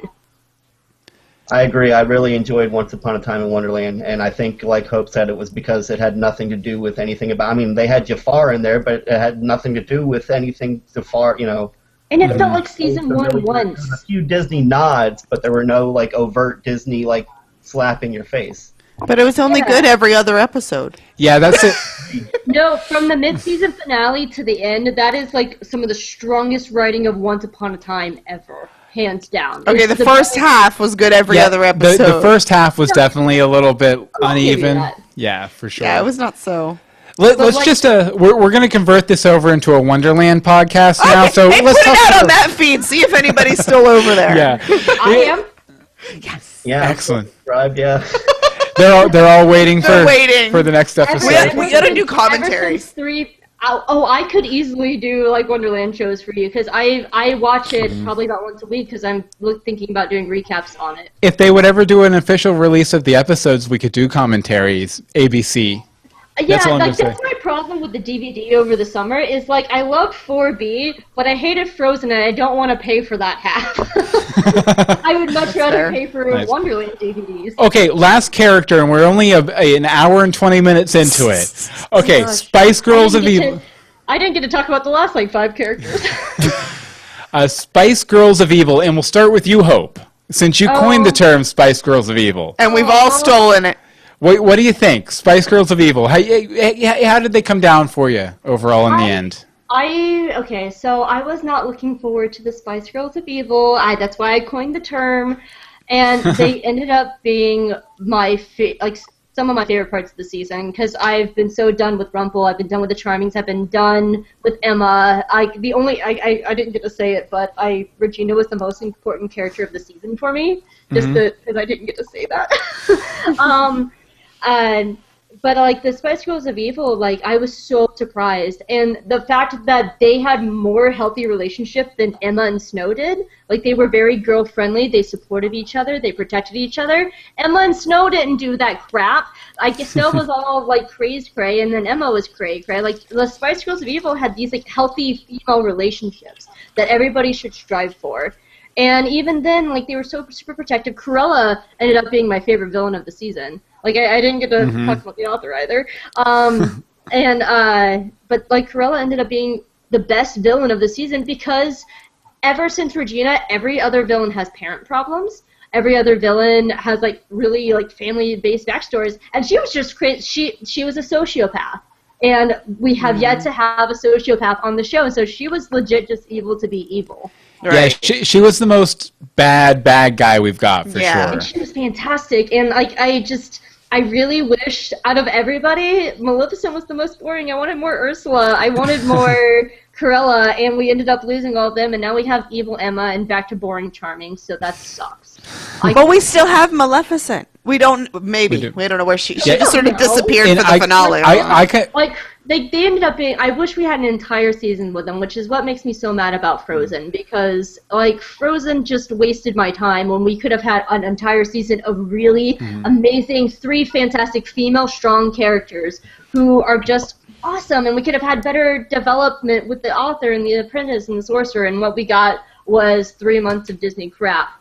Speaker 5: I agree. I really enjoyed Once Upon a Time in Wonderland, and I think, like Hope said, it was because it had nothing to do with anything about. I mean, they had Jafar in there, but it had nothing to do with anything Jafar.
Speaker 4: And it felt like season one once.
Speaker 5: There was a few Disney nods, but there were no like overt Disney like slap in your face.
Speaker 2: But it was only good every other episode.
Speaker 1: Yeah, that's it.
Speaker 4: No, from the mid-season finale to the end, that is like some of the strongest writing of Once Upon a Time ever, hands down.
Speaker 2: Okay, the first half was good every other episode.
Speaker 1: The first half was definitely a little bit uneven. Yeah, for sure.
Speaker 2: Yeah, it was not so.
Speaker 1: Let's just we're going to convert this over into a Wonderland podcast now. So
Speaker 2: hey,
Speaker 1: let's
Speaker 2: put
Speaker 1: talk
Speaker 2: it out
Speaker 1: about
Speaker 2: on that feed. See if anybody's still over there.
Speaker 1: Yeah,
Speaker 7: I am.
Speaker 2: Yes.
Speaker 5: Yeah.
Speaker 1: Excellent.
Speaker 5: Subscribe, yeah.
Speaker 1: They're all waiting
Speaker 2: waiting
Speaker 1: for the next episode.
Speaker 2: We gotta do commentary.
Speaker 4: Ever since 3. Oh, I could easily do like Wonderland shows for you because I watch it probably about once a week because I'm thinking about doing recaps on it.
Speaker 1: If they would ever do an official release of the episodes, we could do commentaries. ABC.
Speaker 4: Yeah, that's my problem with the DVD over the summer is like I love 4B, but I hated Frozen and I don't want to pay for that half. I would much rather pay for Wonderland DVDs.
Speaker 1: Okay, last character, and we're only an hour and 20 minutes into it. Okay, Spice Girls of Evil.
Speaker 4: I didn't get to talk about the last 5 characters.
Speaker 1: Spice Girls of Evil, and we'll start with you, Hope, since you coined the term Spice Girls of Evil.
Speaker 2: And we've all stolen it.
Speaker 1: What do you think, Spice Girls of Evil? How did they come down for you overall in the end?
Speaker 4: Okay, so I was not looking forward to the Spice Girls of Evil. That's why I coined the term, and they ended up being some of my favorite parts of the season because I've been so done with Rumple. I've been done with the Charmings. I've been done with Emma. I didn't get to say it, but Regina was the most important character of the season for me, just because I didn't get to say that. But the Spice Girls of Evil, I was so surprised, and the fact that they had more healthy relationship than Emma and Snow did. They were very girl friendly. They supported each other. They protected each other. Emma and Snow didn't do that crap. Snow was all crazy cray, and then Emma was cray cray. The Spice Girls of Evil had these healthy female relationships that everybody should strive for. And even then, they were so super protective. Cruella ended up being my favorite villain of the season. I didn't get to talk about the author either. But Cruella ended up being the best villain of the season because ever since Regina, every other villain has parent problems. Every other villain has really family-based backstories, and she was just crazy. She was a sociopath. And we have yet to have a sociopath on the show, so she was legit just evil to be evil.
Speaker 1: Right. Yeah, she was the most bad guy we've got, for sure.
Speaker 4: And she was fantastic, and I really wish, out of everybody, Maleficent was the most boring. I wanted more Ursula. I wanted more Cruella, and we ended up losing all of them, and now we have evil Emma and back to boring Charming, so that sucks.
Speaker 2: But we still have Maleficent. We don't know where she just sort of disappeared for the finale.
Speaker 4: They ended up being. I wish we had an entire season with them, which is what makes me so mad about Frozen, because Frozen just wasted my time when we could have had an entire season of really amazing 3 fantastic female strong characters who are just awesome, and we could have had better development with the author and the apprentice and the sorcerer, and what we got was 3 months of Disney crap.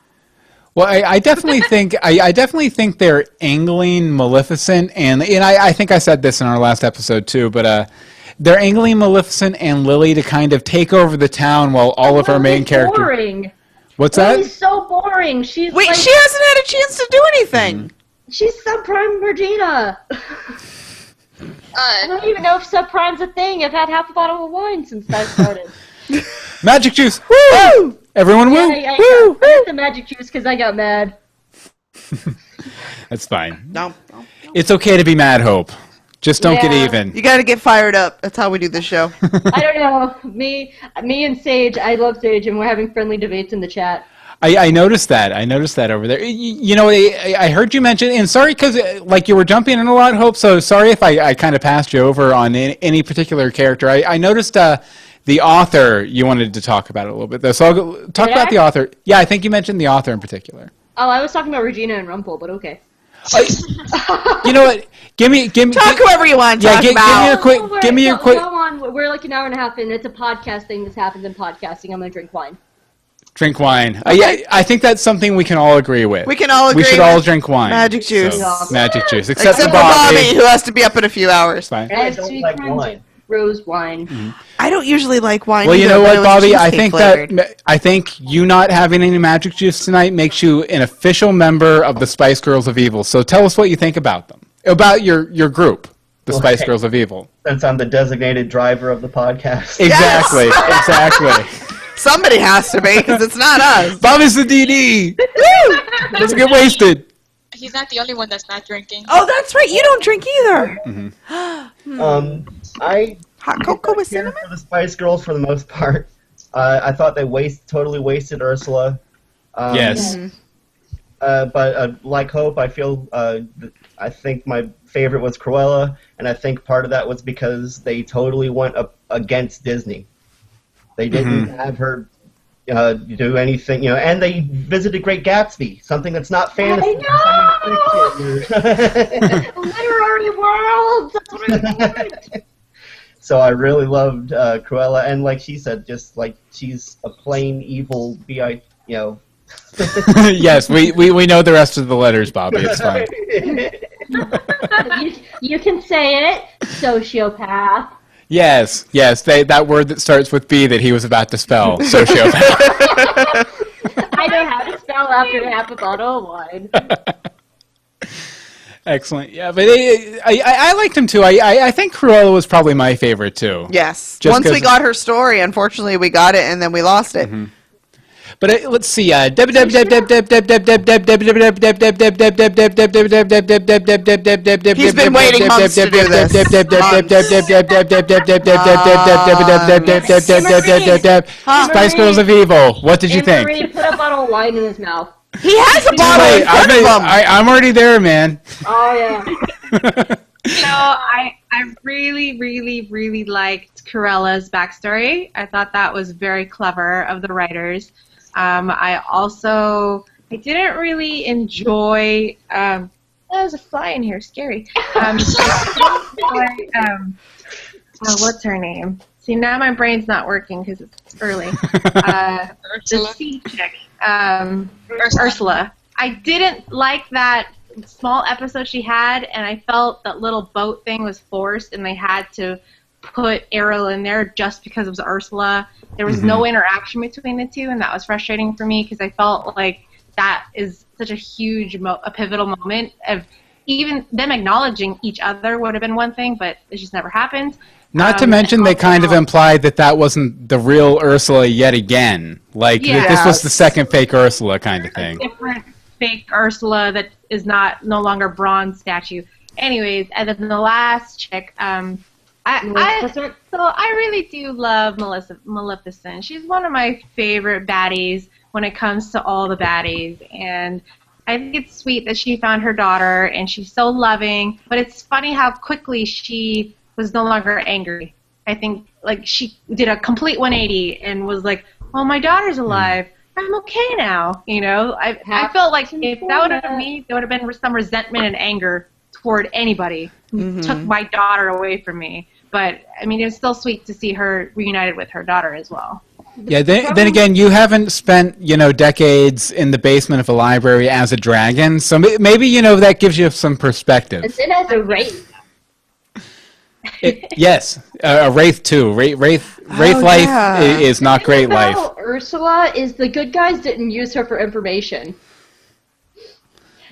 Speaker 1: Well, I definitely think they're angling Maleficent, and I think I said this in our last episode too, but they're angling Maleficent and Lily to kind of take over the town while all of our main characters.
Speaker 4: Boring.
Speaker 1: What's that?
Speaker 4: Lily's so boring.
Speaker 2: She hasn't had a chance to do anything.
Speaker 4: She's subprime Regina. I don't even know if subprime's a thing. I've had half a bottle of wine since I started.
Speaker 1: Magic juice! Woo! Everyone woo!
Speaker 4: I got the magic juice because I got mad.
Speaker 1: That's fine.
Speaker 2: No.
Speaker 1: It's okay to be mad, Hope. Just don't get even.
Speaker 2: You got to get fired up. That's how we do this show.
Speaker 4: I don't know. Me and Sage, I love Sage, and we're having friendly debates in the chat.
Speaker 1: I noticed that. I noticed that over there. I heard you mention, and sorry because you were jumping in a lot, Hope, so sorry if I kind of passed you over on any particular character. I noticed the author you wanted to talk about it a little bit, though. So I'll talk about the author. Yeah, I think you mentioned the author in particular.
Speaker 4: Oh, I was talking about Regina and Rumple, but okay.
Speaker 1: You know what? Give me.
Speaker 2: Talk whoever you want to talk about.
Speaker 1: Give me a quick.
Speaker 4: Go on. We're an hour and a half in. It's a podcast thing. This happens in podcasting. I'm gonna drink wine.
Speaker 1: Drink wine. Okay. I think that's something we can all agree with.
Speaker 2: We can all agree.
Speaker 1: We should all drink wine.
Speaker 2: Magic juice.
Speaker 1: Magic juice. Except for
Speaker 2: Bobby, who has to be up in a few hours.
Speaker 1: Fine.
Speaker 4: I have sweet wine. Rose wine.
Speaker 1: Mm-hmm.
Speaker 2: I don't usually like wine.
Speaker 1: Well, you know what, Bobby? I think you not having any magic juice tonight makes you an official member of the Spice Girls of Evil. So tell us what you think about them, about your group, the Spice Girls of Evil.
Speaker 5: Since I'm the designated driver of the podcast.
Speaker 1: Exactly. Yes! Exactly.
Speaker 2: Somebody has to be, because it's not us.
Speaker 1: Bobby's the DD. Woo! Let's get wasted.
Speaker 6: he's not the only one that's not drinking.
Speaker 2: Oh, that's right. You don't drink either.
Speaker 5: I
Speaker 2: Hot cocoa with
Speaker 5: here
Speaker 2: cinnamon.
Speaker 5: for the Spice Girls for the most part. I thought they totally wasted Ursula.
Speaker 1: Yes.
Speaker 5: But like Hope, I feel I think my favorite was Cruella, and I think part of that was because they totally went up against Disney. They didn't have her do anything, and they visited Great Gatsby, something that's not fantasy.
Speaker 4: Literary world. That's what I want.
Speaker 5: So I really loved Cruella, and like she said, just like she's a plain evil
Speaker 1: Yes, we know the rest of the letters, Bobby. It's fine.
Speaker 4: You can say it, sociopath.
Speaker 1: Yes, that word that starts with B that he was about to spell, sociopath.
Speaker 4: I know how to spell after half a bottle of wine.
Speaker 1: Excellent. Yeah, but I liked him too. I think Cruella was probably my favorite too.
Speaker 2: Yes.
Speaker 1: Just
Speaker 2: Once we got her story, unfortunately, we got it and then we lost it.
Speaker 1: But let's see. He's been
Speaker 2: waiting months to do this.
Speaker 1: Spice Girls of Evil. What did you think?
Speaker 4: He put a bottle of wine in his mouth.
Speaker 2: He has a bottle in front of him.
Speaker 1: I'm already there, man.
Speaker 4: Oh yeah.
Speaker 3: I really, really, really liked Corella's backstory. I thought that was very clever of the writers. I didn't really enjoy. There's a fly in here, scary. What's her name? See, now my brain's not working because it's early. The sea chick, Ursula. I didn't like that small episode she had, and I felt that little boat thing was forced, and they had to put Ariel in there just because it was Ursula. There was no interaction between the two, and that was frustrating for me because I felt like that is such a huge, a pivotal moment of even them acknowledging each other would have been one thing, but it just never happened.
Speaker 1: Not to mention they kind of implied that wasn't the real Ursula yet again. Like, this was the second fake Ursula kind of thing.
Speaker 3: Different fake Ursula that is no longer bronze statue. Anyways, and then the last chick, I really do love Maleficent. She's one of my favorite baddies when it comes to all the baddies, and I think it's sweet that she found her daughter, and she's so loving, but it's funny how quickly she was no longer angry. I think like she did a complete 180 and was like, well, my daughter's alive. I'm okay now. I felt like if that would have been me, there would have been some resentment and anger toward anybody who took my daughter away from me. But, I mean, it was still sweet to see her reunited with her daughter as well.
Speaker 1: Yeah, then again, you haven't spent, decades in the basement of a library as a dragon, so maybe, that gives you some perspective.
Speaker 4: And then as a wraith.
Speaker 1: Yes, a wraith too. Wraith life is not great life.
Speaker 4: Ursula is the good guys didn't use her for information.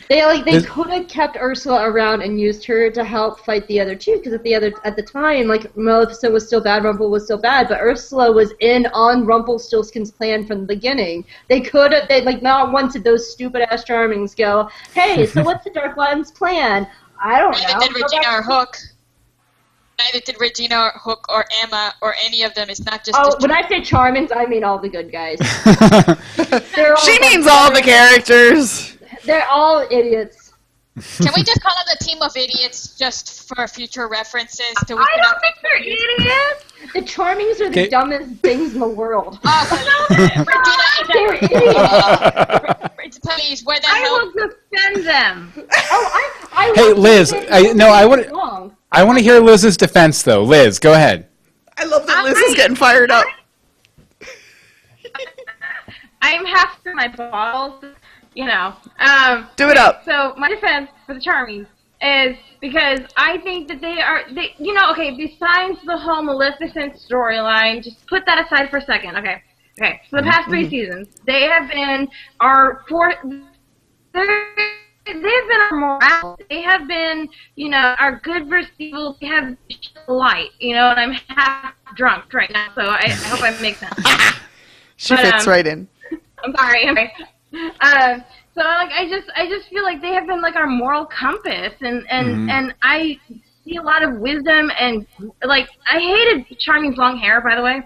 Speaker 4: They could have kept Ursula around and used her to help fight the other two, because at the time, like, Maleficent was still bad, Rumple was still bad, but Ursula was in on Rumpelstiltskin's plan from the beginning. They not once did those stupid ass Charmings go, hey, so what's the Dark One's plan? I don't know.
Speaker 6: Neither did Regina or Hook. Neither did Regina, or Hook, or Emma, or any of them. It's not just.
Speaker 4: Oh, when I say Charmings, I mean all the good guys.
Speaker 2: She means all the characters.
Speaker 4: They're all idiots.
Speaker 6: Can we just call it a team of idiots just for future references?
Speaker 7: I don't think they're idiots.
Speaker 4: The Charmings are the dumbest things in the world.
Speaker 6: Regina,
Speaker 4: they're idiots.
Speaker 6: Please, where the
Speaker 7: I
Speaker 6: hell?
Speaker 7: will defend them.
Speaker 4: I
Speaker 1: Hey, Liz, I want to hear Liz's defense, though. Liz, go ahead.
Speaker 2: I love that Liz is getting fired up.
Speaker 7: I'm half to my bottles,
Speaker 2: Do it up.
Speaker 7: So my defense for the Charmings is because I think that besides the whole Maleficent storyline, just put that aside for a second, okay? Okay, so the past 3 seasons, they have been our morale. They have been, our good versus evil. They have light, and I'm half drunk right now, so I hope I make sense.
Speaker 2: She fits right in.
Speaker 7: I'm sorry. So like I just feel like they have been like our moral compass, and I see a lot of wisdom, and like I hated Charming's long hair, by the way,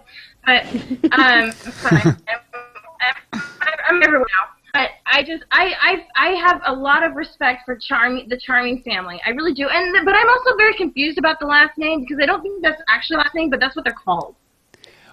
Speaker 7: but fine. I'm everywhere now. But I have a lot of respect for the Charming family. I really do. But I'm also very confused about the last name because I don't think that's actually last name, but that's what they're called.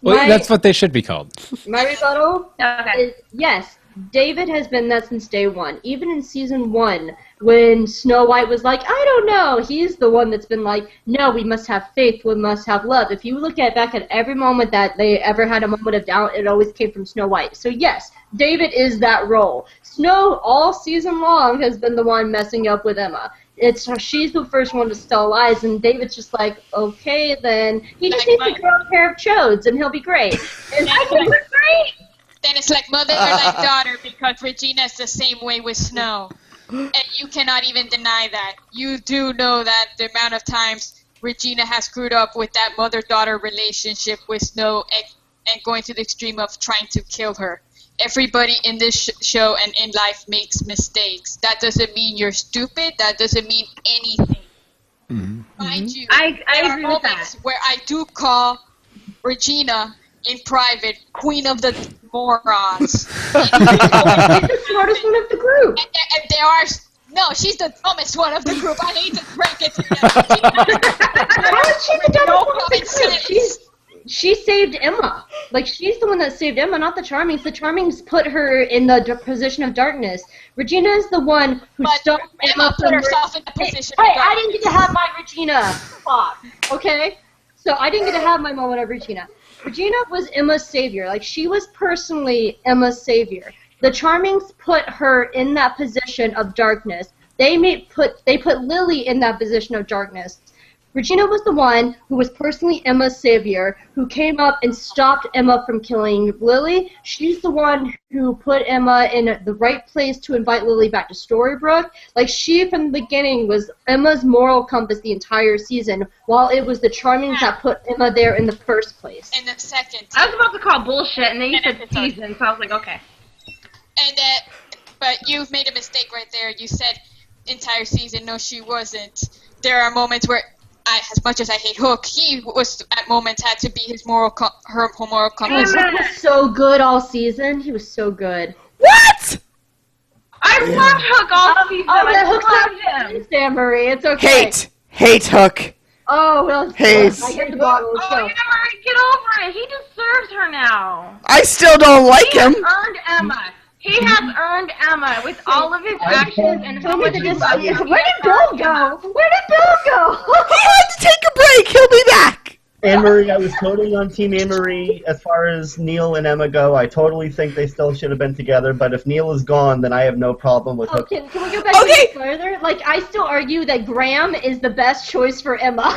Speaker 1: Well, that's what they should be called.
Speaker 4: My rebuttal
Speaker 7: Okay.
Speaker 4: is yes. David has been that since day one. Even in season 1, when Snow White was like, I don't know, he's the one that's been like, no, we must have faith, we must have love. If you look back at every moment that they ever had a moment of doubt, it always came from Snow White. So yes, David is that role. Snow, all season long, has been the one messing up with Emma. She's the first one to tell lies, and David's just like, okay, then he just needs to grow a pair of chodes, and he'll be great. And I think we're great.
Speaker 6: Then it's like mother like daughter because Regina's the same way with Snow. And you cannot even deny that. You do know that the amount of times Regina has screwed up with that mother-daughter relationship with Snow and going to the extreme of trying to kill her. Everybody in this show and in life makes mistakes. That doesn't mean you're stupid. That doesn't mean anything. Mind you,
Speaker 7: I
Speaker 6: there
Speaker 7: agree
Speaker 6: are
Speaker 7: with
Speaker 6: moments
Speaker 7: that.
Speaker 6: where I do call Regina in private queen of the morons.
Speaker 4: She's the smartest one of the group.
Speaker 6: And there are... No, she's the dumbest one of the group. I hate to break it to you.
Speaker 4: How is she the dumbest one of the
Speaker 6: common
Speaker 4: group?
Speaker 6: sense.
Speaker 4: She saved Emma. Like, she's the one that saved Emma, not the Charmings. The Charmings put her in the position of darkness. Regina is the one who stopped
Speaker 6: Emma put herself in the position
Speaker 4: Hey,
Speaker 6: of darkness.
Speaker 4: I didn't get to have my Regina pop, okay? So I didn't get to have my moment of Regina. Regina was Emma's savior. Like, she was personally Emma's savior. The Charmings put her in that position of darkness. They put Lily in that position of darkness. Regina was the one who was personally Emma's savior, who came up and stopped Emma from killing Lily. She's the one who put Emma in the right place to invite Lily back to Storybrooke. Like, she, from the beginning, was Emma's moral compass the entire season, while it was the Charmings that put Emma there in the first place.
Speaker 6: In the second.
Speaker 7: I was about to call bullshit, and then you said season, so I was like, okay.
Speaker 6: And but you've made a mistake right there. You said entire season. No, she wasn't. There are moments where, as much as I hate Hook, he was at moments had to be his her moral compass.
Speaker 4: Hook was so good all season. He was so good.
Speaker 2: What?
Speaker 7: I loved Hook all season. I loved him.
Speaker 4: Sam Marie, it's okay.
Speaker 2: Hate Hook.
Speaker 4: Oh, well,
Speaker 2: Hate.
Speaker 4: I hit the bottom of the show.
Speaker 7: Get over it. He deserves her now.
Speaker 2: I still don't like him.
Speaker 7: He has earned Emma. He has earned Emma with all of his actions and how much he loves her.
Speaker 4: Where did Bill go? Where did Bill go?
Speaker 2: He had to take a break. He'll be back.
Speaker 5: Anne-Marie, I was totally on Team Anne-Marie as far as Neil and Emma go. I totally think they still should have been together, but if Neil is gone, then I have no problem with Hook.
Speaker 4: Can we go back a bit further? Like, I still argue that Graham is the best choice for Emma.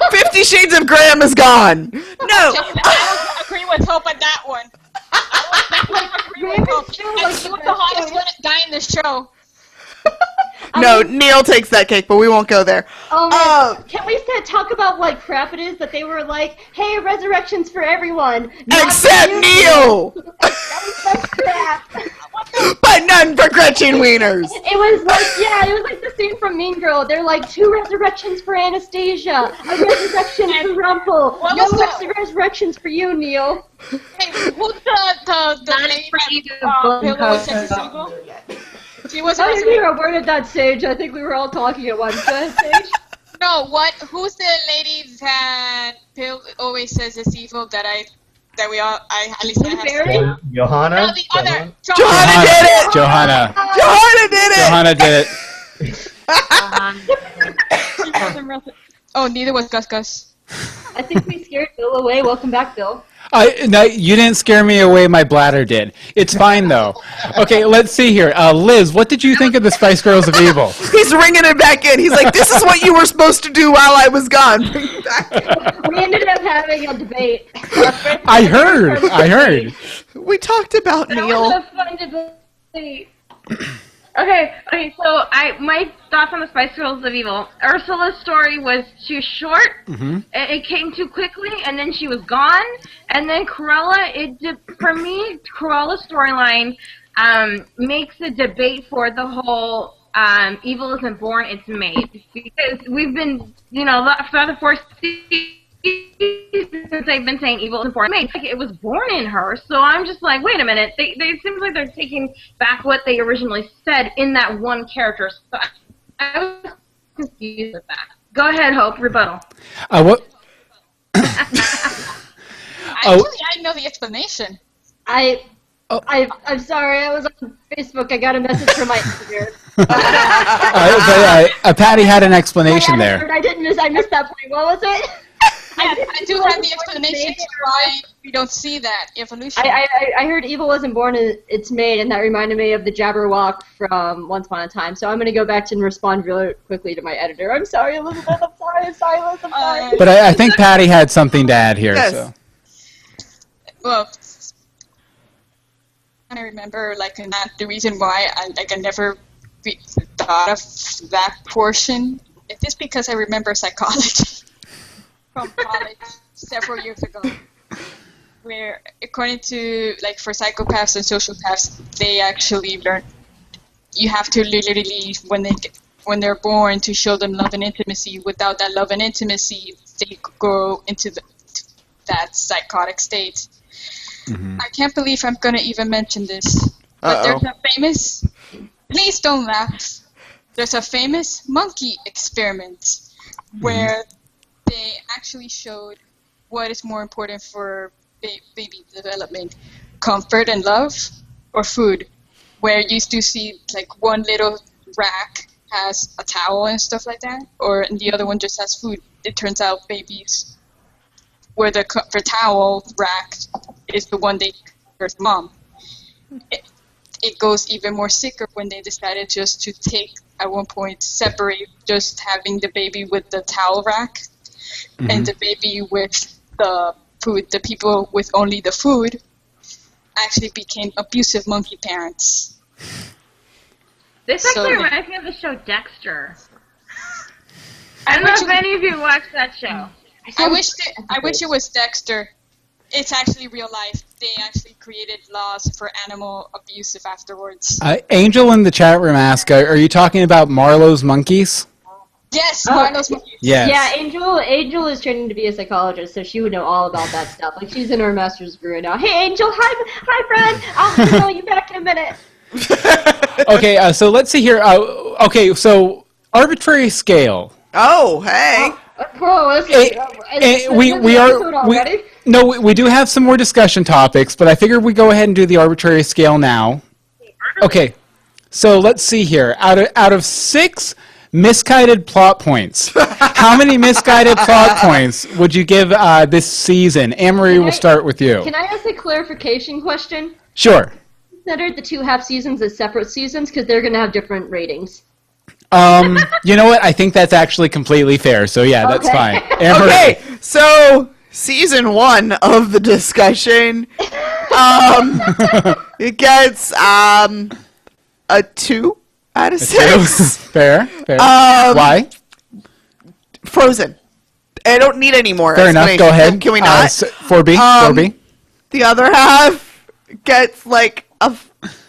Speaker 2: 50 Shades of Graham is gone. No.
Speaker 6: I don't agree with Hope on that one.
Speaker 4: Graham is still like
Speaker 6: he was the hottest guy in the show.
Speaker 2: No, Neil takes that cake, but we won't go there.
Speaker 4: Can we talk about what crap it is that they were like, hey, resurrections for everyone.
Speaker 2: Except Neil!
Speaker 4: That's crap.
Speaker 2: But none for Gretchen Wieners.
Speaker 4: It was like the scene from Mean Girl. They're like, 2 resurrections for Anastasia, a resurrection for Rumple, no resurrections for you, Neil.
Speaker 6: Hey, who's the lady that always says it's evil? She was
Speaker 4: I didn't hear a word of that, Sage. I think we were all talking at once. Go ahead, Sage.
Speaker 6: No, who's the lady that Bill always says is evil that we all, at least I have to.
Speaker 5: Johanna?
Speaker 6: No, the other.
Speaker 2: Johanna did it!
Speaker 1: Johanna did it.
Speaker 6: Oh, neither was Gus Gus.
Speaker 4: I think we scared Bill away. Welcome back, Bill.
Speaker 1: No, you didn't scare me away. My bladder did. It's fine, though. Okay, let's see here. Liz, what did you think of the Spice Girls of Evil?
Speaker 2: He's ringing it back in. He's like, this is what you were supposed to do while I was gone.
Speaker 4: We ended up having a debate.
Speaker 1: I heard.
Speaker 2: We talked about
Speaker 7: That
Speaker 2: Neil.
Speaker 7: was a fun debate. Okay, so my thoughts on the Spice Girls of Evil. Ursula's story was too short. It came too quickly, and then she was gone. And then Cruella's storyline, makes a debate for the whole evil isn't born, it's made. Because we've been, for the 4 seasons, they've been saying evil isn't born, it's made. Like, it was born in her, so I'm just like, wait a minute. It seems like they're taking back what they originally said in that one character. So I was confused with that. Go ahead, Hope, rebuttal.
Speaker 6: What? Actually, I know the explanation.
Speaker 4: I'm sorry, I was on Facebook. I got a message from my editor.
Speaker 1: Patty had an explanation there.
Speaker 4: I missed that point. What was it?
Speaker 6: I do have the explanation to why we don't see that evolution.
Speaker 4: I heard evil wasn't born, it's made, and that reminded me of the Jabberwock from Once Upon a Time. So I'm going to go back and respond really quickly to my editor. I'm sorry, Elizabeth. I'm sorry, Liz. I'm sorry.
Speaker 1: But I think Patty had something to add here.
Speaker 2: Yes.
Speaker 1: So.
Speaker 6: Well, I remember, the reason why I never thought of that portion. It's just because I remember psychology from college several years ago, where according to, for psychopaths and sociopaths, they actually learn you have to literally, when they're born, to show them love and intimacy. Without that love and intimacy, they go into that psychotic state. Mm-hmm. I can't believe I'm going to even mention this, but there's a famous, please don't laugh, there's a famous monkey experiment where they actually showed what is more important for baby development, comfort and love or food, where you used to see one little rack has a towel and stuff like that, or the other one just has food. It turns out babies where the towel rack is the one they first mom. It goes even more sicker when they decided just to at one point, separate just having the baby with the towel rack and the baby with the food. The people with only the food actually became abusive monkey parents.
Speaker 7: This actually reminds me of the show Dexter. I don't know if any of you watched that show.
Speaker 6: I wish it was Dexter. It's actually real life. They actually created laws for animal abusive afterwards.
Speaker 1: Angel in the chat room asked, are you talking about Marlowe's monkeys?
Speaker 6: Yes, Marlowe's monkeys.
Speaker 1: Yes.
Speaker 4: Yeah, Angel is training to be a psychologist, so she would know all about that stuff. She's in her master's degree now. Hey, Angel, hi, friend. I'll email you back in a minute.
Speaker 1: Okay, so let's see here. So arbitrary scale.
Speaker 2: Oh, hey.
Speaker 1: We do have some more discussion topics, but I figured we go ahead and do the arbitrary scale now. Okay, so let's see here. Out of 6 misguided plot points, how many misguided plot points would you give this season? Anne-Marie, we'll start with you.
Speaker 4: Can I ask a clarification question?
Speaker 1: Sure.
Speaker 4: Consider the 2 half seasons as separate seasons because they're going to have different ratings.
Speaker 1: You know what? I think that's actually completely fair. So yeah, that's fine.
Speaker 2: Okay, so season 1 of the discussion, it gets a 2 out of 6.
Speaker 1: Fair. Why?
Speaker 2: Frozen. I don't need any more.
Speaker 1: Fair enough. Go ahead.
Speaker 2: Can we not?
Speaker 1: 4B. 4B.
Speaker 2: The other half gets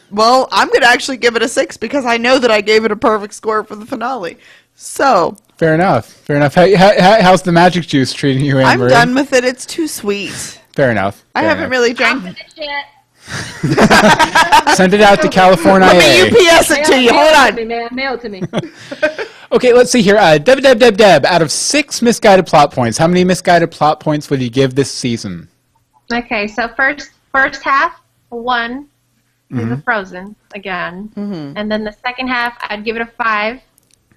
Speaker 2: well, I'm going to actually give it a 6 because I know that I gave it a perfect score for the finale. So.
Speaker 1: Fair enough. How's the magic juice treating you, Anne-Marie?
Speaker 2: I'm done with it. It's too sweet.
Speaker 1: Fair enough.
Speaker 2: I haven't really drank.
Speaker 1: Send it out to California.
Speaker 2: Let me UPS it to you. Hold on.
Speaker 4: Mail it to me.
Speaker 1: Okay, let's see here. Deb. Out of 6 misguided plot points, how many misguided plot points would you give this season?
Speaker 3: Okay, so first half, 1. The Frozen again, and then the second half I'd give it a 5.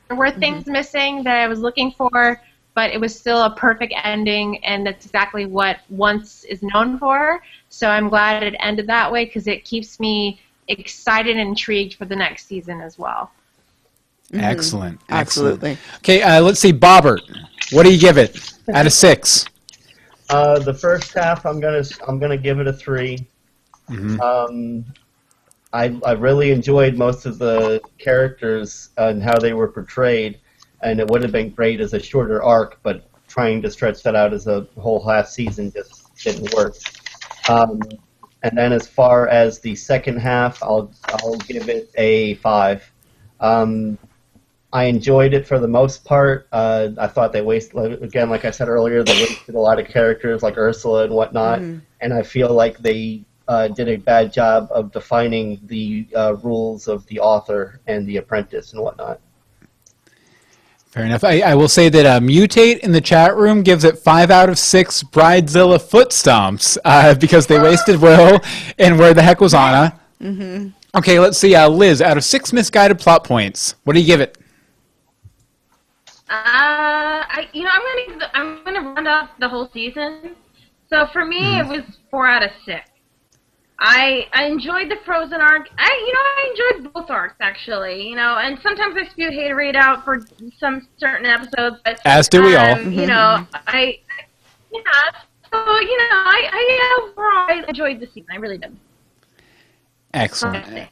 Speaker 3: There were things missing that I was looking for, but it was still a perfect ending, and that's exactly what Once is known for. So I'm glad it ended that way because it keeps me excited and intrigued for the next season as well.
Speaker 1: Excellent.
Speaker 2: Absolutely.
Speaker 1: Okay, let's see, Bobbert. What do you give it out of 6?
Speaker 5: The first half I'm gonna give it a 3. I really enjoyed most of the characters and how they were portrayed, and it would have been great as a shorter arc, but trying to stretch that out as a whole half season just didn't work. And then as far as the second half, I'll give it a 5. I enjoyed it for the most part. I thought they wasted, again, like I said earlier, they wasted a lot of characters like Ursula and whatnot, and I feel like they did a bad job of defining the rules of the author and the apprentice and whatnot.
Speaker 1: Fair enough. I will say that Mutate in the chat room gives it 5 out of 6 Bridezilla foot stomps because they wasted Will and where the heck was Anna. Okay, let's see. Liz, out of 6 misguided plot points, what do you give it?
Speaker 7: I'm gonna round off the whole season. So for me, it was 4 out of 6. I enjoyed the Frozen arc. I enjoyed both arcs actually. And sometimes I spew haterade out for some certain episodes, but
Speaker 1: as do we all.
Speaker 7: I overall enjoyed the season. I really did.
Speaker 1: Excellent.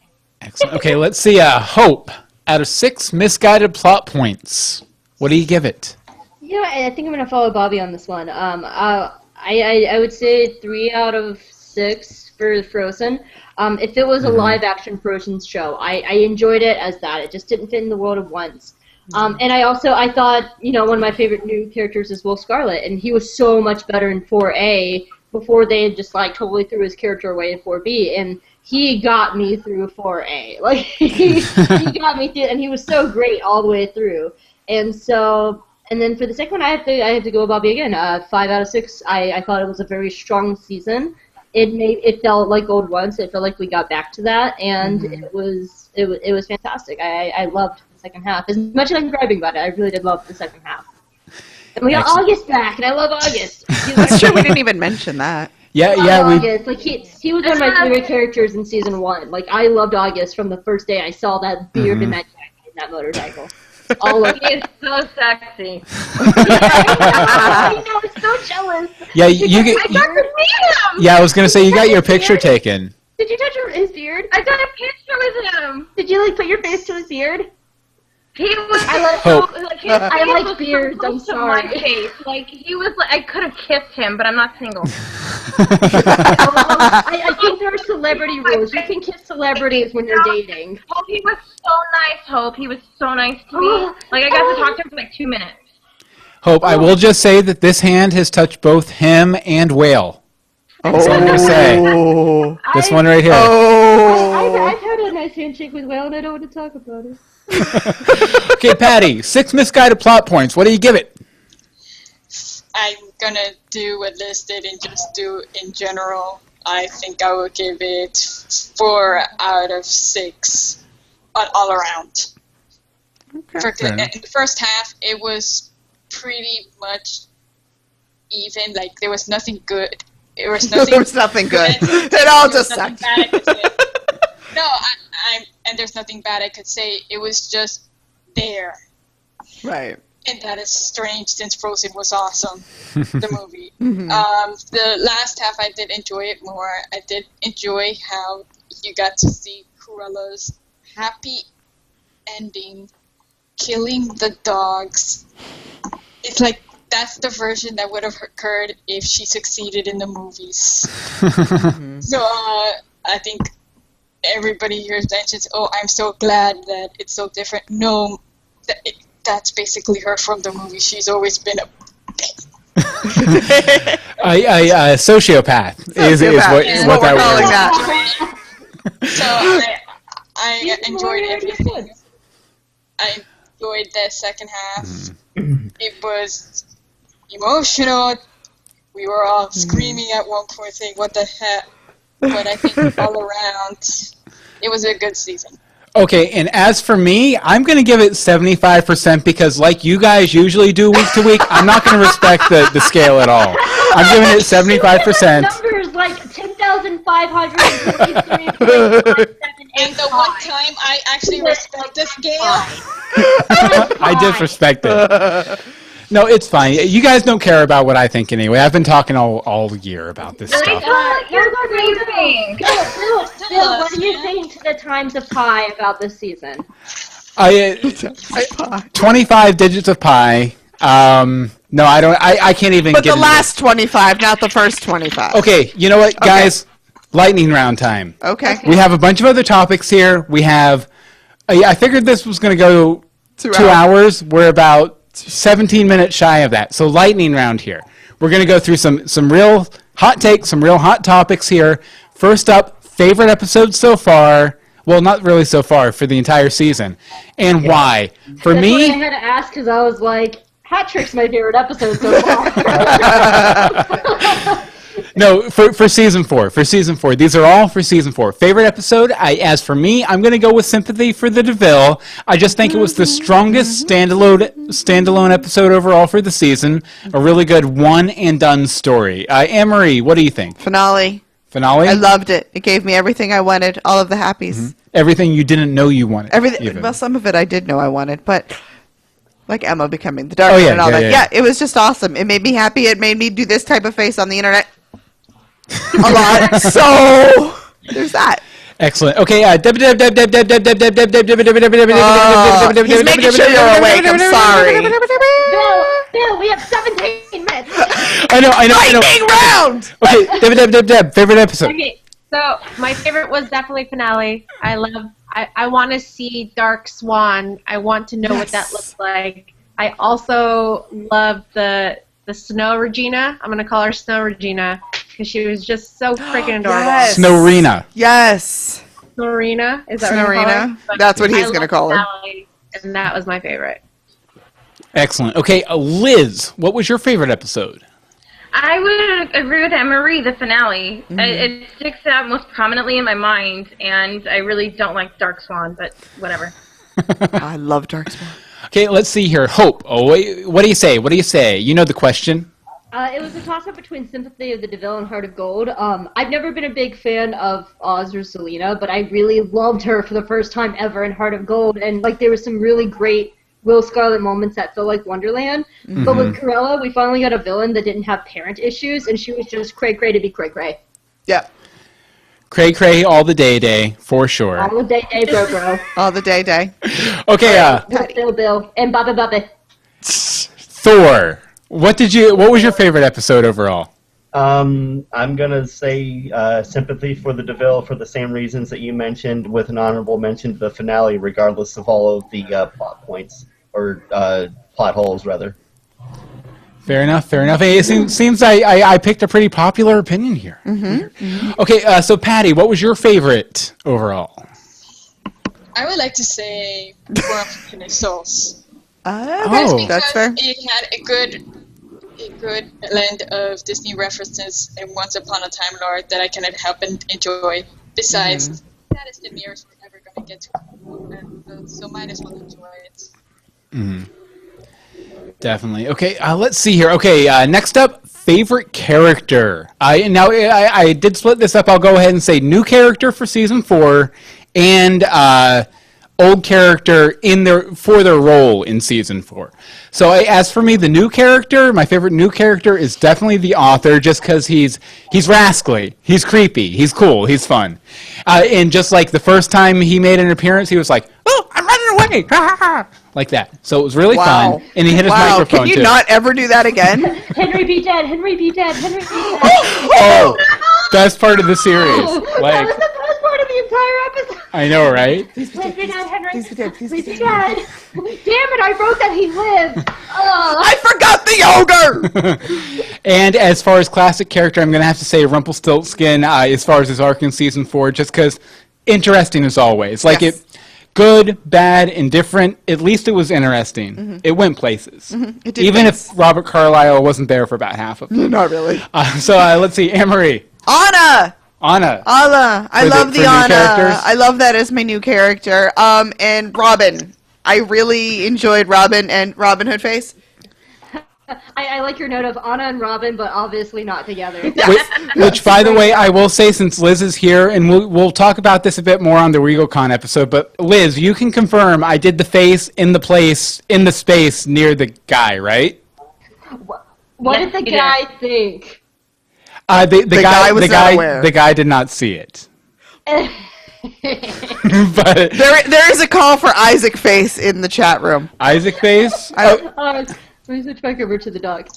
Speaker 1: Okay, let's see. Hope, out of 6 misguided plot points, what do you give it?
Speaker 4: I think I'm gonna follow Bobby on this one. I would say 3 out of 6 for Frozen. If it was a live-action Frozen show, I enjoyed it as that. It just didn't fit in the world of once. And I thought, one of my favorite new characters is Will Scarlet, and he was so much better in 4A before they had just totally threw his character away in 4B, and he got me through 4A. He got me through, and he was so great all the way through. And then for the second one, I have to go with Bobby again. 5 out of 6. I thought it was a very strong season. It felt like old once. It felt like we got back to that, and it was fantastic. I loved the second half as much as I'm griping about it. I really did love the second half. And we got August back, and I love August.
Speaker 2: That's true. We didn't even mention that.
Speaker 1: Yeah.
Speaker 4: August. He was one of my favorite characters in season 1. I loved August from the first day I saw that beard and that jacket and that motorcycle.
Speaker 7: He is so sexy.
Speaker 4: I was so jealous.
Speaker 1: Yeah,
Speaker 7: I got to meet him.
Speaker 1: Yeah, I was gonna say you got your picture taken.
Speaker 4: Did you touch his beard?
Speaker 7: I got a picture with him.
Speaker 4: Did you put your face to his beard?
Speaker 7: He was.
Speaker 4: I like beards. I'm sorry.
Speaker 7: My face. He was. I could have kissed him, but I'm not single.
Speaker 4: I think there are celebrity rules. You can kiss celebrities when you're dating.
Speaker 7: Oh, he was so nice, Hope. He was so nice to me. I got to talk to him for 2 minutes.
Speaker 1: Hope, I will just say that this hand has touched both him and Whale. That's all I'm going to say. This one right here.
Speaker 4: I've had a nice handshake with Whale, and I don't want to talk about it.
Speaker 1: Okay, Patty, 6 misguided plot points. What do you give it?
Speaker 6: I'm gonna do what Liz did and just do in general. I think I will give it 4 out of 6 all around. Okay. In the first half, it was pretty much even. There was nothing good. There was nothing
Speaker 2: good. It all just sucked.
Speaker 6: No, and there's nothing bad I could say. It was just there.
Speaker 2: Right.
Speaker 6: And that is strange since Frozen was awesome, the movie. The last half I did enjoy it more. I did enjoy how you got to see Cruella's happy ending, killing the dogs. It's that's the version that would have occurred if she succeeded in the movies. So I think everybody here mentions, I'm so glad that it's so different. No, that's basically her from the movie. She's always been a
Speaker 1: sociopath is what that
Speaker 2: we're calling that.
Speaker 6: So I enjoyed everything. I enjoyed the second half. It was emotional. We were all screaming at one point saying, what the heck? But I think all around, it was a good season.
Speaker 1: Okay, and as for me, I'm going to give it 75% because like you guys usually do week to week, I'm not going to respect the scale at all. I'm giving it 75%.
Speaker 4: Numbers 10,553.578.
Speaker 6: And the one time I actually respect the scale.
Speaker 1: I disrespect it. No, it's fine. You guys don't care about what I think anyway. I've been talking all year about this stuff.
Speaker 7: You're crazy.
Speaker 4: Bill, what are you saying to the Times of Pi about this season?
Speaker 1: 25 digits of pi. No, I don't. I can't even.
Speaker 2: But the last 25, not the first 25.
Speaker 1: Okay, you know what, guys? lightning round time.
Speaker 2: Okay.
Speaker 1: We have a bunch of other topics here. We have, I figured this was going to go 2 hours. We're about 17 minutes shy of that. So lightning round here. We're going to go through some real hot takes, some real hot topics here. First up, favorite episodes so far. Well, not really so far, for the entire season. And why? For
Speaker 4: That's
Speaker 1: me...
Speaker 4: What I had to ask because I was like, Hat Trick's my favorite episode so far.
Speaker 1: No, for season 4. For season 4. These are all for season 4. Favorite episode? As for me, I'm going to go with Sympathy for the DeVille. I just think it was the strongest standalone episode overall for the season. A really good one-and-done story. Anne-Marie, what do you think?
Speaker 2: Finale.
Speaker 1: Finale?
Speaker 2: I loved it. It gave me everything I wanted. All of the happies.
Speaker 1: Mm-hmm. Everything you didn't know you wanted.
Speaker 2: Everything.
Speaker 1: Even.
Speaker 2: Well, some of it I did know I wanted, but like Emma becoming the Dark One and all that. Yeah, it was just awesome. It made me happy. It made me do this type of face on the internet a lot. So there's that.
Speaker 1: Excellent. Okay.
Speaker 2: He's making sure you're awake. I'm sorry.
Speaker 4: Bill, we have 17 minutes.
Speaker 1: I know.
Speaker 2: Lightning round.
Speaker 1: Okay. Deb. Favorite episode.
Speaker 3: Okay. So my favorite was definitely finale. I want to see Dark Swan. I want to know what that looks like. I also love the Snow Regina. I'm gonna call her Snow Regina because she was just so freaking adorable.
Speaker 2: Yes.
Speaker 1: Snow-Rena.
Speaker 2: Yes.
Speaker 3: Snow-Rena? Is that
Speaker 2: Snow-Rena? That's what he's gonna call her.
Speaker 3: And that was my favorite.
Speaker 1: Excellent. Okay, Liz, what was your favorite episode?
Speaker 7: I would agree with Anne-Marie, the finale. It sticks out most prominently in my mind, and I really don't like Dark Swan, but whatever.
Speaker 2: I love Dark Swan.
Speaker 1: Okay, let's see here. Hope. Oh, wait, what do you say? What do you say? You know the question.
Speaker 4: It was a toss-up between Sympathy of the DeVille and Heart of Gold. I've never been a big fan of Oz or Selena, but I really loved her for the first time ever in Heart of Gold, and like there were some really great Will Scarlet moments that felt like Wonderland. Mm-hmm. But with Cruella, we finally got a villain that didn't have parent issues, and she was just cray-cray to be cray-cray.
Speaker 2: Yeah.
Speaker 1: Cray-cray all the day, for sure.
Speaker 4: All the day, bro.
Speaker 2: All the day.
Speaker 1: Okay,
Speaker 4: Bill, and Baba.
Speaker 1: Thor. What was your favorite episode overall?
Speaker 5: I'm gonna say Sympathy for the DeVille for the same reasons that you mentioned, with an honorable mention to the finale, regardless of all of the plot points, or plot holes, rather.
Speaker 1: Fair enough. It seems I picked a pretty popular opinion here. Okay, so Patty, what was your favorite overall?
Speaker 6: I would like to say Worm from Sauce.
Speaker 2: That's fair.
Speaker 6: It had a good blend of Disney references and Once Upon a Time lore that I cannot help and enjoy. Besides, that is the nearest we're ever going to get to, so might as well enjoy it.
Speaker 1: Definitely. Okay, let's see here. Okay, next up, favorite character. I did split this up. I'll go ahead and say new character for season 4 and old character for their role in season 4. So as for me, the new character, my favorite new character is definitely the author, just because he's rascally, he's creepy, he's cool, he's fun. And just like the first time he made an appearance, he was like, "Oh, I'm running away!" like that. So it was really fun, and he hit his microphone
Speaker 2: Can you
Speaker 1: too.
Speaker 2: not ever do that again?
Speaker 4: Henry be dead.
Speaker 1: Oh, best part of the series.
Speaker 4: That was the best part of the entire episode.
Speaker 1: I know, right?
Speaker 4: Please be dead, Henry. Please be dead. Damn it, I wrote that he lived.
Speaker 2: I forgot the ogre!
Speaker 1: And as far as classic character, I'm going to have to say Rumpelstiltskin as far as his arc in season 4, just because interesting as always. Like it, good, bad, indifferent, at least it was interesting. It went places.
Speaker 2: It did
Speaker 1: Even if Robert Carlyle wasn't there for about half of it.
Speaker 2: Not really.
Speaker 1: So let's see, Anne-Marie.
Speaker 2: Anna! I love the Anna. I love that as my new character. And Robin. I really enjoyed Robin and Robin Hood face.
Speaker 4: I like your note of Anna and Robin, but obviously not together.
Speaker 1: Which, by the way, I will say, since Liz is here, and we'll talk about this a bit more on the RegalCon episode, but Liz, you can confirm I did the face in the space near the guy, right?
Speaker 4: What did the guy think?
Speaker 2: The guy was not aware.
Speaker 1: The guy did not see it. But
Speaker 2: there is a call for Isaac Face in the chat room.
Speaker 1: Isaac Face?
Speaker 4: Let me switch back over to the dog.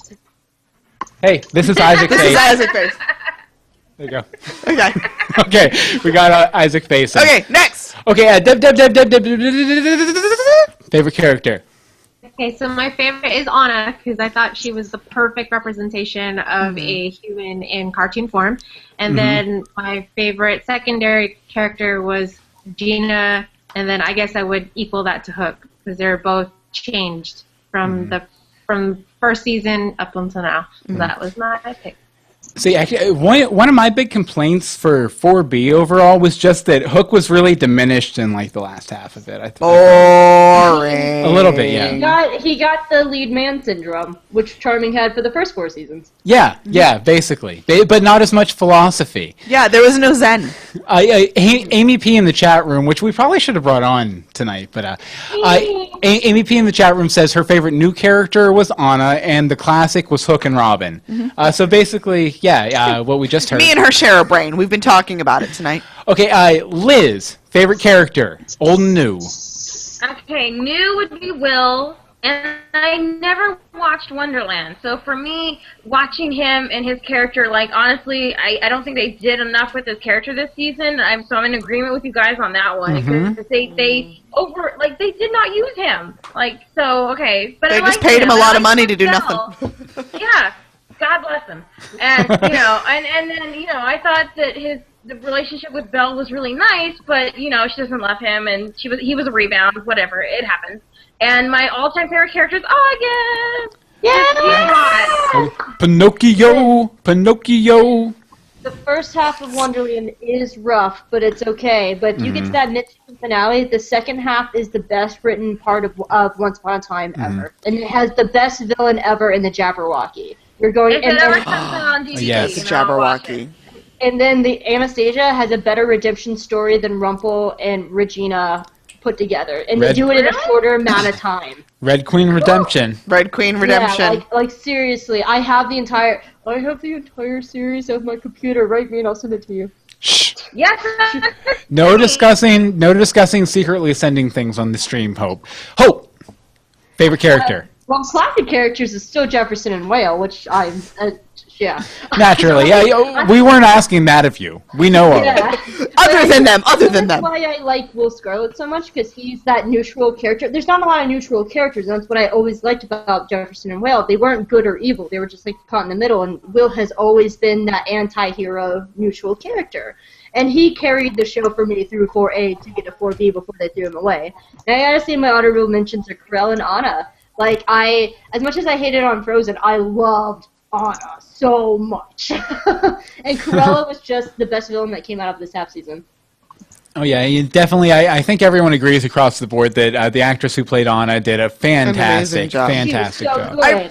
Speaker 1: Hey, this is Isaac Face.
Speaker 2: This is Isaac Face.
Speaker 1: There you go.
Speaker 2: Okay.
Speaker 1: Okay, we got Isaac facing.
Speaker 2: Okay, next.
Speaker 1: Okay, favorite character.
Speaker 3: Okay, so my favorite is Anna because I thought she was the perfect representation of a human in cartoon form. And then my favorite secondary character was Gina, and then I guess I would equal that to Hook because they're both changed from from first season up until now. So that was my pick.
Speaker 1: See, actually, one of my big complaints for 4B overall was just that Hook was really diminished in like the last half of it. I
Speaker 2: Boring.
Speaker 1: A little bit, yeah.
Speaker 4: He got the lead man syndrome, which Charming had for the first 4 seasons.
Speaker 1: Yeah, basically. but not as much philosophy.
Speaker 2: Yeah, there was no Zen.
Speaker 1: Amy P in the chat room, which we probably should have brought on tonight, but Amy P in the chat room says her favorite new character was Anna, and the classic was Hook and Robin. So basically, what we just heard.
Speaker 2: Me and her share a brain. We've been talking about it tonight.
Speaker 1: Okay, Liz, favorite character, old and new.
Speaker 7: Okay, new would be Will, and I never watched Wonderland. So for me, watching him and his character, like, honestly, I don't think they did enough with his character this season. So I'm in agreement with you guys on that one. Because they did not use him. Like, so, okay. But
Speaker 2: they just paid him a lot of money to do nothing.
Speaker 7: Yeah. God bless him. And, and then, I thought that the relationship with Belle was really nice, but, she doesn't love him, and he was a rebound, whatever, it happens. And my all-time favorite character is August! Yeah!
Speaker 1: Pinocchio!
Speaker 4: The first half of Wonderland is rough, but it's okay. But if you get to that mid-season finale, the second half is the best written part of Once Upon a Time ever. And it has the best villain ever in the Jabberwocky. You're going
Speaker 7: if it ever comes out on DVD,
Speaker 2: yes, the Jabberwocky.
Speaker 4: And then the Anastasia has a better redemption story than Rumple and Regina put together. And they do it in a shorter amount of time.
Speaker 1: Red Queen Redemption.
Speaker 2: Red Queen Redemption.
Speaker 4: Yeah, like seriously, I have the entire series of my computer. Write me and I'll send it to you.
Speaker 1: Shh.
Speaker 7: Yes.
Speaker 1: No discussing secretly sending things on the stream, Hope. Hope! Favorite character.
Speaker 4: Well, classic characters is still Jefferson and Whale, which yeah.
Speaker 1: Naturally, yeah. We weren't asking that of you. We know of it.
Speaker 2: Other than them.
Speaker 4: That's why I like Will Scarlet so much, because he's that neutral character. There's not a lot of neutral characters, and that's what I always liked about Jefferson and Whale. They weren't good or evil. They were just like caught in the middle, and Will has always been that anti-hero neutral character. And he carried the show for me through 4A to get to 4B before they threw him away. And I gotta say my honorable mentions are Corel and Anna. Like, as much as I hated on Frozen, I loved Anna so much. And Cruella was just the best villain that came out of this half season.
Speaker 1: Oh yeah, definitely. I think everyone agrees across the board that the actress who played Anna did a fantastic job.
Speaker 2: I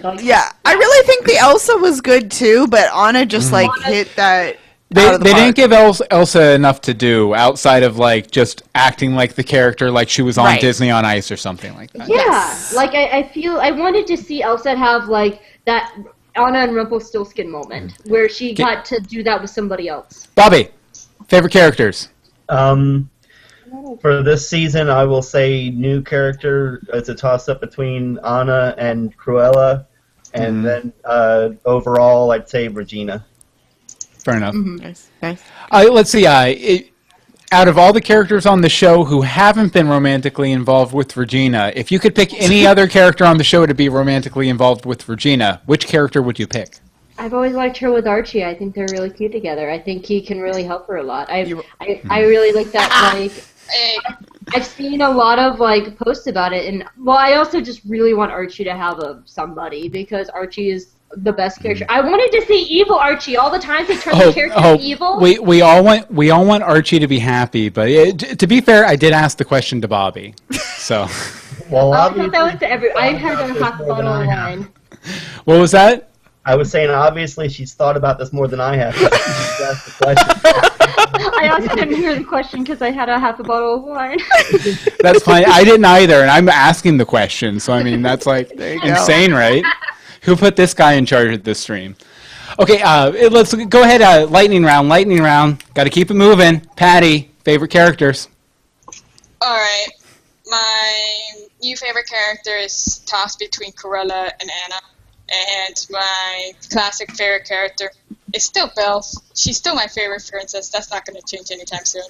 Speaker 2: really think the Elsa was good too, but Anna just hit that.
Speaker 1: They didn't give Elsa enough to do outside of just acting like the character, like she was on Disney on Ice or something like that.
Speaker 4: Yeah, I wanted to see Elsa have that Anna and Rumpelstiltskin moment where she got to do that with somebody else.
Speaker 1: Bobby, favorite characters?
Speaker 5: For this season, I will say new character. It's a toss-up between Anna and Cruella, and then overall, I'd say Regina.
Speaker 1: Fair enough.
Speaker 2: Nice.
Speaker 1: Let's see. Out of all the characters on the show who haven't been romantically involved with Regina, if you could pick any other character on the show to be romantically involved with Regina, which character would you pick?
Speaker 4: I've always liked her with Archie. I think they're really cute together. I think he can really help her a lot. I really like that. I've seen a lot of posts about it, and I also just really want Archie to have somebody because Archie is the best character. I wanted to see evil Archie all the time. They turn the character evil.
Speaker 1: We all want Archie to be happy, but to be fair, I did ask the question to Bobby. So.
Speaker 5: Well,
Speaker 4: I thought that was to I had a half bottle of wine.
Speaker 1: What was that?
Speaker 5: I was saying, obviously, she's thought about this more than I have. She's asked the question.
Speaker 4: I also didn't hear the question because I had a half a bottle of wine.
Speaker 1: That's fine. I didn't either, and I'm asking the question, so I mean that's insane, right? Who put this guy in charge of this stream? Okay, let's go ahead. Lightning round. Got to keep it moving. Patty, favorite characters?
Speaker 6: All right, my new favorite character is tossed between Cruella and Anna, and my classic favorite character it's still Bells. She's still my favorite princess. That's not going to change anytime soon.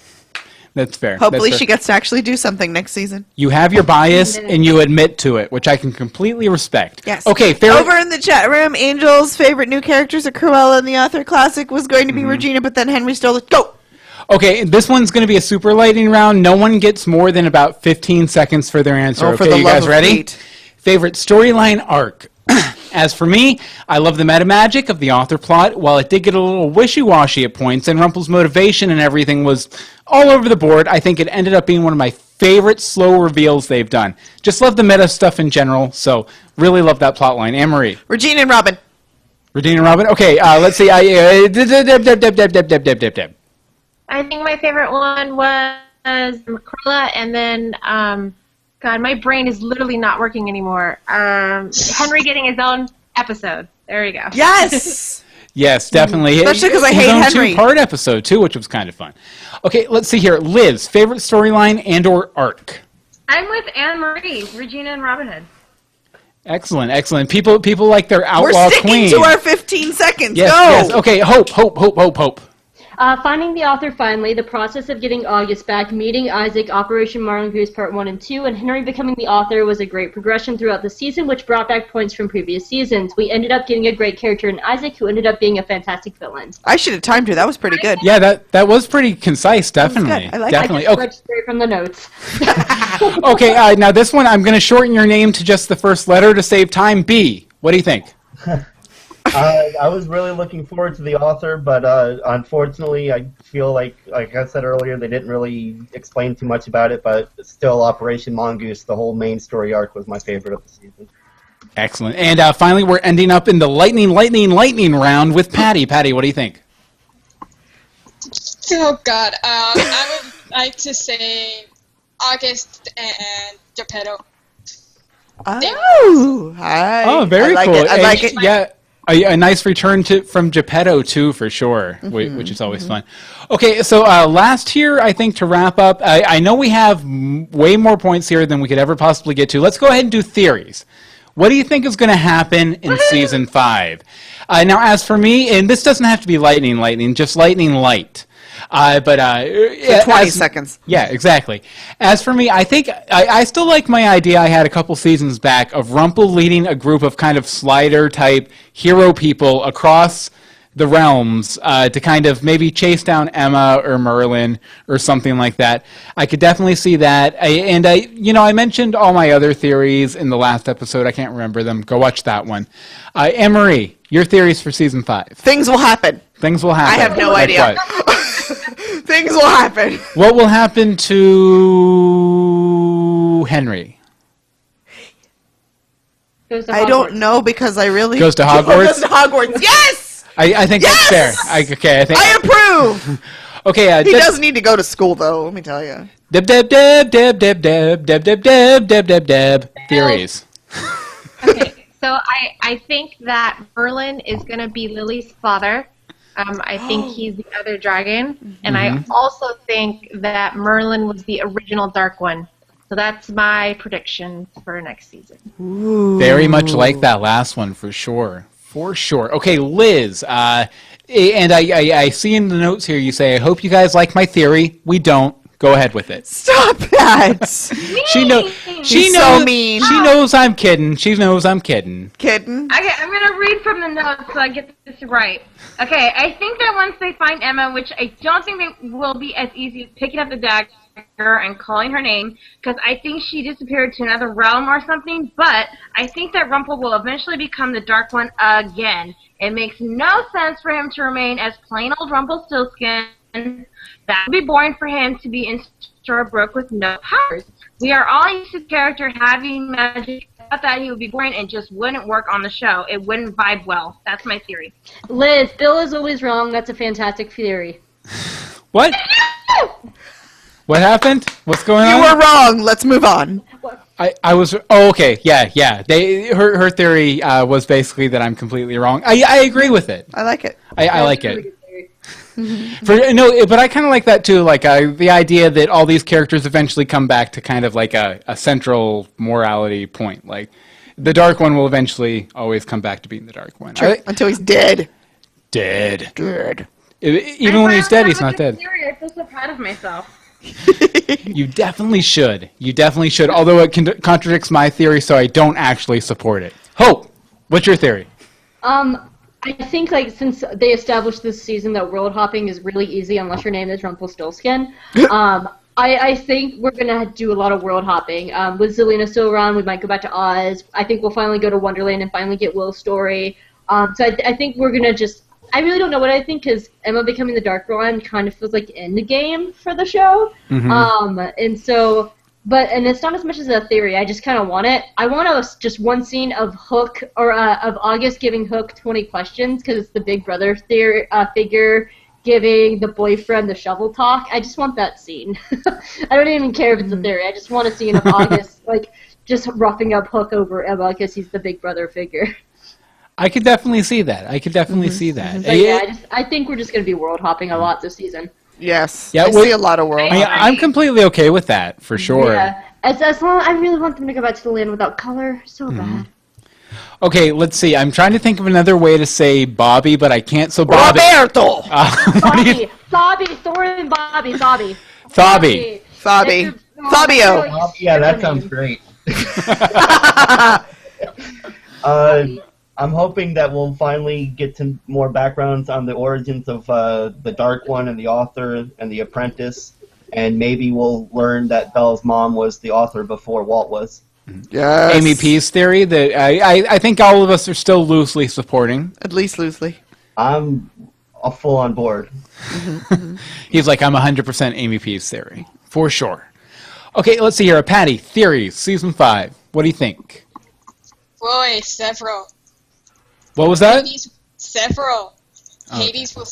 Speaker 1: That's fair.
Speaker 2: Hopefully she gets to actually do something next season.
Speaker 1: You have your bias and you admit to it, which I can completely respect.
Speaker 2: Yes.
Speaker 1: Okay,
Speaker 2: Over in the chat room, Angel's favorite new characters of Cruella in the Author Classic was going to be Regina, but then Henry stole it. Go!
Speaker 1: Okay, this one's going to be a super lightning round. No one gets more than about 15 seconds for their answer.
Speaker 2: Oh, for
Speaker 1: okay,
Speaker 2: the
Speaker 1: you
Speaker 2: love
Speaker 1: guys
Speaker 2: of
Speaker 1: ready?
Speaker 2: Pete.
Speaker 1: Favorite storyline arc. As for me, I love the meta magic of the author plot. While it did get a little wishy-washy at points, and Rumple's motivation and everything was all over the board, I think it ended up being one of my favorite slow reveals they've done. Just love the meta stuff in general, so really love that plot line. Anne-Marie.
Speaker 2: Regina and Robin.
Speaker 1: Regina and Robin? Okay, let's see.
Speaker 3: I think my favorite one was Cruella, and then, God, my brain is literally not working anymore. Henry getting his own episode. There you go.
Speaker 2: Yes!
Speaker 1: Yes, definitely.
Speaker 2: Especially because I
Speaker 1: his
Speaker 2: hate
Speaker 1: own
Speaker 2: Henry.
Speaker 1: Two-part episode, too, which was kind of fun. Okay, let's see here. Liz, favorite storyline and or arc?
Speaker 7: I'm with Anne-Marie, Regina and Robin Hood.
Speaker 1: Excellent, excellent. People like their outlaw
Speaker 2: We're sticking
Speaker 1: queen.
Speaker 2: to our 15 seconds.
Speaker 1: Yes,
Speaker 2: Go!
Speaker 1: yes. Okay, hope.
Speaker 4: Finding the author finally, the process of getting August back, meeting Isaac, Operation Marlin Goose Part 1 and 2, and Henry becoming the author was a great progression throughout the season, which brought back points from previous seasons. We ended up getting a great character in Isaac, who ended up being a fantastic villain.
Speaker 2: I should have timed her. That was pretty good.
Speaker 1: Yeah, that was pretty concise, definitely.
Speaker 2: I like
Speaker 1: definitely.
Speaker 4: I just read straight from the notes.
Speaker 1: Okay, now this one, I'm going to shorten your name to just the first letter to save time. B. What do you think?
Speaker 5: I was really looking forward to the author, but unfortunately, I feel like I said earlier, they didn't really explain too much about it, but still, Operation Mongoose, the whole main story arc, was my favorite of the season.
Speaker 1: Excellent. And finally, we're ending up in the lightning round with Patty. Patty, what do you think?
Speaker 6: Oh, God. I would like to say August and Geppetto.
Speaker 2: Oh,
Speaker 1: very
Speaker 2: I like
Speaker 1: cool.
Speaker 2: It. I like it.
Speaker 1: Yeah. A nice return from Geppetto, too, for sure, which is always fun. Okay, so last here, I think, to wrap up, I know we have way more points here than we could ever possibly get to. Let's go ahead and do theories. What do you think is going to happen in Season 5? Now, as for me, and this doesn't have to be lightning, just lightning light.
Speaker 2: So 20 seconds.
Speaker 1: Yeah, exactly. As for me, I think I still like my idea I had a couple seasons back of Rumple leading a group of kind of Slider-type hero people across the realms to kind of maybe chase down Emma or Merlin or something like that. I could definitely see that. I mentioned all my other theories in the last episode. I can't remember them. Go watch that one. Anne-Marie, your theories for Season 5.
Speaker 2: Things will happen.
Speaker 1: Things will happen.
Speaker 2: I have no idea. Things will happen.
Speaker 1: What will happen to Henry?
Speaker 2: I don't know because I really...
Speaker 1: Goes to Hogwarts?
Speaker 2: Goes to Hogwarts. Yes!
Speaker 1: I think that's fair. I
Speaker 2: approve!
Speaker 1: Okay.
Speaker 2: He does need to go to school, though, let me tell you.
Speaker 1: Deb. Theories.
Speaker 3: Okay, so I think that Merlin is going to be Lily's father. I think he's the other dragon. And I also think that Merlin was the original Dark One. So that's my prediction for next season.
Speaker 2: Ooh.
Speaker 1: Very much like that last one, for sure. For sure. Okay, Liz. And I see in the notes here you say, I hope you guys like my theory. We don't. Go ahead with it.
Speaker 2: Stop that.
Speaker 1: She knows.
Speaker 2: So mean.
Speaker 1: She knows I'm kidding. She knows I'm kidding.
Speaker 2: Kidding.
Speaker 7: Okay, I'm going to read from the notes so I get this right. Okay, I think that once they find Emma, which I don't think they will be as easy as picking up the dagger and calling her name, because I think she disappeared to another realm or something, but I think that Rumple will eventually become the Dark One again. It makes no sense for him to remain as plain old Rumpelstiltskin. That would be boring for him to be in Storybrooke with no powers. We are all used to the character having magic. I thought that he would be boring and just wouldn't work on the show. It wouldn't vibe well. That's my theory.
Speaker 4: Liz, Bill is always wrong. That's a fantastic theory.
Speaker 1: What? What happened? What's going on?
Speaker 2: You were wrong. Let's move on.
Speaker 1: I was... Oh, okay. Yeah. Her theory was basically that I'm completely wrong. I agree with it.
Speaker 2: I like it.
Speaker 1: I like it. But I kind of like that too. Like the idea that all these characters eventually come back to kind of like a central morality point. Like the Dark One will eventually always come back to being the Dark One.
Speaker 2: True. Until he's dead.
Speaker 1: Dead.
Speaker 2: Good.
Speaker 1: Even when he's dead, he's not dead.
Speaker 7: Theory. I feel so proud of myself.
Speaker 1: You definitely should. You definitely should. Although it contradicts my theory, so I don't actually support it. Hope, what's your theory?
Speaker 4: I think, like, since they established this season that world hopping is really easy unless your name is Rumpelstiltskin, I think we're going to do a lot of world hopping. With Zelina still around, we might go back to Oz. I think we'll finally go to Wonderland and finally get Will's story. So I think we're going to just... I really don't know what I think, because Emma becoming the Dark One kind of feels like endgame for the show. And so... And it's not as much as a theory. I just kind of want it. I want just one scene of Hook, or of August giving Hook 20 questions, because it's the Big Brother figure giving the boyfriend the shovel talk. I just want that scene. I don't even care if it's a theory. I just want a scene of August, like, just roughing up Hook over Emma because he's the Big Brother figure.
Speaker 1: I could definitely see that. See that.
Speaker 4: But yeah, I think we're just going to be world hopping a lot this season.
Speaker 2: Yes. Yeah, I see a lot of world hopping.
Speaker 1: I'm completely okay with that, for sure.
Speaker 4: Yeah. As long I really want them to go back to the land without color. So bad.
Speaker 1: Okay, let's see. I'm trying to think of another way to say Bobby, but I can't. So Bobby.
Speaker 2: Roberto!
Speaker 4: Bobby, Thor and Bobby, Fabio.
Speaker 5: Yeah, that sounds great. I'm hoping that we'll finally get to more backgrounds on the origins of the Dark One and the author and the apprentice, and maybe we'll learn that Belle's mom was the author before Walt was.
Speaker 2: Yes.
Speaker 1: Amy P's theory that I think all of us are still loosely supporting.
Speaker 2: At least loosely.
Speaker 5: I'm full on board.
Speaker 1: He's like, I'm 100% Amy P's theory. For sure. Okay, let's see here. Patty, theories, season 5. What do you think?
Speaker 6: Boy, several.
Speaker 1: What was that?
Speaker 6: Several.
Speaker 1: Okay.
Speaker 6: Hades will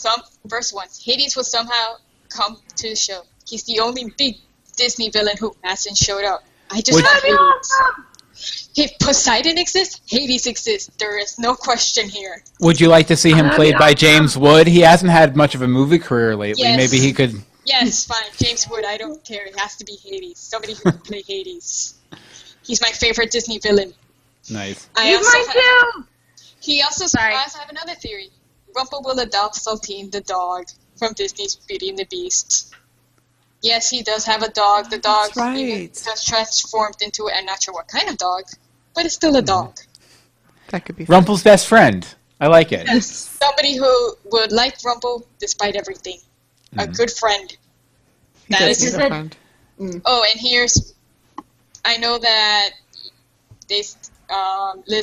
Speaker 6: First one. Hades will somehow come to the show. He's the only big Disney villain who hasn't showed up. I just want Hades. If Poseidon exists, Hades exists. There is no question here.
Speaker 1: Would you like to see him played by James Wood? He hasn't had much of a movie career lately.
Speaker 6: Yes.
Speaker 1: Maybe he could...
Speaker 6: Yes, fine. James Wood, I don't care. It has to be Hades. Somebody who can play Hades. He's my favorite Disney villain.
Speaker 1: Nice.
Speaker 7: He's mine too!
Speaker 6: He also... I also have another theory. Rumple will adopt Saltine the dog from Disney's Beauty and the Beast. Yes, he does have a dog. The dog has transformed into, I'm not sure what kind of dog, but it's still a dog.
Speaker 2: That could be fun.
Speaker 1: Rumple's best friend. I like it.
Speaker 6: Yes, somebody who would like Rumple despite everything. A good friend. That is
Speaker 2: a friend.
Speaker 6: Oh, and here's... I know that Liz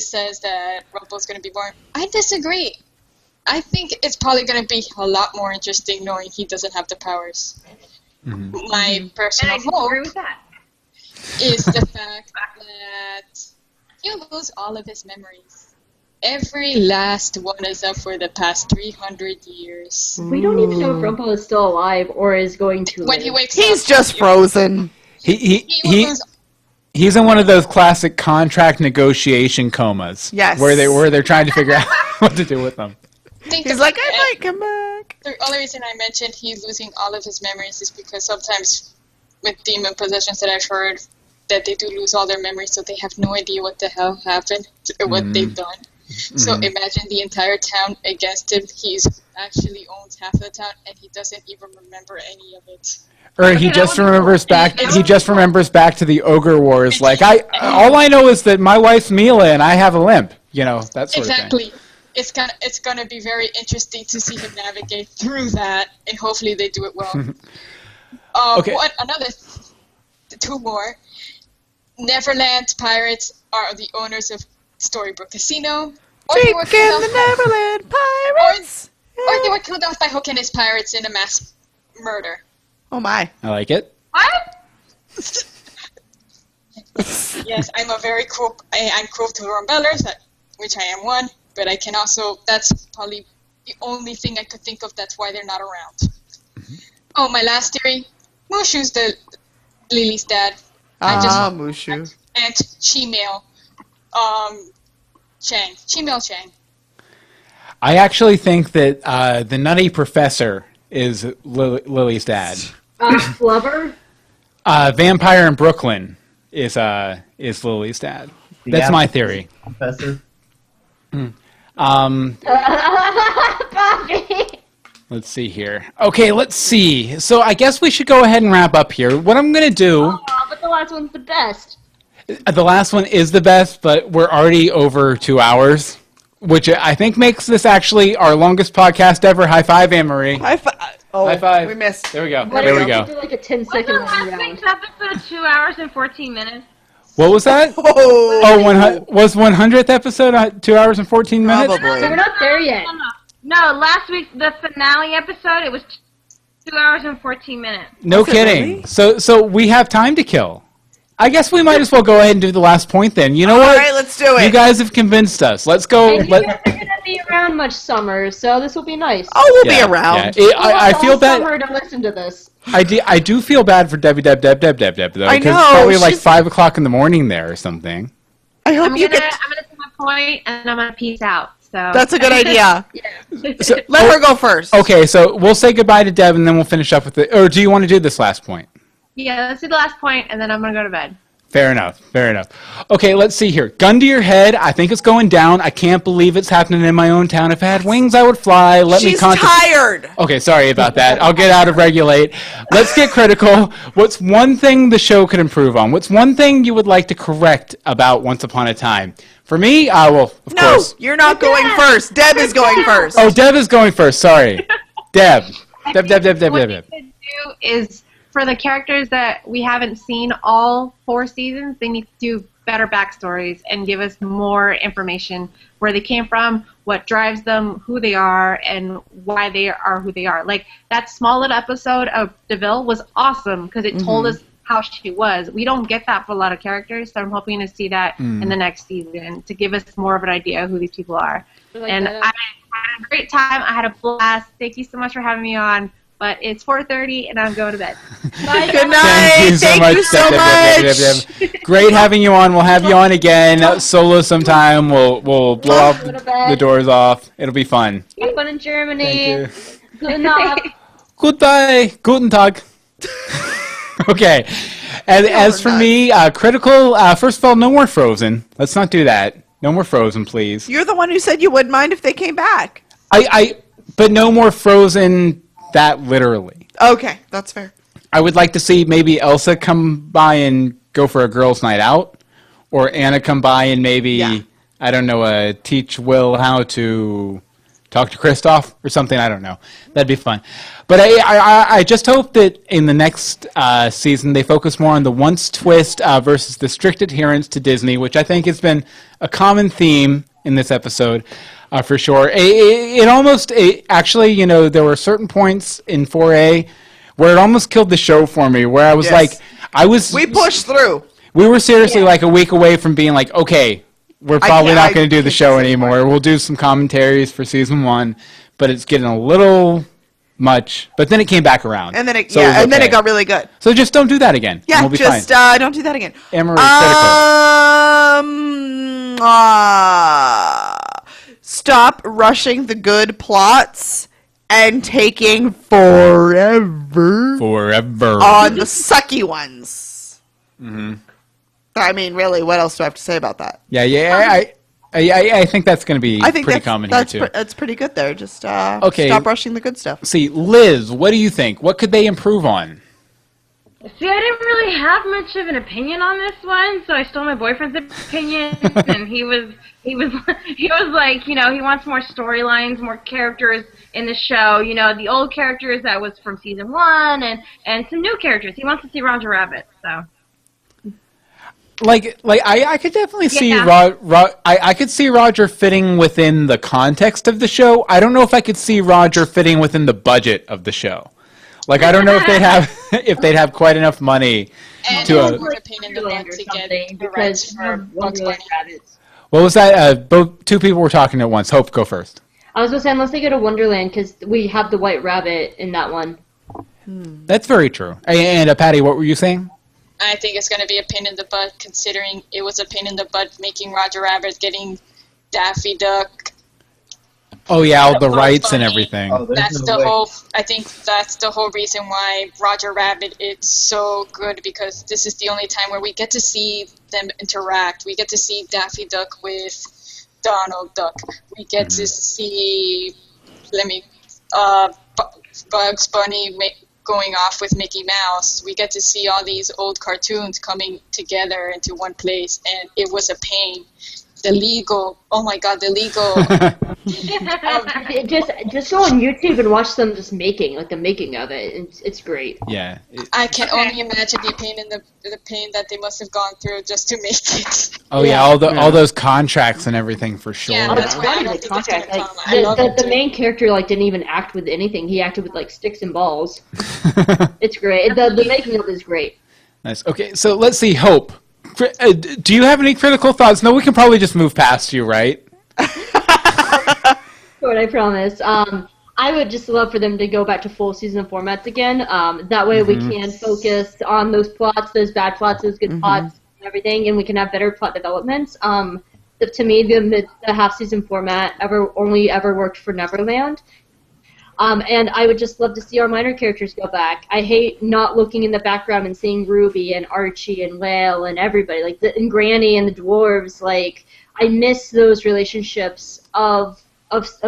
Speaker 6: says that Rumple's going to be born. I disagree. I think it's probably going to be a lot more interesting knowing he doesn't have the powers. My personal hope is the fact that he'll lose all of his memories. Every last one is up for the past 300 years.
Speaker 4: We don't even know if Rumple is still alive or is going to
Speaker 6: When
Speaker 4: live.
Speaker 6: he wakes
Speaker 2: He's
Speaker 6: up,
Speaker 2: just frozen.
Speaker 1: He's in one of those classic contract negotiation comas.
Speaker 2: Yes.
Speaker 1: Where they're trying to figure out what to do with them.
Speaker 2: He's like, I might come back.
Speaker 6: The only reason I mentioned he's losing all of his memories is because sometimes with demon possessions that I've heard that they do lose all their memories, so they have no idea what the hell happened or what they've done. So imagine the entire town against him. He's actually owns half the town and he doesn't even remember any of it.
Speaker 1: Or he just remembers back. He just remembers back to the Ogre Wars. Like all I know is that my wife's Mila and I have a limp. You know, that sort of thing.
Speaker 6: Exactly. It's gonna be very interesting to see him navigate through that, and hopefully they do it well.
Speaker 1: Okay.
Speaker 6: Two more. Neverland Pirates are the owners of Storybrooke Casino. Or they were killed
Speaker 2: the Neverland Pirates.
Speaker 6: Or they were killed off by Hook and his pirates in a mass murder.
Speaker 2: Oh my!
Speaker 1: I like it.
Speaker 6: What? Yes, I'm a very cruel. I'm cruel to rebellers, which I am one. But I can also. That's probably the only thing I could think of. That's why they're not around. Oh, my last theory. Mushu's the Lily's dad.
Speaker 2: Mushu.
Speaker 6: And Chimel. Chang.
Speaker 1: I actually think that the Nutty Professor is Lily's dad.
Speaker 4: Flubber?
Speaker 1: Vampire in Brooklyn is Lily's dad. That's my theory.
Speaker 5: Professor.
Speaker 4: Fuck
Speaker 1: Let's see here. Okay, let's see. So I guess we should go ahead and wrap up here. What I'm going to do...
Speaker 4: Oh, but the last one's the best.
Speaker 1: The last one is the best, but we're already over 2 hours, which I think makes this actually our longest podcast ever. High five, Anne-Marie.
Speaker 2: High five. Oh,
Speaker 1: high five.
Speaker 2: We missed.
Speaker 1: There we go.
Speaker 4: What
Speaker 1: There we
Speaker 4: if
Speaker 1: go.
Speaker 4: do like a 10-second
Speaker 7: Wasn't last week's episode 2 hours and 14 minutes?
Speaker 1: What was that?
Speaker 2: Oh,
Speaker 1: was 100th episode 2 hours and 14 minutes?
Speaker 2: Probably.
Speaker 4: So we're not there yet.
Speaker 7: No, last week's the finale episode, it was 2 hours and 14 minutes.
Speaker 1: No
Speaker 2: Was it
Speaker 1: kidding.
Speaker 2: really?
Speaker 1: So we have time to kill. I guess we might as well go ahead and do the last point then. You know what?
Speaker 2: All right, let's do it.
Speaker 1: You guys have convinced us. Let's go.
Speaker 4: And you guys are gonna be around much summer, so this will be nice.
Speaker 2: Oh, we'll be around.
Speaker 1: Yeah. I feel
Speaker 4: all
Speaker 1: bad.
Speaker 4: summer to listen to this.
Speaker 1: I do feel bad for Deb though.
Speaker 2: I know,
Speaker 1: Because it's probably like
Speaker 2: she's-
Speaker 1: 5 o'clock in the morning there or something.
Speaker 2: I hope
Speaker 3: I'm
Speaker 2: you
Speaker 3: gonna
Speaker 2: get.
Speaker 3: say my point, and I'm gonna peace out. So
Speaker 2: That's a good idea.
Speaker 1: So,
Speaker 2: Let her go first.
Speaker 1: Okay, so we'll say goodbye to Deb and then we'll finish up with it. Or do you want to do this last point?
Speaker 3: Yeah, let's do the last point, and then I'm gonna go to bed.
Speaker 1: Fair enough. Fair enough. Okay, let's see here. Gun to your head. I think it's going down. I can't believe it's happening in my own town. If I had wings, I would fly.
Speaker 2: She's tired.
Speaker 1: Okay, sorry about that. I'll get out of regulate. Let's get critical. What's one thing the show could improve on? What's one thing you would like to correct about Once Upon a Time? For me, well, of course.
Speaker 2: No, you're not going first. Deb is going first.
Speaker 1: Oh, Deb is going first. Sorry. Deb. Deb.
Speaker 3: What we could do is, for the characters that we haven't seen all 4 seasons, they need to do better backstories and give us more information, where they came from, what drives them, who they are, and why they are who they are. Like, that small little episode of DeVille was awesome because it told us how she was. We don't get that for a lot of characters, so I'm hoping to see that in the next season to give us more of an idea of who these people are.
Speaker 4: Like
Speaker 3: and
Speaker 4: that.
Speaker 3: I had a great time. I had a blast. Thank you so much for having me on. But it's 4:30 and I'm going to bed.
Speaker 2: Bye. Good night. Thank you so much.
Speaker 1: Great having you on. We'll have you on again solo sometime. We'll blow off the doors off. It'll be fun.
Speaker 4: Have fun in Germany.
Speaker 1: Thank you.
Speaker 4: Good night.
Speaker 1: Goodbye. Guten Tag. Okay. And as for me, critical, first of all, no more Frozen. Let's not do that. No more Frozen, please.
Speaker 2: You're the one who said you wouldn't mind if they came back.
Speaker 1: But no more Frozen that literally.
Speaker 2: Okay, that's fair.
Speaker 1: I would like to see maybe Elsa come by and go for a girls' night out, or Anna come by and maybe, I don't know, teach Will how to talk to Kristoff or something. I don't know. That'd be fun. But I just hope that in the next season they focus more on the once twist versus the strict adherence to Disney, which I think has been a common theme in this episode. For sure. Actually, you know, there were certain points in 4A where it almost killed the show for me, where I was
Speaker 2: we pushed through.
Speaker 1: We were seriously like a week away from being like, okay, we're probably not going to do the show anymore. We'll do some commentaries for season 1, but it's getting a little much. But then it came back around.
Speaker 2: And then it got really good.
Speaker 1: So just don't do that again.
Speaker 2: Yeah,
Speaker 1: we'll be
Speaker 2: just
Speaker 1: fine.
Speaker 2: don't do that again.
Speaker 1: Emery,
Speaker 2: stop rushing the good plots and taking forever on the sucky ones.
Speaker 1: Mm-hmm.
Speaker 2: I mean, really, what else do I have to say about that?
Speaker 1: I think that's going to be pretty common here, too.
Speaker 2: That's pretty good there. Just
Speaker 1: okay.
Speaker 2: Stop rushing the good stuff.
Speaker 1: See, Liz, what do you think? What could they improve on?
Speaker 7: See, I didn't really have much of an opinion on this one, so I stole my boyfriend's opinion, and he was like, you know, he wants more storylines, more characters in the show. You know, the old characters that was from season 1, and some new characters. He wants to see Roger Rabbit, so.
Speaker 1: I could definitely see I could see Roger fitting within the context of the show. I don't know if I could see Roger fitting within the budget of the show. Like, I don't know if they'd have quite enough money to. What was that? Both two people were talking at once. Hope, go first.
Speaker 4: I was going to say, unless they go to Wonderland, because we have the White Rabbit in that one.
Speaker 1: That's very true. And Patty, what were you saying?
Speaker 6: I think it's going to be a pain in the butt, considering it was a pain in the butt making Roger Rabbit, getting Daffy Duck.
Speaker 1: Oh yeah, all the rights and everything.
Speaker 6: I think that's the whole reason why Roger Rabbit is so good, because this is the only time where we get to see them interact. We get to see Daffy Duck with Donald Duck. We get to see Bugs Bunny going off with Mickey Mouse, we get to see all these old cartoons coming together into one place, and it was a pain. The legal, oh my god, the legal.
Speaker 4: Just go on YouTube and watch them just making of it. It's great.
Speaker 1: Yeah.
Speaker 6: I can only imagine the pain that they must have gone through just to make it.
Speaker 1: Oh yeah, all those contracts and everything for sure.
Speaker 6: Yeah, that's why I don't think it's gonna come.
Speaker 4: The main character didn't even act with anything. He acted with sticks and balls. It's great. The making of it is great.
Speaker 1: Nice. Okay, so let's see. Hope. Do you have any critical thoughts? No, we can probably just move past you, right?
Speaker 4: What I promise. I would just love for them to go back to full season formats again. That way we can focus on those plots, those bad plots, those good plots, and everything, and we can have better plot developments. To me, the half-season format only ever worked for Neverland. And I would just love to see our minor characters go back. I hate not looking in the background and seeing Ruby and Archie and Lale and everybody, and Granny and the dwarves. I miss those relationships of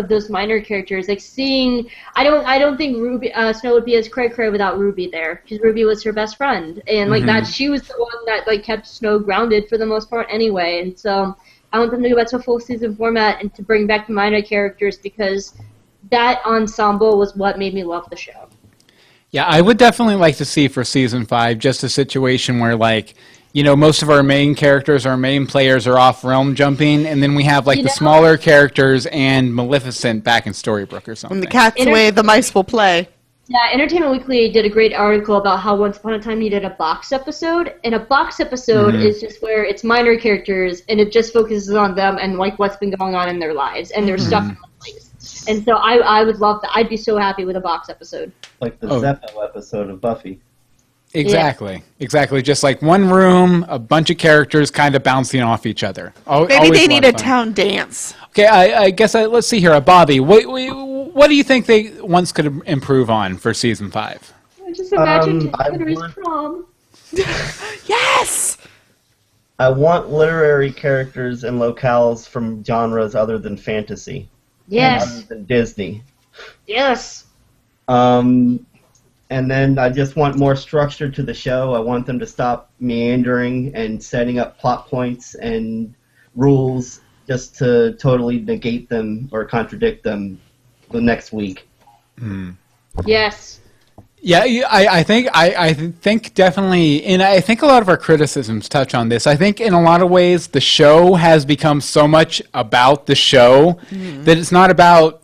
Speaker 4: those minor characters. I don't think Ruby Snow would be as cray without Ruby there, because Ruby was her best friend, and that she was the one that kept Snow grounded for the most part anyway. And so I want them to go back to a full season format and to bring back the minor characters, because that ensemble was what made me love the show.
Speaker 1: Yeah, I would definitely like to see for season 5 just a situation where, most of our main characters, our main players are off realm jumping, and then we have the smaller characters and Maleficent back in Storybrooke or something.
Speaker 2: When the cat's away, the mice will play.
Speaker 4: Yeah, Entertainment Weekly did a great article about how Once Upon a Time needed a box episode, and a box episode is just where it's minor characters, and it just focuses on them and what's been going on in their lives, and their stuff in the place. And so I would love that. I'd be so happy with a box episode.
Speaker 5: Like the Zeppo episode of Buffy.
Speaker 1: Exactly. Yeah. Exactly. Just one room, a bunch of characters kind of bouncing off each other.
Speaker 2: Maybe they need a town dance.
Speaker 1: Okay, I guess let's see here. Bobby, what do you think they once could improve on for season 5?
Speaker 4: Just imagine Henry's prom.
Speaker 2: Yes!
Speaker 5: I want literary characters and locales from genres other than fantasy.
Speaker 4: Yes.
Speaker 5: Other than Disney.
Speaker 4: Yes.
Speaker 5: And then I just want more structure to the show. I want them to stop meandering and setting up plot points and rules just to totally negate them or contradict them the next week.
Speaker 4: Yes.
Speaker 1: Yeah, I think definitely, and I think a lot of our criticisms touch on this. I think in a lot of ways the show has become so much about the show that it's not about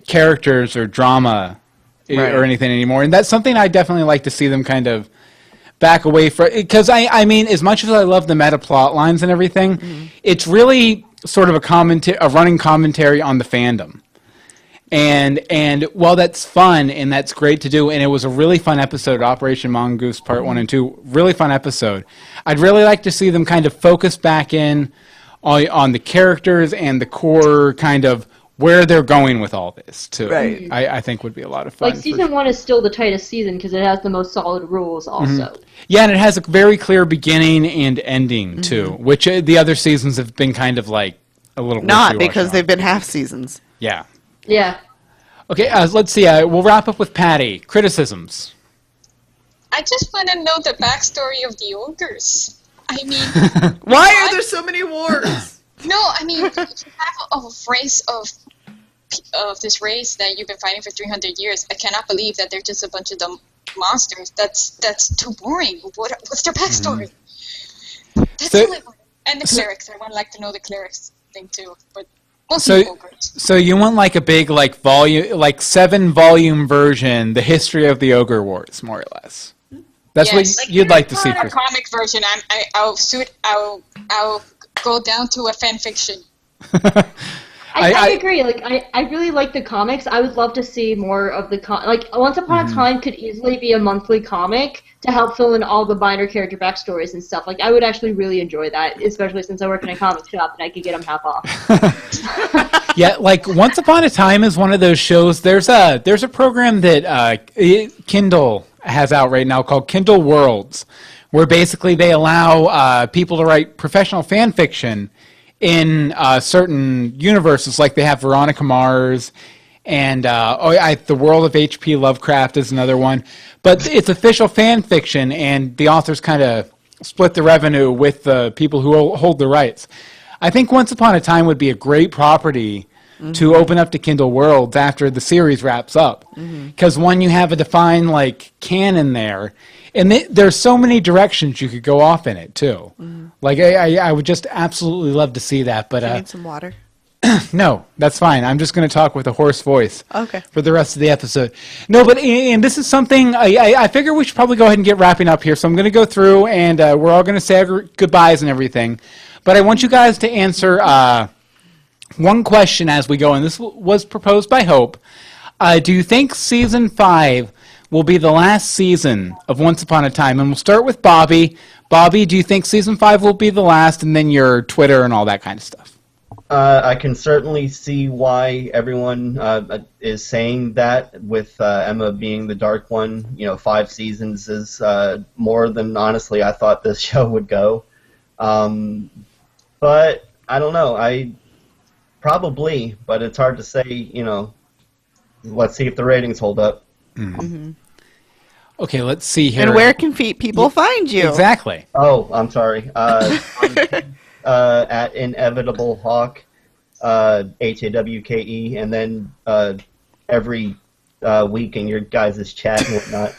Speaker 1: characters or drama or anything anymore. And that's something I definitely like to see them kind of back away from. Because, I mean, as much as I love the meta plot lines and everything, it's really sort of a running commentary on the fandom. And while that's fun and that's great to do, and it was a really fun episode, Operation Mongoose Part 1 and 2, really fun episode, I'd really like to see them kind of focus back in on the characters and the core kind of where they're going with all this, too.
Speaker 2: Right.
Speaker 1: I think would be a lot of fun.
Speaker 4: Season 1 is still the tightest season because it has the most solid rules also.
Speaker 1: Yeah, and it has a very clear beginning and ending, too, which the other seasons have been kind of a little
Speaker 2: not because they've been half seasons.
Speaker 1: Yeah.
Speaker 4: Yeah.
Speaker 1: Okay, let's see. We'll wrap up with Patty. Criticisms.
Speaker 6: I just want to know the backstory of the ogres. I mean...
Speaker 2: Why are there so many wars?
Speaker 6: No, I mean, you have a race of this race that you've been fighting for 300 years. I cannot believe that they're just a bunch of dumb monsters. That's too boring. What's their backstory? That's the only one. And the clerics. I would like to know the clerics thing too, but...
Speaker 1: So you want a big volume, 7-volume version, the history of the Ogre Wars, more or less. That's what you'd like to see.
Speaker 6: For a comic version, I'll go down to a fan fiction.
Speaker 4: I agree. I really like the comics. I would love to see more of the Once Upon a Time could easily be a monthly comic to help fill in all the minor character backstories and stuff. I would actually really enjoy that, especially since I work in a comic shop and I could get them half off.
Speaker 1: Yeah, Once Upon a Time is one of those shows. There's a program that Kindle has out right now called Kindle Worlds, where basically they allow people to write professional fan fiction in certain universes, like they have Veronica Mars And The World of H.P. Lovecraft is another one. But it's official fan fiction, and the authors kind of split the revenue with the people who hold the rights. I think Once Upon a Time would be a great property to open up to Kindle Worlds after the series wraps up. Because one, you have a defined like canon there, and there's so many directions you could go off in it too. Like I would just absolutely love to see that. But
Speaker 2: you need some water?
Speaker 1: No, that's fine. I'm just going to talk with a hoarse voice for the rest of the episode. No, but and this is something I figure we should probably go ahead and get wrapping up here. So I'm going to go through, and we're all going to say our goodbyes and everything. But I want you guys to answer one question as we go, and this was proposed by Hope. Do you think Season 5 will be the last season of Once Upon a Time? And we'll start with Bobby. Bobby, do you think Season 5 will be the last, and then your Twitter and all that kind of stuff?
Speaker 5: I can certainly see why everyone is saying that, with Emma being the Dark One. 5 seasons is more than, honestly, I thought this show would go. But I don't know. Probably, but it's hard to say, let's see if the ratings hold up.
Speaker 1: Okay, let's see here.
Speaker 2: And where can people find you?
Speaker 1: Exactly.
Speaker 5: Oh, I'm sorry. At Inevitable Hawk, HAWKE, and then every week in your guys' chat and whatnot.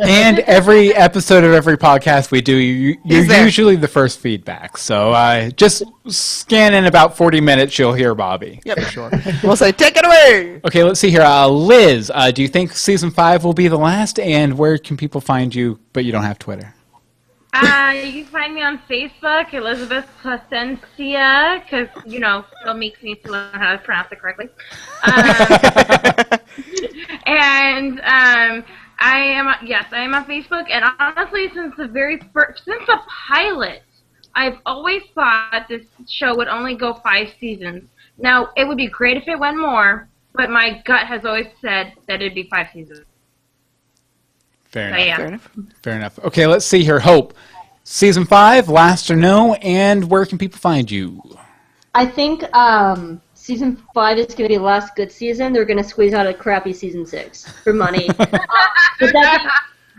Speaker 1: And every episode of every podcast we do, you're usually the first feedback. So just scan in about 40 minutes, you'll hear Bobby.
Speaker 2: Yep, sure. We'll say, take it away!
Speaker 1: Okay, let's see here. Liz, do you think Season 5 will be the last? And where can people find you, but you don't have Twitter?
Speaker 7: You can find me on Facebook, Elizabeth Placencia, because, Phil Meeks needs to learn how to pronounce it correctly. And I am on Facebook, and honestly, since the pilot, I've always thought this show would only go 5 seasons. Now, it would be great if it went more, but my gut has always said that it'd be 5 seasons.
Speaker 1: Fair enough. Fair enough. Okay, let's see here. Hope, Season 5, last or no, and where can people find you?
Speaker 4: I think Season 5 is going to be the last good season. They're going to squeeze out a crappy Season 6 for money. But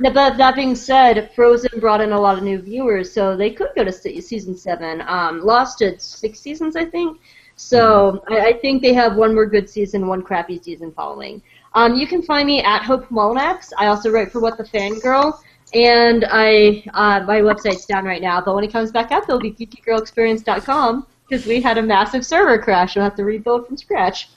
Speaker 4: that being said, Frozen brought in a lot of new viewers, so they could go to Season 7. Lost did 6 seasons, I think. So I think they have one more good season, one crappy season following. You can find me at Hope Molinax. I also write for What the Fangirl, and my website's down right now. But when it comes back up, it'll be geekygirlexperience.com, because we had a massive server crash. We'll have to rebuild from scratch.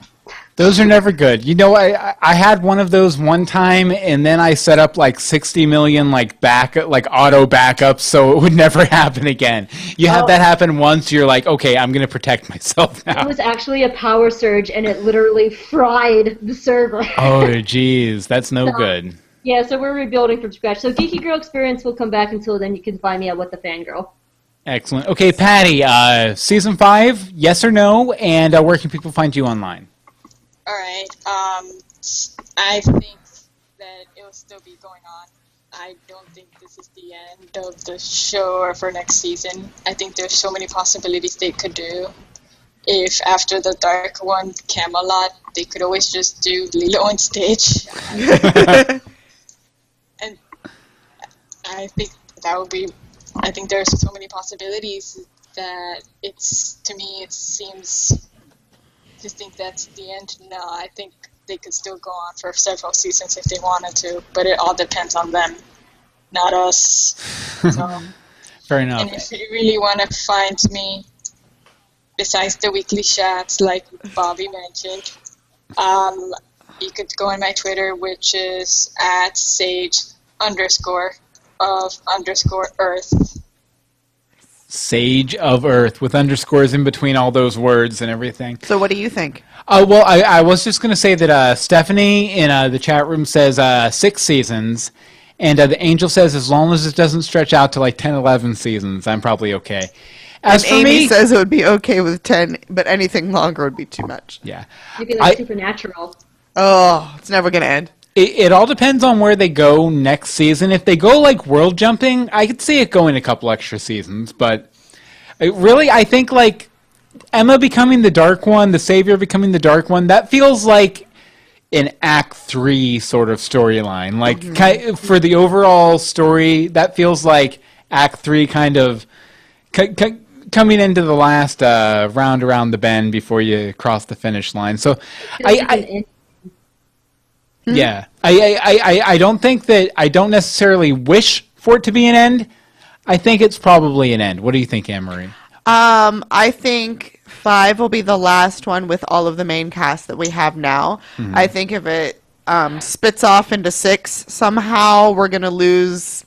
Speaker 1: Those are never good. I had one of those one time, and then I set up like 60 million auto backups, so it would never happen again. You have that happen once, you're like, okay, I'm going to protect myself now.
Speaker 4: It was actually a power surge, and it literally fried the server.
Speaker 1: Oh, jeez, that's no good.
Speaker 4: Yeah, so we're rebuilding from scratch. So Geeky Girl Experience will come back. Until then, you can find me at What the Fangirl.
Speaker 1: Excellent. Okay, Patty, Season 5, yes or no, and where can people find you online?
Speaker 6: All right. I think that it will still be going on. I don't think this is the end of the show or for next season. I think there's so many possibilities they could do. If after the Dark One, Camelot, they could always just do Lilo and Stitch. And I think that would be... I think there's so many possibilities that to me it seems to think that's the end. No, I think they could still go on for several seasons if they wanted to, but it all depends on them, not us. So,
Speaker 1: fair enough.
Speaker 6: And if you really want to find me, besides the weekly chats like Bobby mentioned, you could go on my Twitter, which is at Sage_of_Earth.
Speaker 1: Sage of Earth, with underscores in between all those words and everything.
Speaker 2: So what do you think?
Speaker 1: Well, I was just going to say that Stephanie in the chat room says 6 seasons, and the Angel says as long as it doesn't stretch out to like 10, 11 seasons, I'm probably okay. As for
Speaker 2: Amy
Speaker 1: me,
Speaker 2: says it would be okay with 10, but anything longer would be too much.
Speaker 1: Yeah.
Speaker 4: Maybe like Supernatural.
Speaker 2: Oh, it's never going to end.
Speaker 1: It all depends on where they go next season. If they go like world jumping, I could see it going a couple extra seasons. But I think like Emma becoming the Dark One, the Savior becoming the Dark One, that feels like an Act 3 sort of storyline. Like, for the overall story, that feels like Act 3 kind of coming into the last round around the bend before you cross the finish line. So, yeah, I don't think that, I don't necessarily wish for it to be an end. I think it's probably an end. What do you think, Anne-Marie?
Speaker 2: I think 5 will be the last one with all of the main cast that we have now. Mm-hmm. I think if it spits off into 6, somehow we're going to lose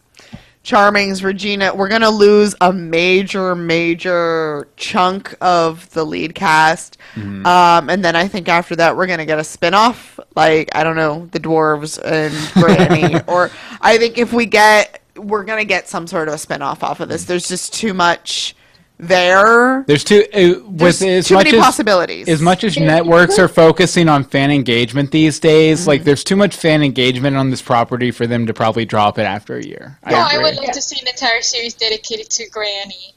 Speaker 2: Charming's Regina. We're going to lose a major chunk of the lead cast. Mm-hmm. And then I think after that we're going to get a spin-off, like, I don't know, the dwarves and Granny. Or I think if we're going to get some sort of a spin-off off of this. There's just too much there.
Speaker 1: There's too
Speaker 2: many possibilities.
Speaker 1: As much as networks are focusing on fan engagement these days, like, there's too much fan engagement on this property for them to probably drop it after a year.
Speaker 6: I would love to see an entire series dedicated to Granny.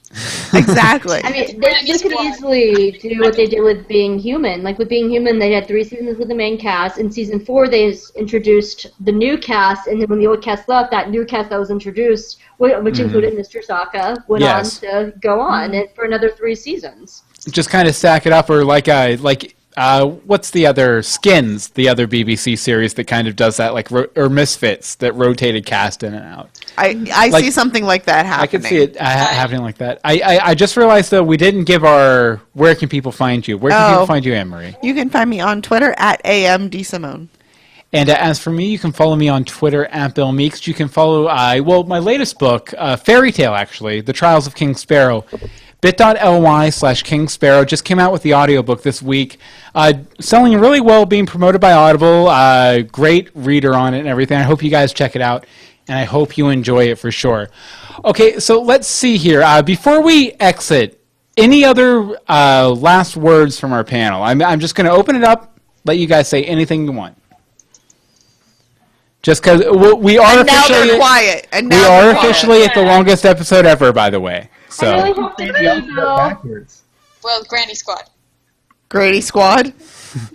Speaker 2: Exactly.
Speaker 4: I mean, they could easily do what they did with Being Human. Like, with Being Human, they had 3 seasons with the main cast. In season 4, they introduced the new cast, and then when the old cast left, that new cast that was introduced, which included Mr. Sokka, went on to go on for another 3 seasons.
Speaker 1: Just kind of stack it up, or what's the other, Skins, the other BBC series that kind of does that, like, or Misfits, that rotated cast in and out.
Speaker 2: I see something like that happening.
Speaker 1: I could see it happening like that. I just realized, though, we didn't give our, where can people find you? Where can people find you, Anne-Marie?
Speaker 2: You can find me on Twitter at AMDSimone.
Speaker 1: And as for me, you can follow me on Twitter at Bill Meeks. You can follow, my latest book, Fairy Tale, actually, The Trials of King Sparrow. bit.ly/King Sparrow just came out with the audiobook this week. Selling really well, being promoted by Audible. Great reader on it and everything. I hope you guys check it out, and I hope you enjoy it for sure. Okay, so let's see here. Before we exit, any other last words from our panel? I'm just going to open it up, let you guys say anything you want. Just because we are officially
Speaker 2: quiet. And
Speaker 1: we are officially at the longest episode ever, by the way. So.
Speaker 4: I really hope
Speaker 5: backwards.
Speaker 6: Well, Granny Squad.
Speaker 2: Granny Squad?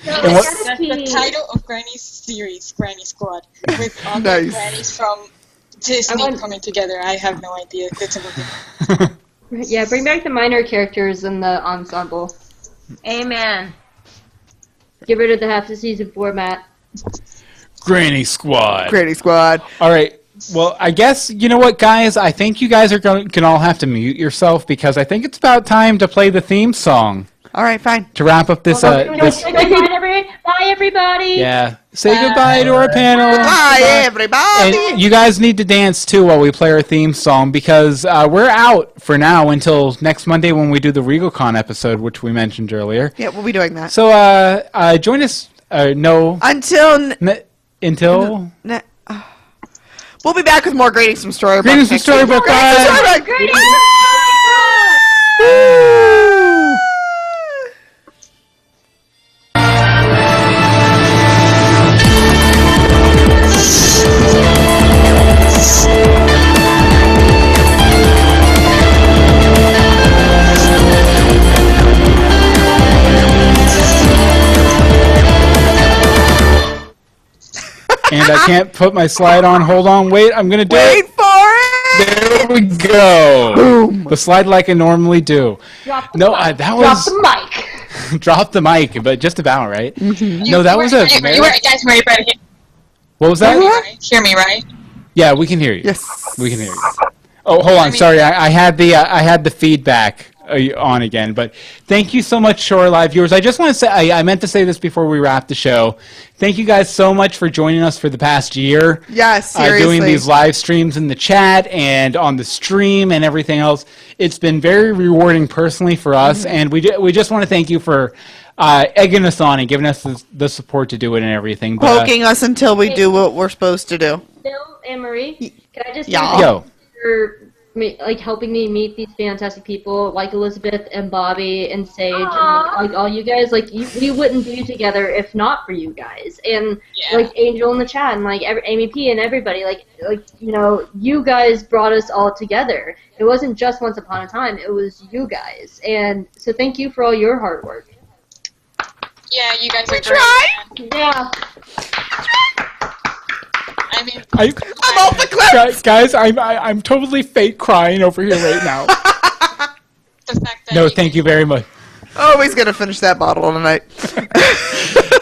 Speaker 6: That's the title of Granny's series, Granny Squad. With all the grannies from Disney coming together. I have no idea. That's a
Speaker 4: Yeah, bring back the minor characters in the ensemble.
Speaker 7: Amen.
Speaker 4: Get rid of the half-the-season format.
Speaker 1: Granny Squad.
Speaker 2: Granny Squad.
Speaker 1: All right. Well, I guess, you know what, guys? I think you guys are can all have to mute yourself, because I think it's about time to play the theme song.
Speaker 2: All right, fine.
Speaker 1: To wrap up this...
Speaker 4: Bye, everybody!
Speaker 1: Yeah. Say goodbye to our panel.
Speaker 2: Bye, everybody!
Speaker 1: And you guys need to dance, too, while we play our theme song, because we're out for now until next Monday when we do the RegalCon episode, which we mentioned earlier.
Speaker 2: Yeah, we'll be doing that.
Speaker 1: So, join us... Until...
Speaker 2: We'll be back with more greetings from Storybrooke.
Speaker 1: Greetings from Storybrooke. Bye.
Speaker 2: Greetings.
Speaker 1: And I can't put my slide on. Hold on. Wait. I'm going to do it.
Speaker 2: Wait for it.
Speaker 1: There we go.
Speaker 2: Boom.
Speaker 1: The slide like I normally do.
Speaker 4: Drop the mic.
Speaker 1: Drop the mic, but just about, right?
Speaker 2: Mm-hmm.
Speaker 6: You guys ready?
Speaker 1: What was that?
Speaker 6: You hear me, right?
Speaker 1: Yeah, we can hear you.
Speaker 2: Yes.
Speaker 1: We can hear you. Oh, hold on. Sorry. I had the feedback on again, but thank you so much, Shore Live viewers. I just want to say, I meant to say this before we wrap the show. Thank you guys so much for joining us for the past year.
Speaker 2: Yes, seriously.
Speaker 1: Doing these live streams in the chat and on the stream and everything else. It's been very rewarding personally for us, and we just want to thank you for egging us on and giving us the support to do it and everything. But,
Speaker 2: poking us until we do what we're supposed to do.
Speaker 4: Bill and Marie, can I just
Speaker 1: Yo.
Speaker 4: for helping me meet these fantastic people like Elizabeth and Bobby and Sage and like all you guys. We wouldn't be together if not for you guys, and Angel in the chat and Amy P and everybody. You guys brought us all together. It wasn't just Once Upon a Time. It was you guys, and so thank you for all your hard work.
Speaker 6: Yeah, you guys are great.
Speaker 4: Yeah.
Speaker 6: I mean,
Speaker 2: I'm off the cliff.
Speaker 1: Guys, I'm totally fake crying over here right now.
Speaker 6: the fact that
Speaker 1: No, thank you very much.
Speaker 2: Oh, he's gonna finish that bottle tonight.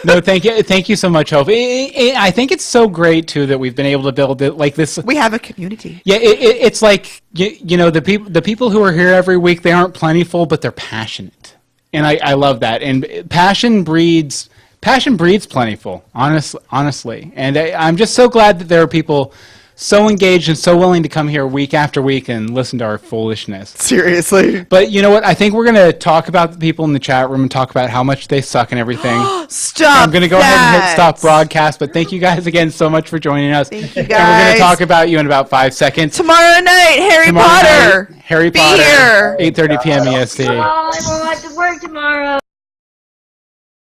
Speaker 1: No, thank you so much, Hope. I think it's so great too that we've been able to build it like this.
Speaker 2: We have a community.
Speaker 1: Yeah, it's like you know the people who are here every week. They aren't plentiful, but they're passionate, and I love that. And passion breeds plentiful. Honestly, and I'm just so glad that there are people so engaged and so willing to come here week after week and listen to our foolishness.
Speaker 2: Seriously.
Speaker 1: But you know what? I think we're going to talk about the people in the chat room and talk about how much they suck and everything.
Speaker 2: Stop.
Speaker 1: I'm going to go ahead and hit stop broadcast, but thank you guys again so much for joining us.
Speaker 2: Thank you
Speaker 1: And we're going
Speaker 2: guys.
Speaker 1: to talk about you in about 5 seconds.
Speaker 2: Tomorrow night, Harry Potter.
Speaker 1: Harry
Speaker 2: Be
Speaker 1: Potter,
Speaker 2: here.
Speaker 1: 8:30 p.m. EST.
Speaker 4: Oh, I won't have to work tomorrow.